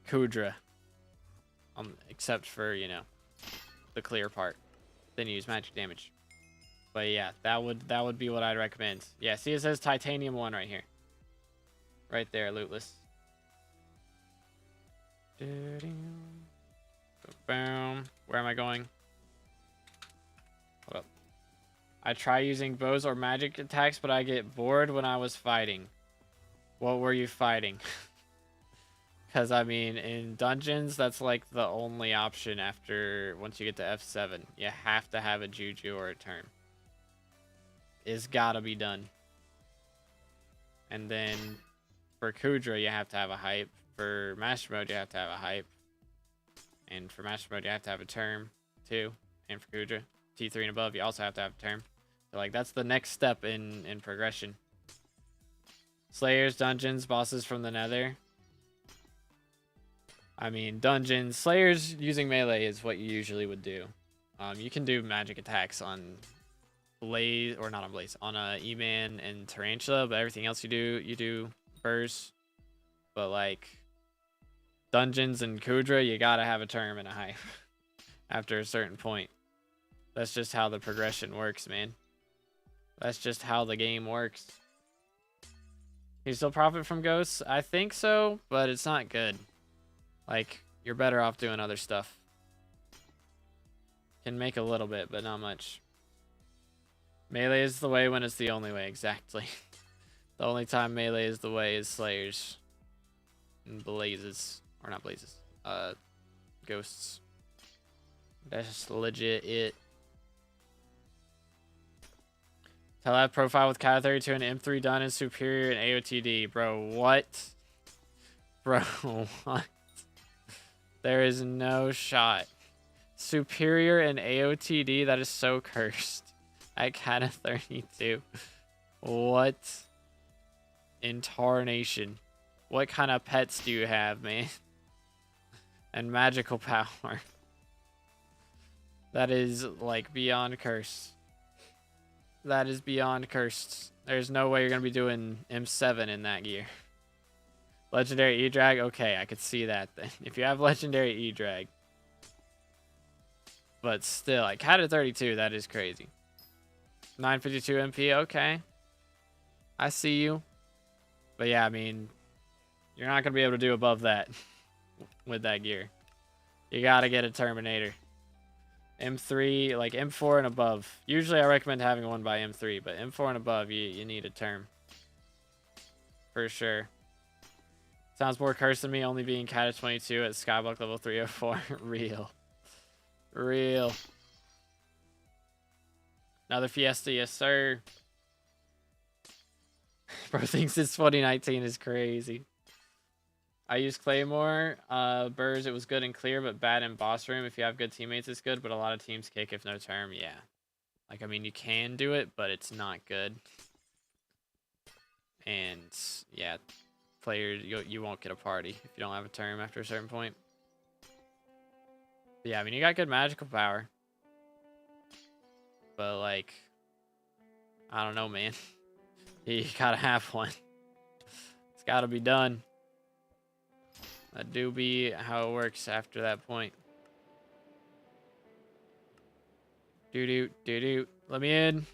A: Kudra. Except for, you know, the clear part. Then you use magic damage. But yeah, that would be what I'd recommend. Yeah, see, it says Titanium 1 right here. Right there, lootless. Boom. Where am I going? Hold up. I try using bows or magic attacks, but I get bored when I was fighting. What were you fighting? Because, I mean, in dungeons, that's like the only option after, once you get to F7. You have to have a Juju or a Term. It's gotta be done. And then for Kudra, you have to have a Hype. For Master Mode, you have to have a Hype. And for Master Mode, you have to have a Term, too. And for Kudra, T3 and above, you also have to have a Term. So, like, that's the next step in progression. Slayers, dungeons, bosses from the Nether. I mean, dungeons, Slayers using melee is what you usually would do. You can do magic attacks on Blaze, or not on Blaze, on E-Man and Tarantula, but everything else you do burst. But, like, dungeons and Kudra, you gotta have a Term and a Hype after a certain point. That's just how the progression works, man. That's just how the game works. You still profit from ghosts? I think so, but it's not good. Like, you're better off doing other stuff. Can make a little bit, but not much. Melee is the way when it's the only way, exactly. The only time melee is the way is Slayers. And Blazes. Or not Blazes. Ghosts. That's just legit it. Telab profile with Cat 32 and M3 done is superior in AOTD. Bro, what? Bro, what? There is no shot. Superior in AOTD? That is so cursed. At Cat 32. What? In tarnation. What kind of pets do you have, man? And magical power. That is, like, beyond cursed. That is beyond cursed. There's no way you're going to be doing M7 in that gear. Legendary E-Drag? Okay, I could see that then. If you have Legendary E-Drag. But still, like, Cat 32, that is crazy. 952 MP, okay. I see you. But yeah, I mean, you're not going to be able to do above that with that gear. You got to get a Terminator. M3, like M4 and above. Usually I recommend having one by M3, but M4 and above, you need a Term. For sure. Sounds more cursed than me only being Cat 22 at SkyBlock level 304. Real. Real. Another Fiesta, yes sir. Bro thinks it's 2019 is crazy. I used Claymore, Burrs, it was good and clear, but bad in boss room. If you have good teammates, it's good, but a lot of teams kick if no Term, yeah. Like, I mean, you can do it, but it's not good. And, yeah, players, you won't get a party if you don't have a Term after a certain point. But yeah, I mean, you got good magical power. But, like, I don't know, man. You gotta have one. It's gotta be done. That do be how it works after that point. Doo-doo. Let me in.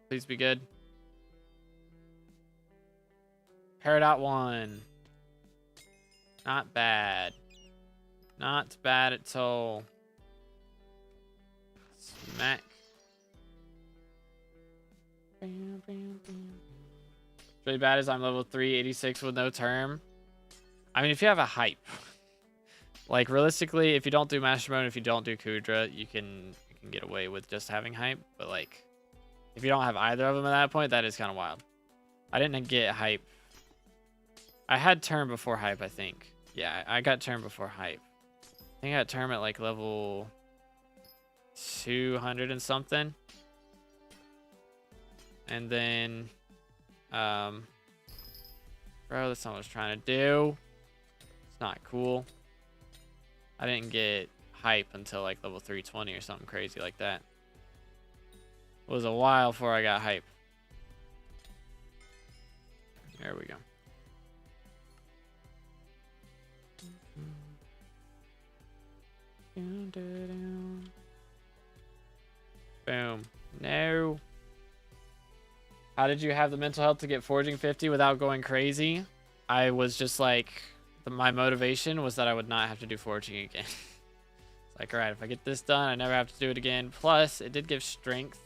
A: Please be good. Peridot 1. Not bad. Not bad at all. Smack. Really bad as I'm level 386 with no Term. I mean, if you have a Hype, like realistically, if you don't do Master Mode, if you don't do Kudra, you can get away with just having Hype. But like, if you don't have either of them at that point, that is kind of wild. I didn't get Hype. I had Term before Hype, I think. Yeah, I got Term before Hype. I think I got Term at like level 200 and something. And then, bro, that's not what I was trying to do. It's not cool. I didn't get Hype until like level 320 or something crazy like that. It was a while before I got Hype. There we go. Boom. No. How did you have the mental health to get forging 50 without going crazy? I was just like, my motivation was that I would not have to do forging again. It's like, all right, if I get this done, I never have to do it again. Plus, it did give strength.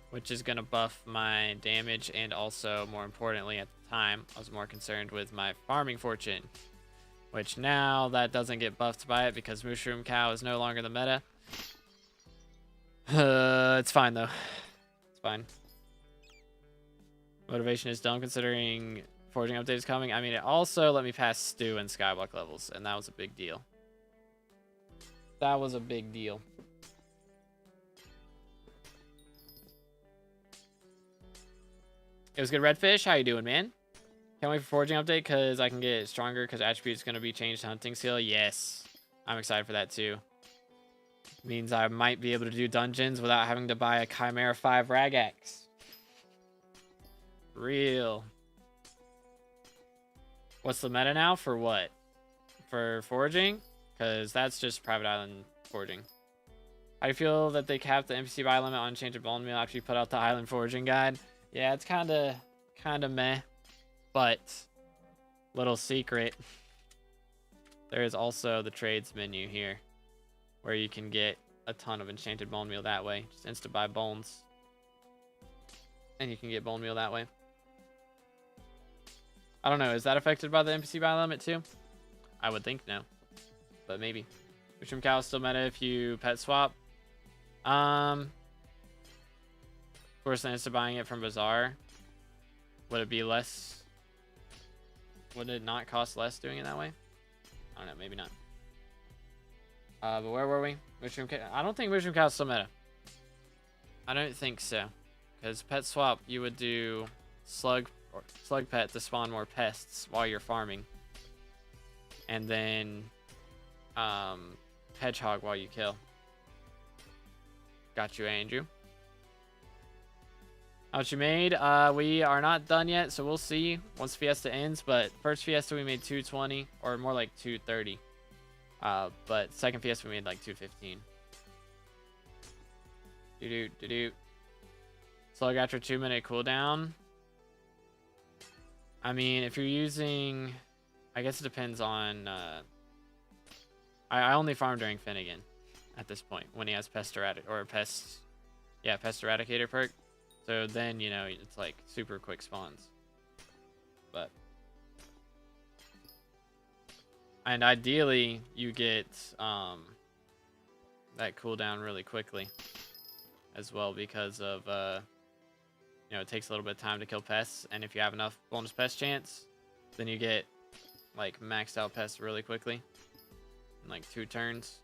A: which is going to buff my damage, and also, more importantly, at the time, I was more concerned with my farming fortune, which now that doesn't get buffed by it because Mushroom Cow is no longer the meta. It's fine, though. It's fine. Motivation is dumb considering forging update is coming. I mean, it also let me pass Stew and Skyblock levels, and that was a big deal. That was a big deal. It was good, Redfish. How you doing, man? Can't wait for forging update because I can get stronger because attributes going to be changed to hunting seal. Yes, I'm excited for that too. Means I might be able to do dungeons without having to buy a Chimera 5 Ragax. Real. What's the meta now for what? For foraging? Because that's just private island foraging. How do you feel that they capped the NPC buy limit on Change of Bone Meal after you put out the island foraging guide? Yeah, it's kind of meh. But, little secret. There is also the trades menu here, where you can get a ton of enchanted bone meal that way. Just insta buy bones. And you can get bone meal that way. I don't know, is that affected by the NPC buy limit too? I would think no. But maybe. Mushroom Cow is still meta if you pet swap. Of course, instead of buying it from Bazaar, would it be less? Would it not cost less doing it that way? I don't know, maybe not. But where were we? Mushroom Cow. I don't think Mushroom Cow is still meta. I don't think so. Because pet swap, you would do slug pet to spawn more pests while you're farming. And then hedgehog while you kill. Got you, Andrew. How much you made? We are not done yet, so we'll see once Fiesta ends. But first Fiesta we made 220, or more like 230. But second Fiesta we made like 215. Do. Slug after 2-minute cooldown. I mean, if you're using, I guess it depends on. I only farm during Finnegan at this point when he has pest eradicator perk. So then, you know, it's like super quick spawns. But and ideally you get that cooldown really quickly as well because of you know, it takes a little bit of time to kill pests, and if you have enough bonus pest chance, then you get like maxed out pests really quickly in like 2 turns.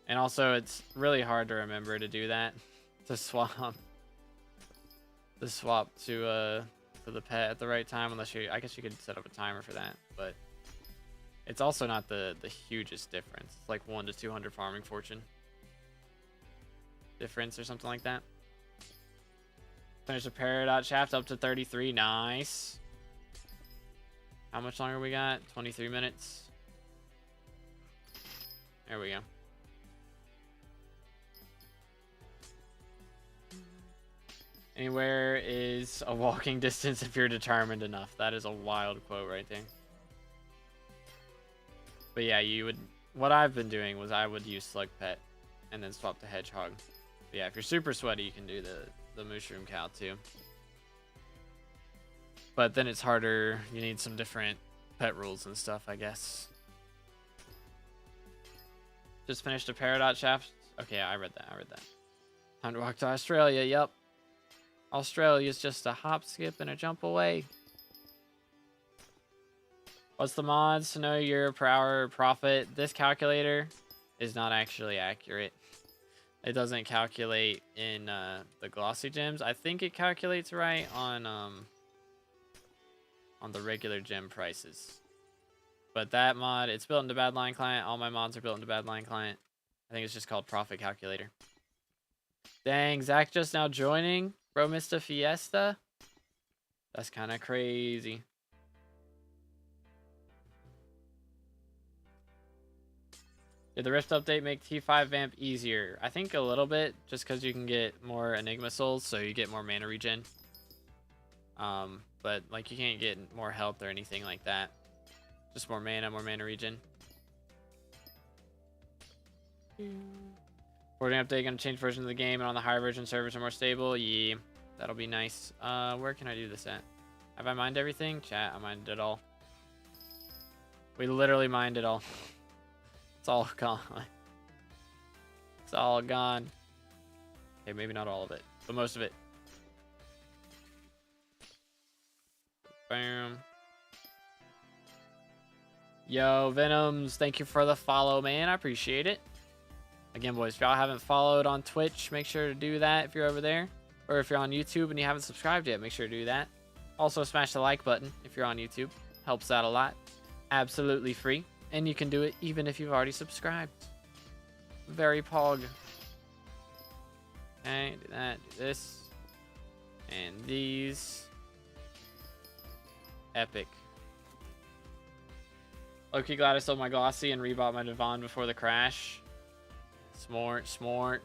A: And also it's really hard to remember to do that, to swap to the pet at the right time, unless I guess you could set up a timer for that, but it's also not the hugest difference. It's like 1 to 200 farming fortune difference or something like that. Finish the Peridot shaft up to 33. Nice. How much longer we got? 23 minutes. There we go. Anywhere is a walking distance if you're determined enough. That is a wild quote right there. But yeah, you would. What I've been doing was I would use Slug Pet and then swap to Hedgehog. But yeah, if you're super sweaty, you can do the Mushroom Cow too. But then it's harder. You need some different pet rules and stuff, I guess. Just finished a Peridot shaft. Okay, I read that. Time to walk to Australia. Yep. Australia's just a hop, skip, and a jump away. What's the mods to know your per hour profit? This calculator is not actually accurate. It doesn't calculate in the glossy gems. I think it calculates right on the regular gem prices. But that mod, it's built into Badline Client. All my mods are built into Badline Client. I think it's just called Profit Calculator. Dang, Zach just now joining. Bro, Mr. Fiesta? That's kind of crazy. Did the Rift update make T5 vamp easier? I think a little bit, just because you can get more Enigma Souls, so you get more mana regen. But like you can't get more health or anything like that. Just more mana regen. Forwarding update gonna change version of the game and on the higher version servers are more stable. Yeah, that'll be nice. Where can I do this at? Have I mined everything? Chat, I mined it all. We literally mined it all. It's all gone. It's all gone. Okay, maybe not all of it, but most of it. Bam. Yo, Venoms, thank you for the follow, man. I appreciate it. Again, boys, if y'all haven't followed on Twitch, make sure to do that if you're over there. Or if you're on YouTube and you haven't subscribed yet, make sure to do that. Also, smash the like button if you're on YouTube. Helps out a lot. Absolutely free. And you can do it even if you've already subscribed. Very pog. Okay, do that, do this. And these. Epic. Low-key glad I sold my Glossy and rebought my Devon before the crash. Smart, smart.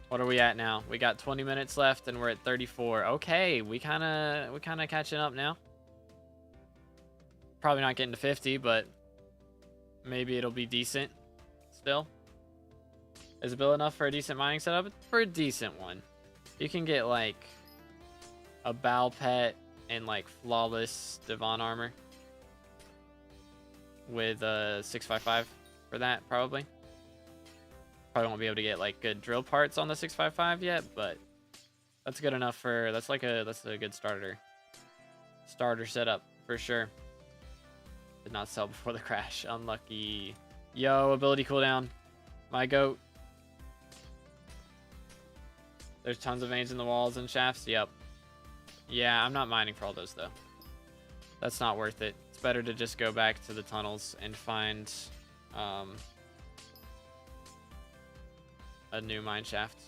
A: What are we at now? We got 20 minutes left and we're at 34. Okay, we kind of catching up now. Probably not getting to 50, but maybe it'll be decent still. Is it built enough for a decent mining setup? For a decent one. You can get like a Bal Pet and like flawless Devon armor with a 655 for that probably. Probably won't be able to get like good drill parts on the 655 yet, but that's good enough for that's a good starter setup for sure. Did not sell before the crash. Unlucky. Yo, ability cooldown. My goat. There's tons of veins in the walls and shafts. Yep. Yeah, I'm not mining for all those though. That's not worth it. It's better to just go back to the tunnels and find a new mine shaft.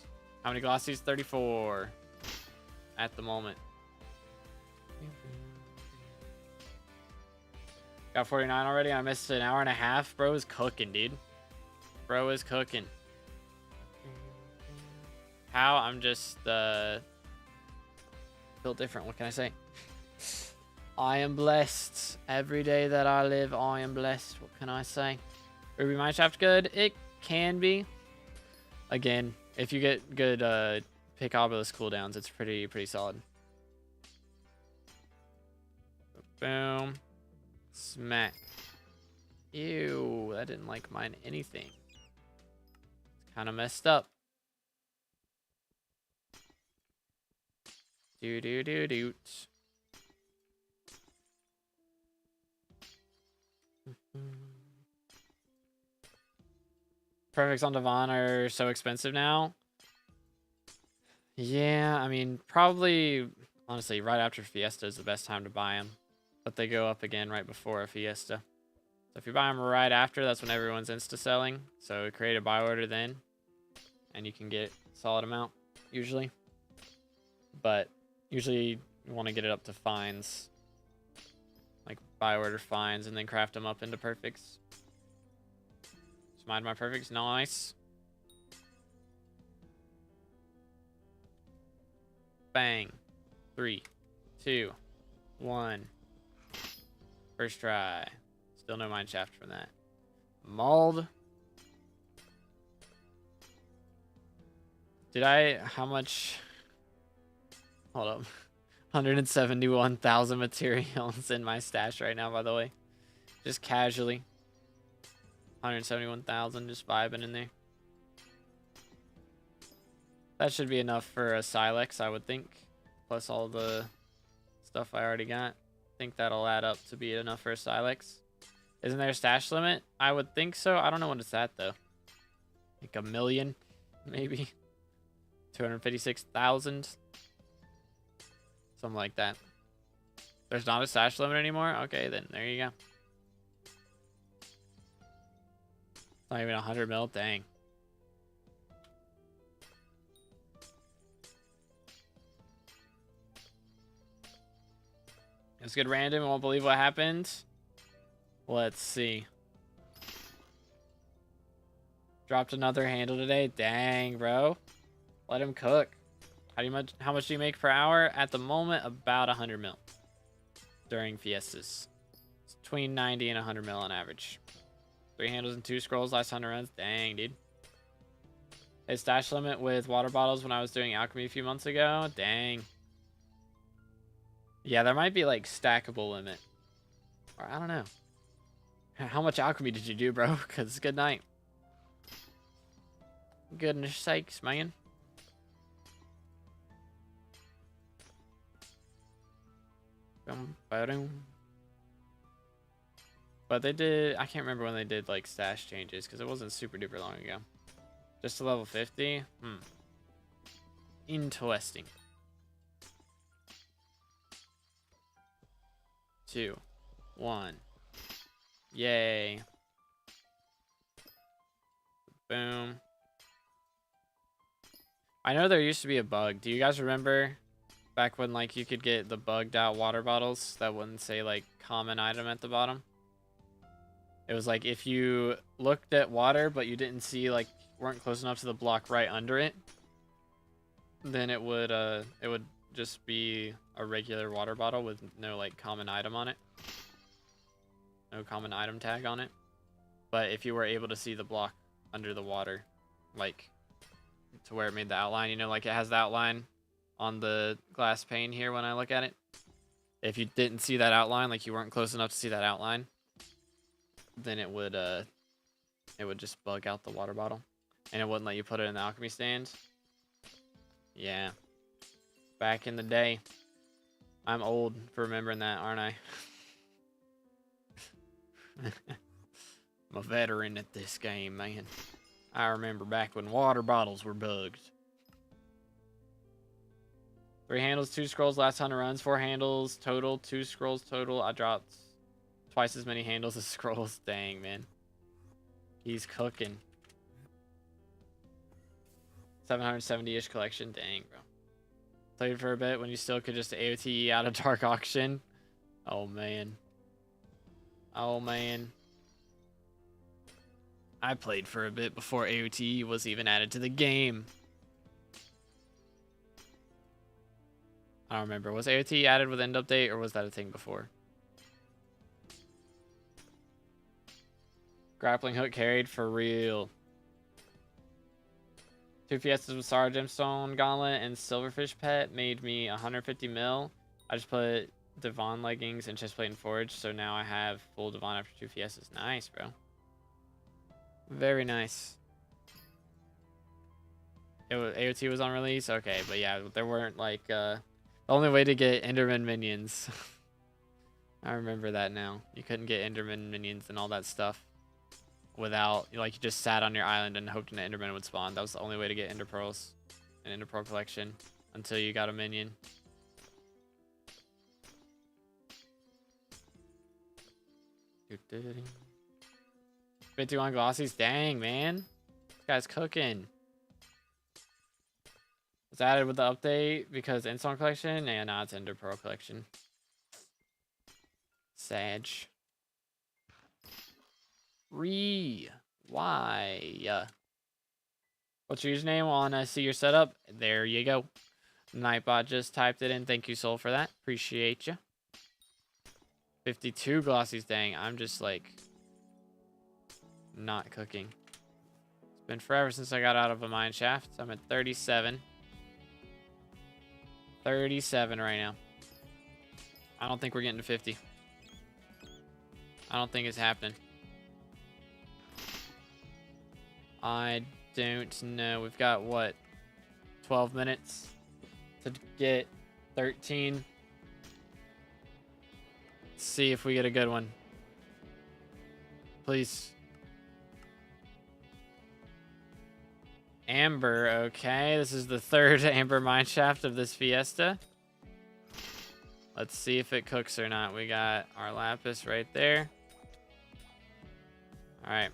A: How many glossies? 34 at the moment. Got 49 already. I missed an hour and a half. Bro is cooking, dude. Bro is cooking. How? I'm just built different. What can I say? I am blessed. Every day that I live, I am blessed. What can I say? Ruby Mineshaft good? It can be. Again, if you get good pick obelisk cooldowns, it's pretty solid. Boom. Smack. Ew, that didn't like mine anything. It's kind of messed up. Do. Perfects on Devon are so expensive now. Yeah, I mean, probably, honestly, right after Fiesta is the best time to buy them. But they go up again right before a Fiesta. So if you buy them right after, that's when everyone's insta-selling. So create a buy order then. And you can get a solid amount, usually. But usually you want to get it up to fines. Like buy order fines and then craft them up into perfects. Mind my perfects, nice. Bang. 3, 2, 1. First try. Still no mine shaft from that. Mauled. Did I, how much? Hold up. 171,000 materials in my stash right now, by the way. Just casually. 171,000 just vibing in there. That should be enough for a Silex, I would think. Plus all the stuff I already got. I think that'll add up to be enough for a Silex. Isn't there a stash limit? I would think so. I don't know what it's at though. Like 1 million, maybe. 256,000. Something like that. There's not a stash limit anymore? Okay, then there you go. Not even 100 mil? Dang. Let's get random. Won't believe what happened. Let's see. Dropped another handle today. Dang, bro. Let him cook. How much do you make per hour? At the moment, about 100 mil. During fiestas. It's between 90 and 100 mil on average. 3 handles and 2 scrolls last 100 runs. Dang, dude. a stash limit with water bottles when I was doing alchemy a few months ago. Dang. Yeah, there might be like stackable limit. Or I don't know. How much alchemy did you do, bro? Because good night. Goodness sakes, man. But they did, I can't remember when they did like stash changes because it wasn't super duper long ago. Just to level 50? Interesting. 2, 1. Yay. Boom. I know there used to be a bug. Do you guys remember back when like you could get the bugged out water bottles that wouldn't say like common item at the bottom? It was like if you looked at water but you didn't see like weren't close enough to the block right under it, then it would just be a regular water bottle with no like common item on it. No common item tag on it. But if you were able to see the block under the water, like to where it made the outline, you know, like it has the outline on the glass pane here when I look at it. If you didn't see that outline, like you weren't close enough to see that outline, then it would just bug out the water bottle. And it wouldn't let you put it in the alchemy stand. Yeah. Back in the day. I'm old for remembering that, aren't I? I'm a veteran at this game, man. I remember back when water bottles were bugged. 3 handles, 2 scrolls, last 100 runs. 4 handles total, 2 scrolls total. I dropped twice as many handles as scrolls. Dang, man. He's cooking. 770-ish collection. Dang, bro. Played for a bit when you still could just AOTE out of Dark Auction. Oh, man. Oh, man. I played for a bit before AOTE was even added to the game. I don't remember. Was AOTE added with end update or was that a thing before? Grappling hook carried for real. 2 Fiestas with Star Gemstone Gauntlet and Silverfish Pet made me 150 mil. I just put Devon leggings and chestplate and forge, so now I have full Devon after 2 Fiestas. Nice, bro. Very nice. AOT was on release? Okay, but yeah, there weren't like, the only way to get Enderman minions. I remember that now. You couldn't get Enderman minions and all that stuff without, like, you just sat on your island and hoped an Enderman would spawn. That was the only way to get Ender Pearls and Ender Pearl collection until you got a minion. 51 glossies. Dang, man. This guy's cooking. It's added with the update because Insong collection? And nah, it's Ender Pearl collection. Sag. Why? What's your username? Wanna see your setup? There you go. Nightbot just typed it in. Thank you, Soul, for that. Appreciate you. 52 glossies. Dang, I'm just like not cooking. It's been forever since I got out of a mine shaft. I'm at 37. 37 right now. I don't think we're getting to 50. I don't think it's happening. I don't know. We've got, what, 12 minutes to get 13. Let's see if we get a good one. Please. Amber, okay. This is the 3rd Amber mineshaft of this Fiesta. Let's see if it cooks or not. We got our lapis right there. All right.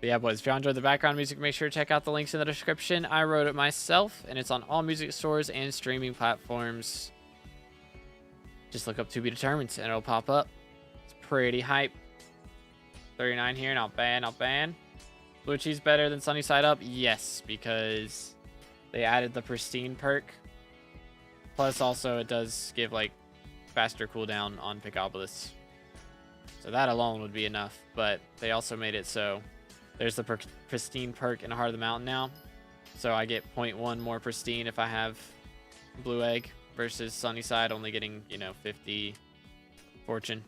A: But yeah, boys, if y'all enjoyed the background music, make sure to check out the links in the description. I wrote it myself, and it's on all music stores and streaming platforms. Just look up To Be Determined, and it'll pop up. It's pretty hype. 39 here, not bad, not bad. Blue cheese better than Sunny Side Up? Yes, because they added the pristine perk. Plus, also, it does give, like, faster cooldown on Picopolis. So that alone would be enough. But they also made it so there's the pristine perk in the heart of the mountain now. So I get 0.1 more pristine if I have blue egg versus Sunnyside only getting, you know, 50 fortune.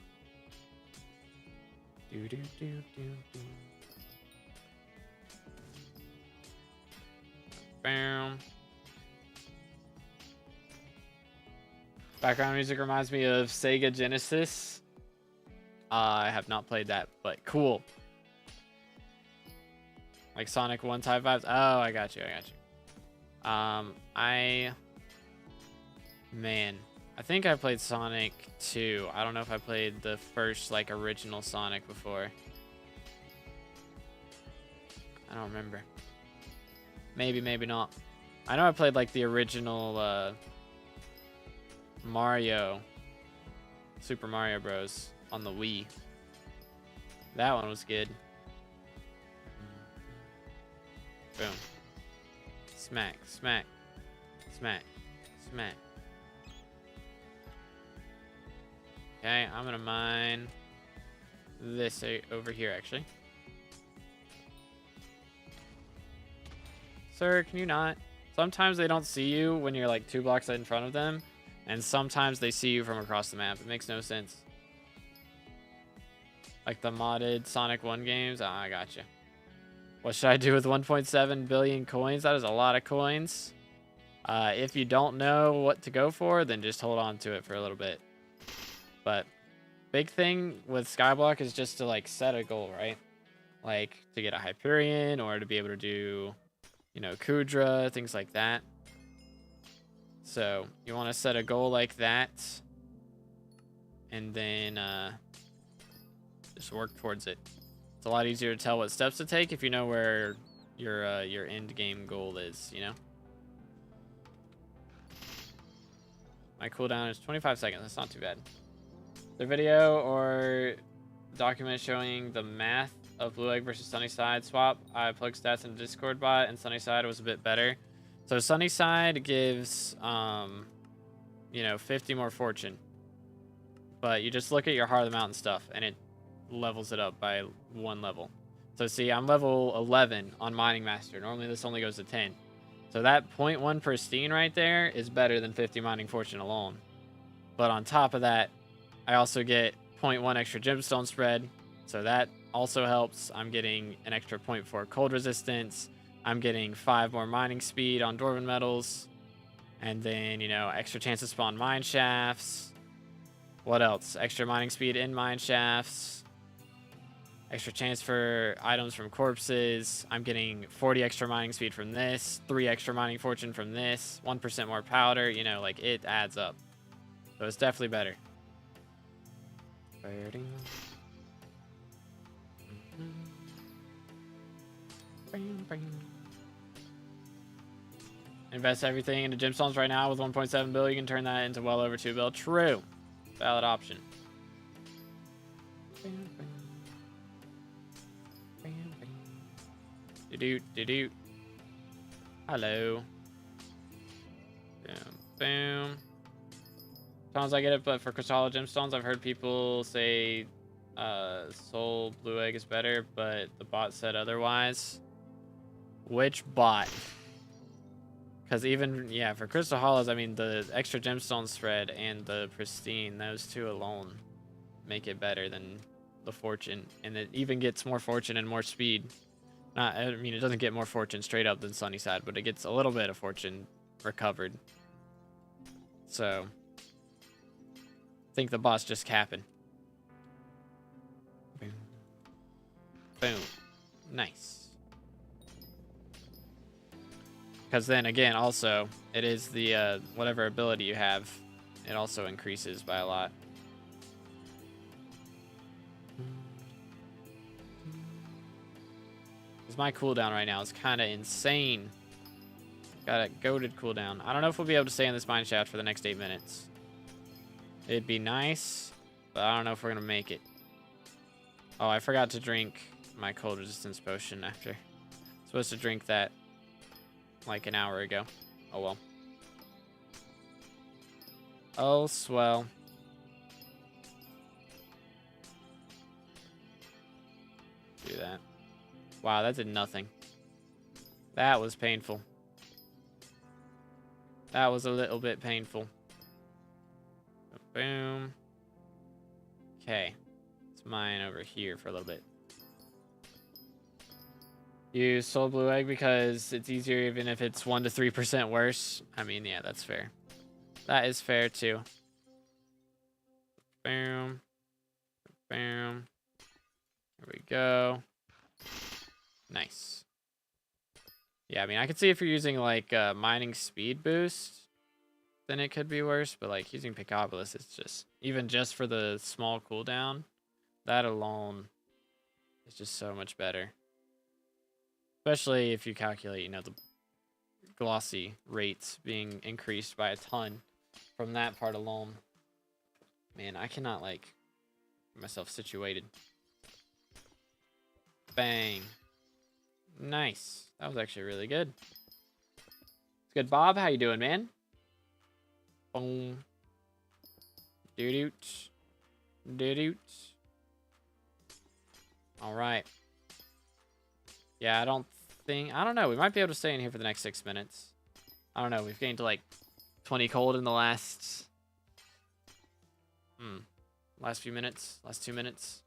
A: Bam. Background music reminds me of Sega Genesis. I have not played that, but cool. Like Sonic 1 type vibes. Oh, I got you. Man, I think I played Sonic 2. I don't know if I played the first, like, original Sonic before. I don't remember. Maybe, maybe not. I know I played, like, the original, Mario. Super Mario Bros. On the Wii. That one was good. Boom. Smack, smack, smack, smack. Okay, I'm gonna mine this over here, actually. Sir, can you not? Sometimes they don't see you when you're like 2 blocks in front of them, and sometimes they see you from across the map. It makes no sense. Like the modded Sonic 1 games. Oh, I gotcha. What should I do with 1.7 billion coins? That is a lot of coins. If you don't know what to go for, then just hold on to it for a little bit. But big thing with SkyBlock is just to like set a goal, right? Like to get a Hyperion or to be able to do, you know, Kudra, things like that. So you want to set a goal like that and then just work towards it. It's a lot easier to tell what steps to take if you know where your end game goal is, you know? My cooldown is 25 seconds. That's not too bad. The video or document showing the math of blue egg versus Sunnyside swap. I plugged stats in the Discord bot, and Sunnyside was a bit better. So Sunnyside gives, you know, 50 more fortune. But you just look at your Heart of the Mountain stuff, and it levels it up by 1 level. So see, I'm level 11 on Mining Master. Normally this only goes to 10. So that 0.1 pristine right there is better than 50 mining fortune alone. But on top of that, I also get 0.1 extra gemstone spread. So that also helps. I'm getting an extra 0.4 cold resistance. I'm getting 5 more mining speed on Dwarven metals. And then, you know, extra chance to spawn mine shafts. What else? Extra mining speed in mine shafts. Extra chance for items from corpses. I'm getting 40 extra mining speed from this. 3 extra mining fortune from this. 1% more powder. You know, like, it adds up. So it's definitely better. Invest everything into gemstones right now with 1.7 bill. You can turn that into well over 2 bill. True. Valid option. Do-do. Hello. Boom. Boom. Sometimes I get it, but for Crystal gemstones, I've heard people say Soul Blue Egg is better, but the bot said otherwise. Which bot? Because even, yeah, for Crystal Hollows, I mean, the extra gemstone spread and the pristine, those two alone make it better than the fortune. And it even gets more fortune and more speed. I mean, it doesn't get more fortune straight up than Sunnyside, but it gets a little bit of fortune recovered. So, I think the boss just capping. Boom. Boom. Nice. Because then again, also, it is the whatever ability you have, it also increases by a lot. Because my cooldown right now is kind of insane. Got a goated cooldown. I don't know if we'll be able to stay in this mine shaft for the next 8 minutes. It'd be nice, but I don't know if we're going to make it. Oh, I forgot to drink my cold resistance potion after. Supposed to drink that like an hour ago. Oh well. Oh swell. Do that. Wow, that did nothing. That was painful. That was a little bit painful. Boom. Okay. Let's mine over here for a little bit. Use soul blue egg because it's easier even if it's 1 to 3% worse. I mean, yeah, that's fair. That is fair too. Boom. Boom. There we go. Nice. Yeah, I mean, I could see if you're using like mining speed boost, then it could be worse. But like using Picopolis, it's just, even just for the small cooldown, that alone is just so much better. Especially if you calculate, you know, the glossy rates being increased by a ton from that part alone. Man, I cannot like get myself situated. Bang. Nice. That was actually really good. It's good, Bob. How you doing, man? Boom. Doo-doot. Doo-doot. All right. Yeah, I don't know. We might be able to stay in here for the next 6 minutes. I don't know. We've gained to like 20 cold in the last few minutes, last 2 minutes.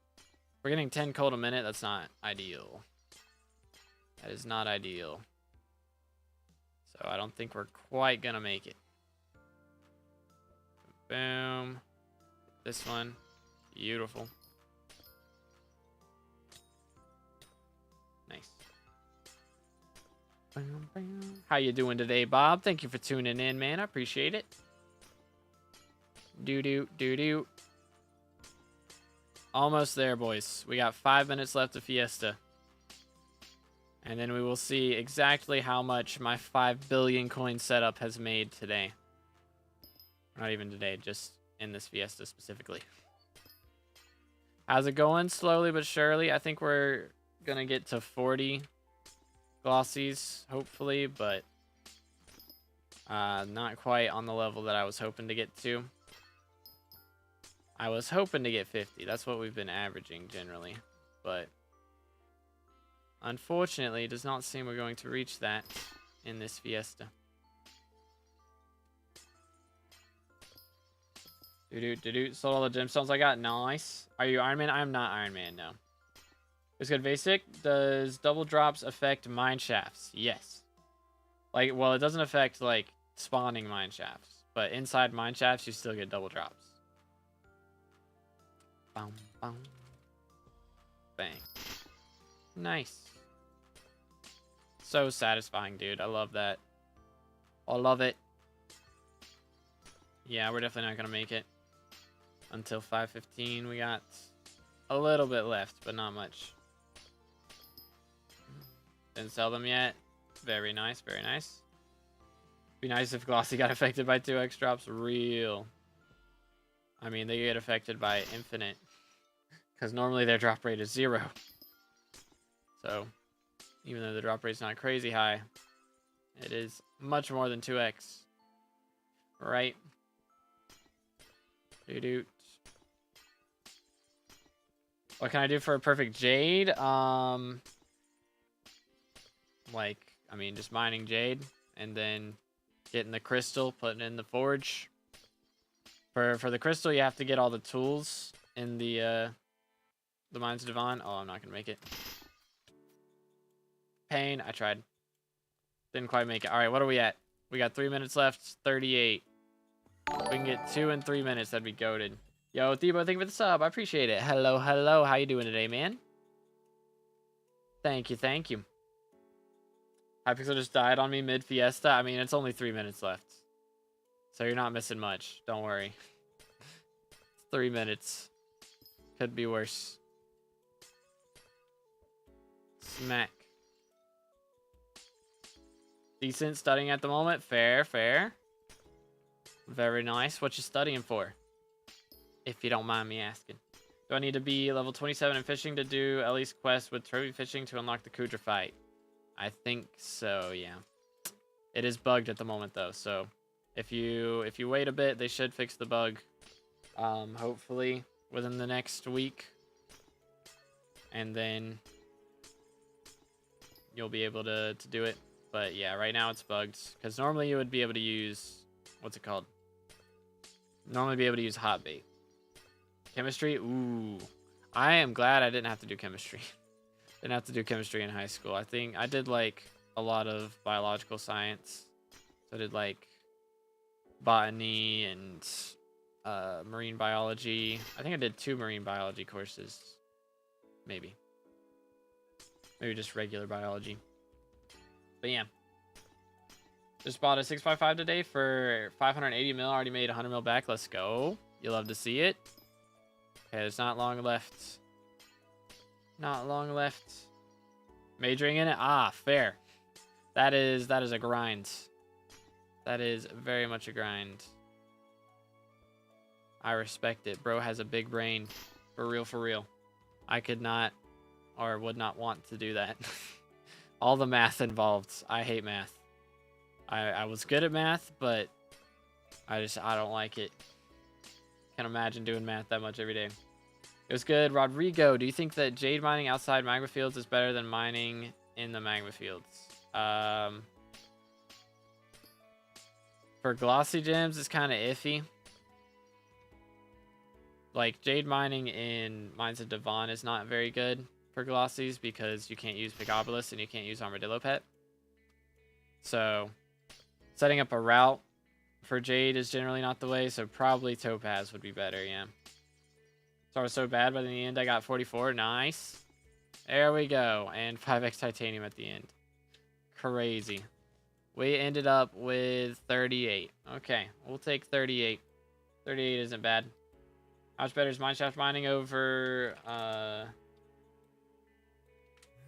A: We're getting 10 cold a minute. That's not ideal. That is not ideal. So I don't think we're quite gonna make it. Boom. This one. Beautiful. Nice. How you doing today, Bob? Thank you for tuning in, man. I appreciate it. Doo-doo, doo-doo. Almost there, boys. We got 5 minutes left of Fiesta. And then we will see exactly how much my 5 billion coin setup has made today. Not even today, just in this Fiesta specifically. How's it going? Slowly but surely. I think we're going to get to 40 glossies, hopefully, but not quite on the level that I was hoping to get to. I was hoping to get 50. That's what we've been averaging generally, but unfortunately, it does not seem we're going to reach that in this Fiesta. Sold all the gemstones I got. Nice. Are you Iron Man? I'm not Iron Man, no. It's good. Basic. Does double drops affect mine shafts? Yes. Like, well, it doesn't affect, like, spawning mine shafts. But inside mine shafts, you still get double drops. Boom, boom. Bang. Nice. So satisfying, dude. I love that. I love it. Yeah, we're definitely not going to make it until 5:15. We got a little bit left, but not much. Didn't sell them yet. Very nice, very nice. Be nice if Glossy got affected by 2x drops. Real. I mean, they get affected by infinite. Because normally their drop rate is 0. So, even though the drop rate's not crazy high, it is much more than 2x. Right? Doo-doo. What can I do for a perfect jade? Like, I mean, just mining jade and then getting the crystal, putting it in the forge. For the crystal, you have to get all the tools in the Mines of Devon. Oh, I'm not gonna make it. Pain. I tried. Didn't quite make it. All right, what are we at? We got 3 minutes left. 38. If we can get 2 in 3 minutes, that'd be goated. Yo, Thebo, thank you for the sub. I appreciate it. Hello, hello. How you doing today, man? Thank you, thank you. Hypixel just died on me mid-Fiesta. I mean, it's only 3 minutes left. So you're not missing much. Don't worry. It's 3 minutes. Could be worse. Smack. Decent studying at the moment. Fair, fair. Very nice. What you studying for? If you don't mind me asking. Do I need to be level 27 in fishing to do at least quests with trophy fishing to unlock the Kudra fight? I think so, yeah. It is bugged at the moment though, so if you wait a bit, they should fix the bug. Hopefully within the next week. And then you'll be able to do it. But yeah, right now it's bugged. Because normally you would be able to use... What's it called? Normally be able to use hot bait. Chemistry? Ooh. I am glad I didn't have to do chemistry. Didn't have to do chemistry in high school. I think I did like a lot of biological science. So I did like botany and marine biology. I think I did 2 marine biology courses. Maybe just regular biology. But yeah. Just bought a 6x5 today for 580 mil. Already made 100 mil back. Let's go. You love to see it. Okay, there's not long left. Not long left. Majoring in it? Ah, fair. That is a grind. That is very much a grind. I respect it. Bro has a big brain. For real, for real. I could not or would not want to do that. All the math involved. I hate math. I was good at math, but I don't like it. Can't imagine doing math that much every day. It was good. Rodrigo, do you think that jade mining outside magma fields is better than mining in the magma fields? For glossy gems, it's kind of iffy. Like, jade mining in Mines of Devon is not very good for glossies because you can't use Picobulus and you can't use Armadillo Pet. So, setting up a route for jade is generally not the way, so probably Topaz would be better, yeah. So I was so bad, but in the end I got 44. Nice. There we go. And 5x titanium at the end. Crazy. We ended up with 38. Okay, we'll take 38. 38 isn't bad. How much better is mineshaft mining over,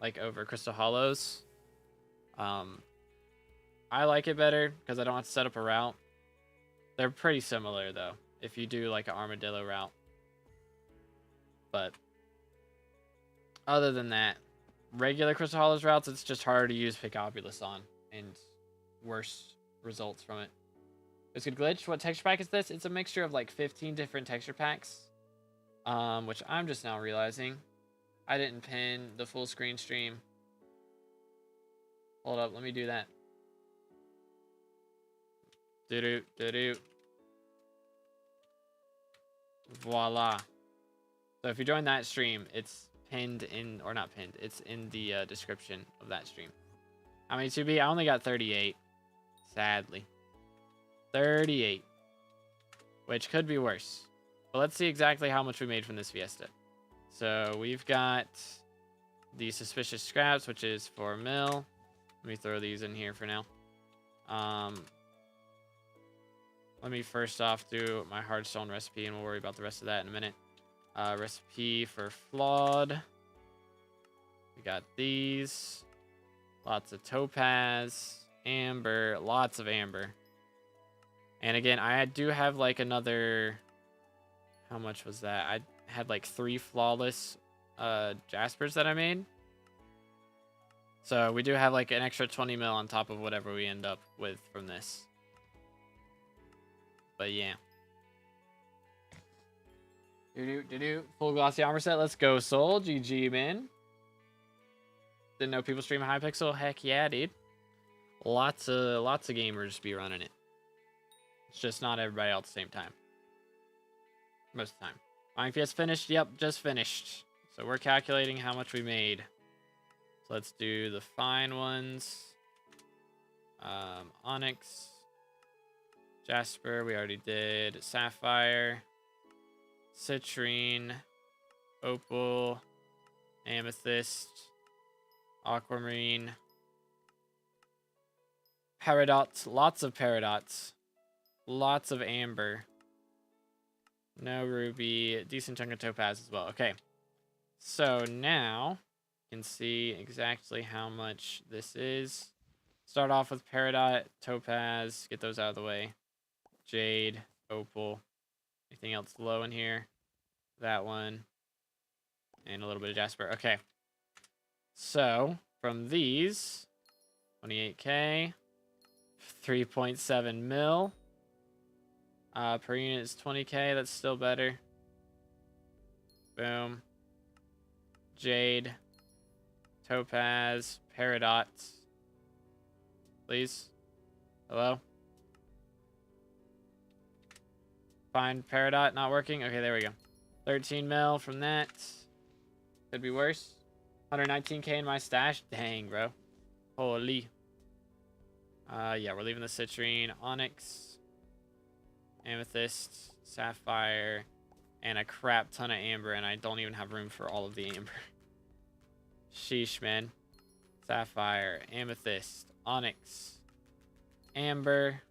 A: like over Crystal Hollows? I like it better because I don't have to set up a route. They're pretty similar though, if you do like an armadillo route. But other than that, regular Crystal Hollows routes, it's just harder to use Picobulus on and worse results from it. It's good glitch. What texture pack is this? It's a mixture of like 15 different texture packs, which I'm just now realizing. I didn't pin the full screen stream. Hold up, let me do that. Do-do. Voila. So if you join that stream, it's pinned in, or not pinned, it's in the description of that stream. How many 2B? I only got 38. Sadly. 38. Which could be worse. But let's see exactly how much we made from this Fiesta. So we've got the suspicious scraps, which is 4 mil. Let me throw these in here for now. Let me first off do my hardstone recipe, and we'll worry about the rest of that in a minute. Recipe for flawed. We got these. Lots of topaz, amber, lots of amber. And again, I do have like another... How much was that? I had like 3 flawless jaspers that I made. So we do have like an extra 20 mil on top of whatever we end up with from this. But yeah. Full glossy armor set. Let's go, Soul. GG, man. Didn't know people stream Hypixel. Heck yeah, dude. Lots of gamers be running it. It's just not everybody all at the same time. Most of the time. Mining Fiesta finished? Yep, just finished. So we're calculating how much we made. So let's do the fine ones. Onyx. Jasper, we already did. Sapphire. Citrine. Opal. Amethyst. Aquamarine. Paradots. Lots of paradots. Lots of amber. No ruby. Decent chunk of topaz as well. Okay. So now you can see exactly how much this is. Start off with peridot, topaz. Get those out of the way. Jade, opal. Anything else low in here? That one. And a little bit of jasper. Okay. So from these, 28k. 3.7 mil. Per unit is 20k. That's still better. Boom. Jade. Topaz. Peridot. Please. Hello? Find Peridot not working. Okay, there we go. 13 mil from that. Could be worse. 119k in my stash. Dang, bro. Holy. Yeah, we're leaving the citrine, onyx, amethyst, sapphire, and a crap ton of amber, and I don't even have room for all of the amber. Sheesh, man. Sapphire, amethyst, onyx, amber.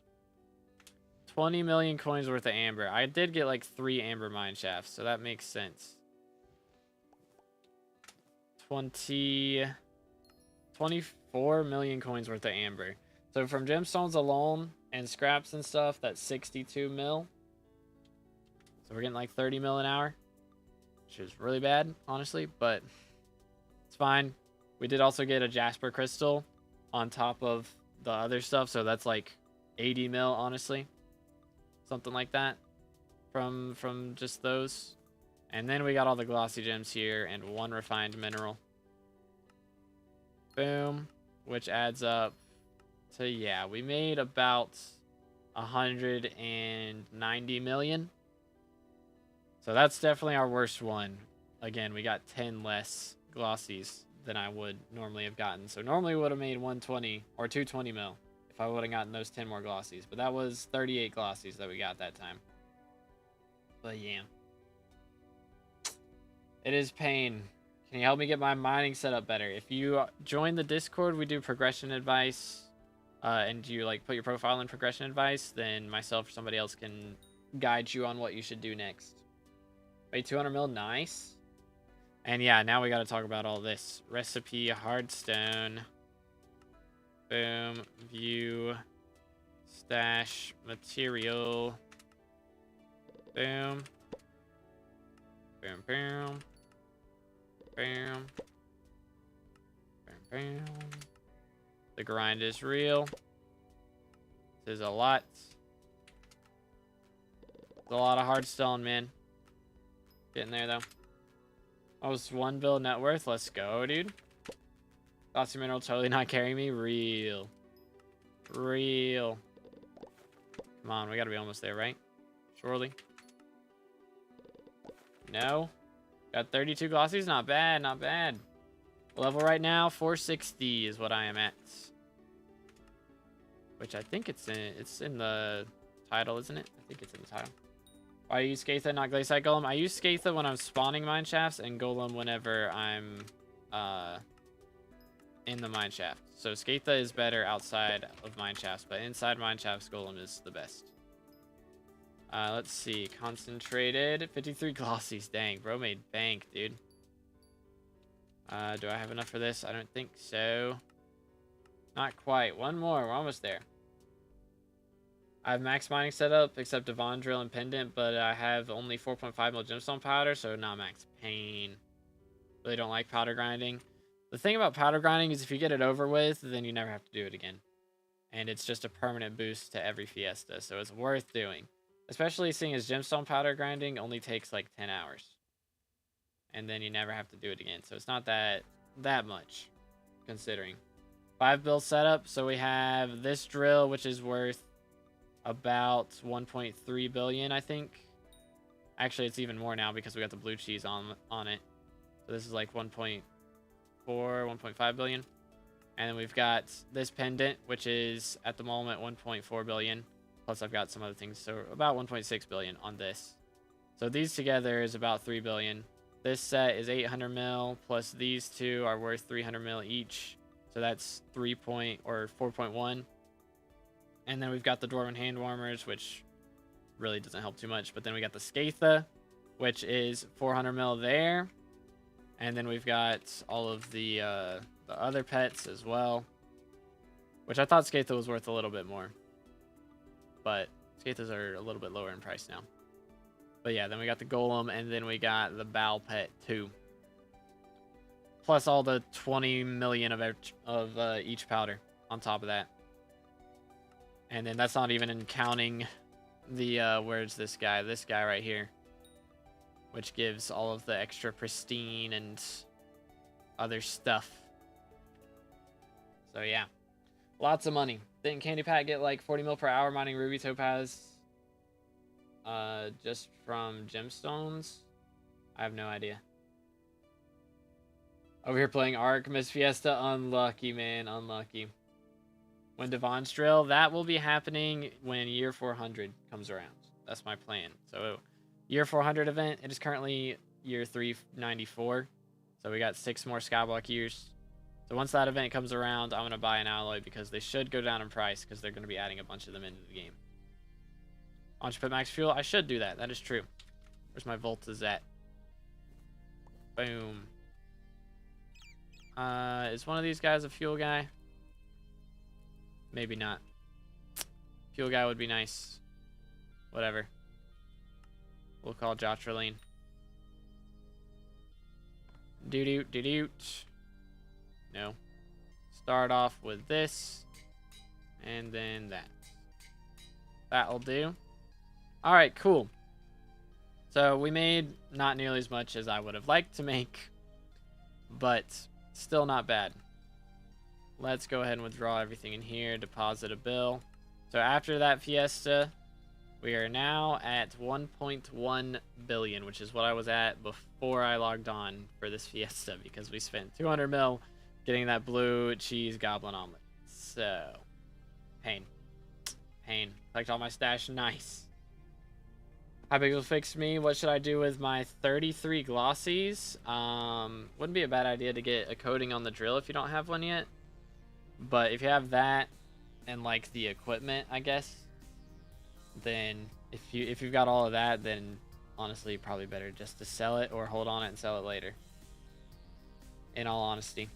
A: 20 million coins worth of amber. I did get like 3 amber mine shafts, so that makes sense. 24 million coins worth of amber. So from gemstones alone and scraps and stuff, that's 62 mil. So we're getting like 30 mil an hour, which is really bad, honestly, but it's fine. We did also get a Jasper crystal on top of the other stuff, so that's like 80 mil, honestly. Something like that from just those. And then we got all the glossy gems here and 1 refined mineral. Boom. Which adds up to, yeah, we made about 190 million. So that's definitely our worst one. Again, we got 10 less glossies than I would normally have gotten. So normally we would have made 120 or 220 mil if I would have gotten those 10 more glossies. But that was 38 glossies that we got that time. But yeah. It is pain. Can you help me get my mining set up better? If you join the Discord, we do progression advice. And you like put your profile in progression advice, then myself or somebody else can guide you on what you should do next. Wait, 200 mil, nice. And yeah, now we got to talk about all this. Recipe, hardstone. Boom, view, stash, material. Boom. Boom, boom. Bam. Bam, bam. The grind is real. This is a lot. It's a lot of hardstone, man. Getting there, though. Oh, it's 1 bill net worth. Let's go, dude. Glossy mineral totally not carrying me. Real. Real. Come on, we gotta be almost there, right? Surely. No. Got 32 glossies. Not bad, not bad. Level right now, 460 is what I am at. Which I think it's in the title, isn't it? I think it's in the title. Why do you use Skatha, not Glaciite Golem? I use Skatha when I'm spawning mine shafts, and Golem whenever I'm in the mine shaft. So Skatha is better outside of mine shafts, but inside mine shafts, Golem is the best. Let's see. Concentrated. 53 glossies. Dang, bro made bank, dude. Do I have enough for this? I don't think so. Not quite. One more. We're almost there. I have max mining set up, except Devon Drill and Pendant, but I have only 4.5 mil gemstone powder, so not max pain. Really don't like powder grinding. The thing about powder grinding is if you get it over with, then you never have to do it again. And it's just a permanent boost to every Fiesta, so it's worth doing. Especially seeing as gemstone powder grinding only takes like 10 hours. And then you never have to do it again. So it's not that much, considering. 5 bill setup. So we have this drill, which is worth about 1.3 billion, I think. Actually, it's even more now because we got the blue cheese on it. So this is like 1.4, 1.5 billion. And then we've got this pendant, which is at the moment 1.4 billion. Plus I've got some other things. So about 1.6 billion on this. So these together is about 3 billion. This set is 800 mil, plus these two are worth 300 mil each. So that's 4.1. And then we've got the Dwarven Hand Warmers, which really doesn't help too much. But then we got the Skatha, which is 400 mil there. And then we've got all of the other pets as well. Which I thought Skatha was worth a little bit more. But Skathas are a little bit lower in price now. But yeah, then we got the Golem, and then we got the Bow Pet too. Plus all the 20 million of each powder on top of that. And then that's not even in counting the, where's this guy? This guy right here. Which gives all of the extra pristine and other stuff. So yeah. Lots of money. Didn't Candy Pat get like 40 mil per hour mining ruby topaz just from gemstones? I have no idea. Over here playing Ark, Miss Fiesta. Unlucky, man. Unlucky. When Devon's drill, that will be happening when year 400 comes around. That's my plan. So year 400 event, it is currently year 394. So we got 6 more Skyblock years. So once that event comes around, I'm going to buy an alloy because they should go down in price because they're going to be adding a bunch of them into the game. I want you to put max fuel? I should do that. That is true. Where's my Voltas at? Boom. Is one of these guys a fuel guy? Maybe not. Fuel guy would be nice. Whatever. We'll call Jotraline. Doot doot doot. No. Start off with this. And then that. That'll do. Alright, cool. So we made not nearly as much as I would have liked to make. But still not bad. Let's go ahead and withdraw everything in here. Deposit a bill. So after that fiesta, we are now at 1.1 billion, which is what I was at before I logged on for this fiesta because we spent 200 mil getting that blue cheese goblin omelet. So, pain. Pain. Collect all my stash. Nice. Hypixel fixed me. What should I do with my 33 glossies? Wouldn't be a bad idea to get a coating on the drill if you don't have one yet. But if you have that and like the equipment, I guess, then if you've got all of that, then honestly probably better just to sell it or hold on it and sell it later. In all honesty.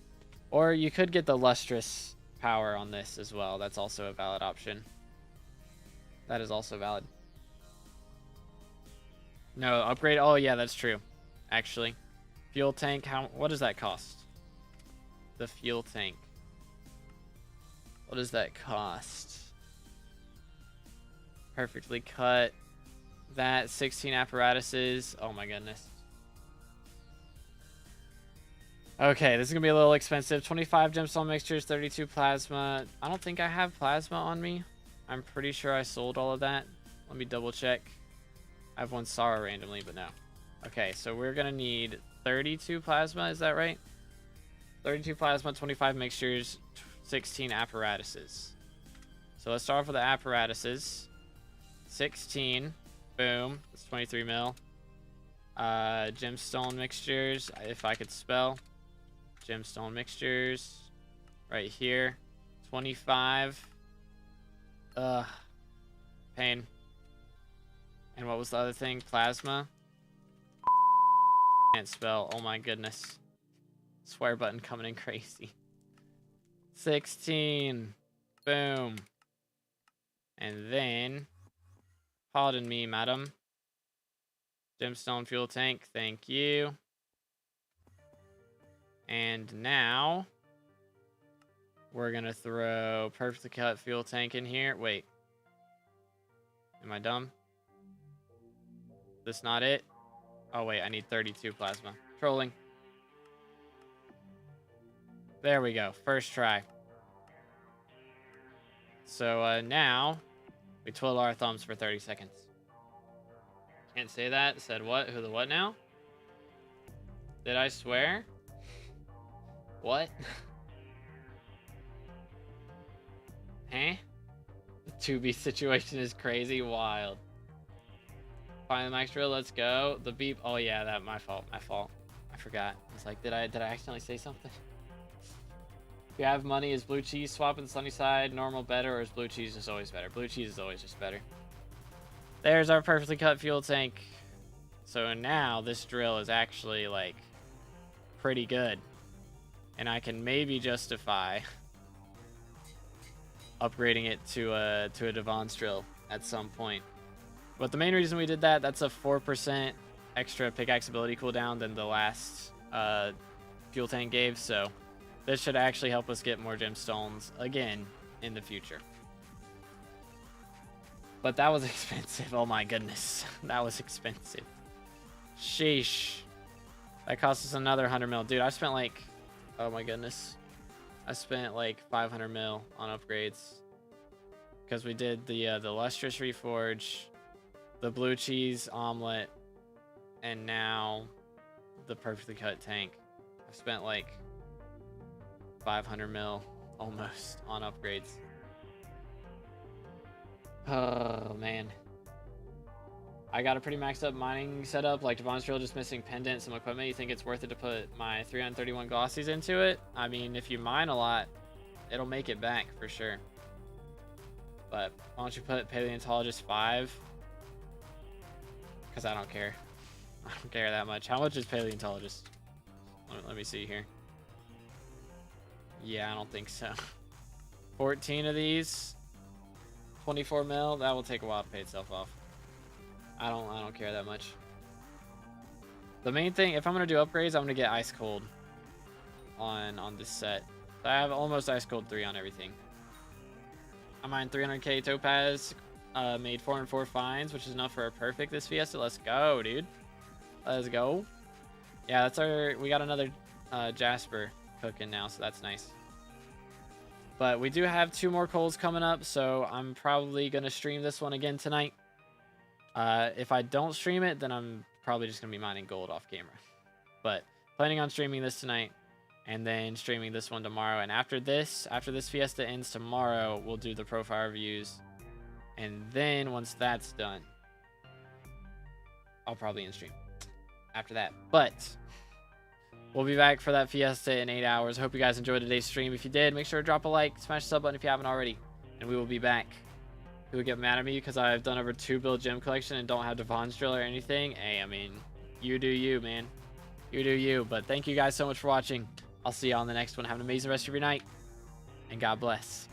A: Or you could get the lustrous power on this as well. That's also a valid option. That is also valid. No, upgrade. Oh yeah, that's true. Actually. Fuel tank, what does that cost? The fuel tank. What does that cost? Perfectly cut. That 16 apparatuses. Oh my goodness. Okay, this is gonna be a little expensive. 25 gemstone mixtures, 32 plasma. I don't think I have plasma on me. I'm pretty sure I sold all of that. Let me double check. I have one Sorrow randomly, but no. Okay, so we're gonna need 32 plasma, is that right? 32 plasma, 25 mixtures, 16 apparatuses. So let's start off with the apparatuses. 16. Boom. That's 23 mil. Gemstone mixtures, if I could spell. Gemstone mixtures. Right here. 25. Ugh. Pain. And what was the other thing? Plasma. Can't spell. Oh my goodness. Swear button coming in crazy. 16. Boom. And then, pardon me, madam. Gemstone fuel tank, thank you. And now, we're gonna throw perfectly cut fuel tank in here. Wait. Am I dumb? This not it? Oh wait, I need 32 plasma. Trolling. There we go. First try. So now we twiddle our thumbs for 30 seconds. Can't say that. Said what? Who the what now? Did I swear? What? Huh? The 2B situation is crazy wild. Finally max drill, let's go. The beep. Oh yeah, that my fault. My fault. I forgot. I was like, did I accidentally say something? If you have money, is blue cheese swapping the sunny side normal better, or is blue cheese just always better? Blue cheese is always just better. There's our perfectly cut fuel tank. So now this drill is actually like pretty good. And I can maybe justify upgrading it to a Devon's drill at some point. But the main reason we did that, that's a 4% extra pickaxe ability cooldown than the last fuel tank gave. So this should actually help us get more gemstones again in the future. But that was expensive. Oh my goodness. That was expensive. Sheesh. That cost us another 100 mil. Dude, I spent like, oh my goodness. I spent like 500 mil on upgrades because we did the lustrous reforge, the blue cheese omelet, and now the perfectly cut tank. I've spent like 500 mil almost on upgrades. Oh man, I got a pretty maxed up mining setup, like Devon's drill, just missing pendant, some equipment. You think it's worth it to put my 331 glossies into it? I mean, if you mine a lot, it'll make it back for sure. But why don't you put Paleontologist 5? Because I don't care. I don't care that much. How much is Paleontologist? Let me see here. Yeah, I don't think so. 14 of these. 24 mil. That will take a while to pay itself off. I don't care that much. The main thing, if I'm gonna do upgrades, I'm gonna get ice cold on this set. So I have almost ice cold 3 on everything. I mined 300k topaz, made 4 and 4 finds, which is enough for a perfect this fiesta. Let's go, dude. Let's go. Yeah, that's our. We got another Jasper cooking now, so that's nice. But we do have 2 more coals coming up, so I'm probably gonna stream this one again tonight. If I don't stream it, then I'm probably just gonna be mining gold off camera. But planning on streaming this tonight, and then streaming this one tomorrow. And after this fiesta ends tomorrow, we'll do the profile reviews. And then once that's done, I'll probably in stream after that. But we'll be back for that fiesta in 8 hours. I hope you guys enjoyed today's stream. If you did, make sure to drop a like, smash the sub button if you haven't already, and we will be back. People get mad at me because I've done over 2 build gem collection and don't have Devon's drill or anything. Hey, I mean, you do you, man. You do you. But thank you guys so much for watching. I'll see you on the next one. Have an amazing rest of your night, and God bless.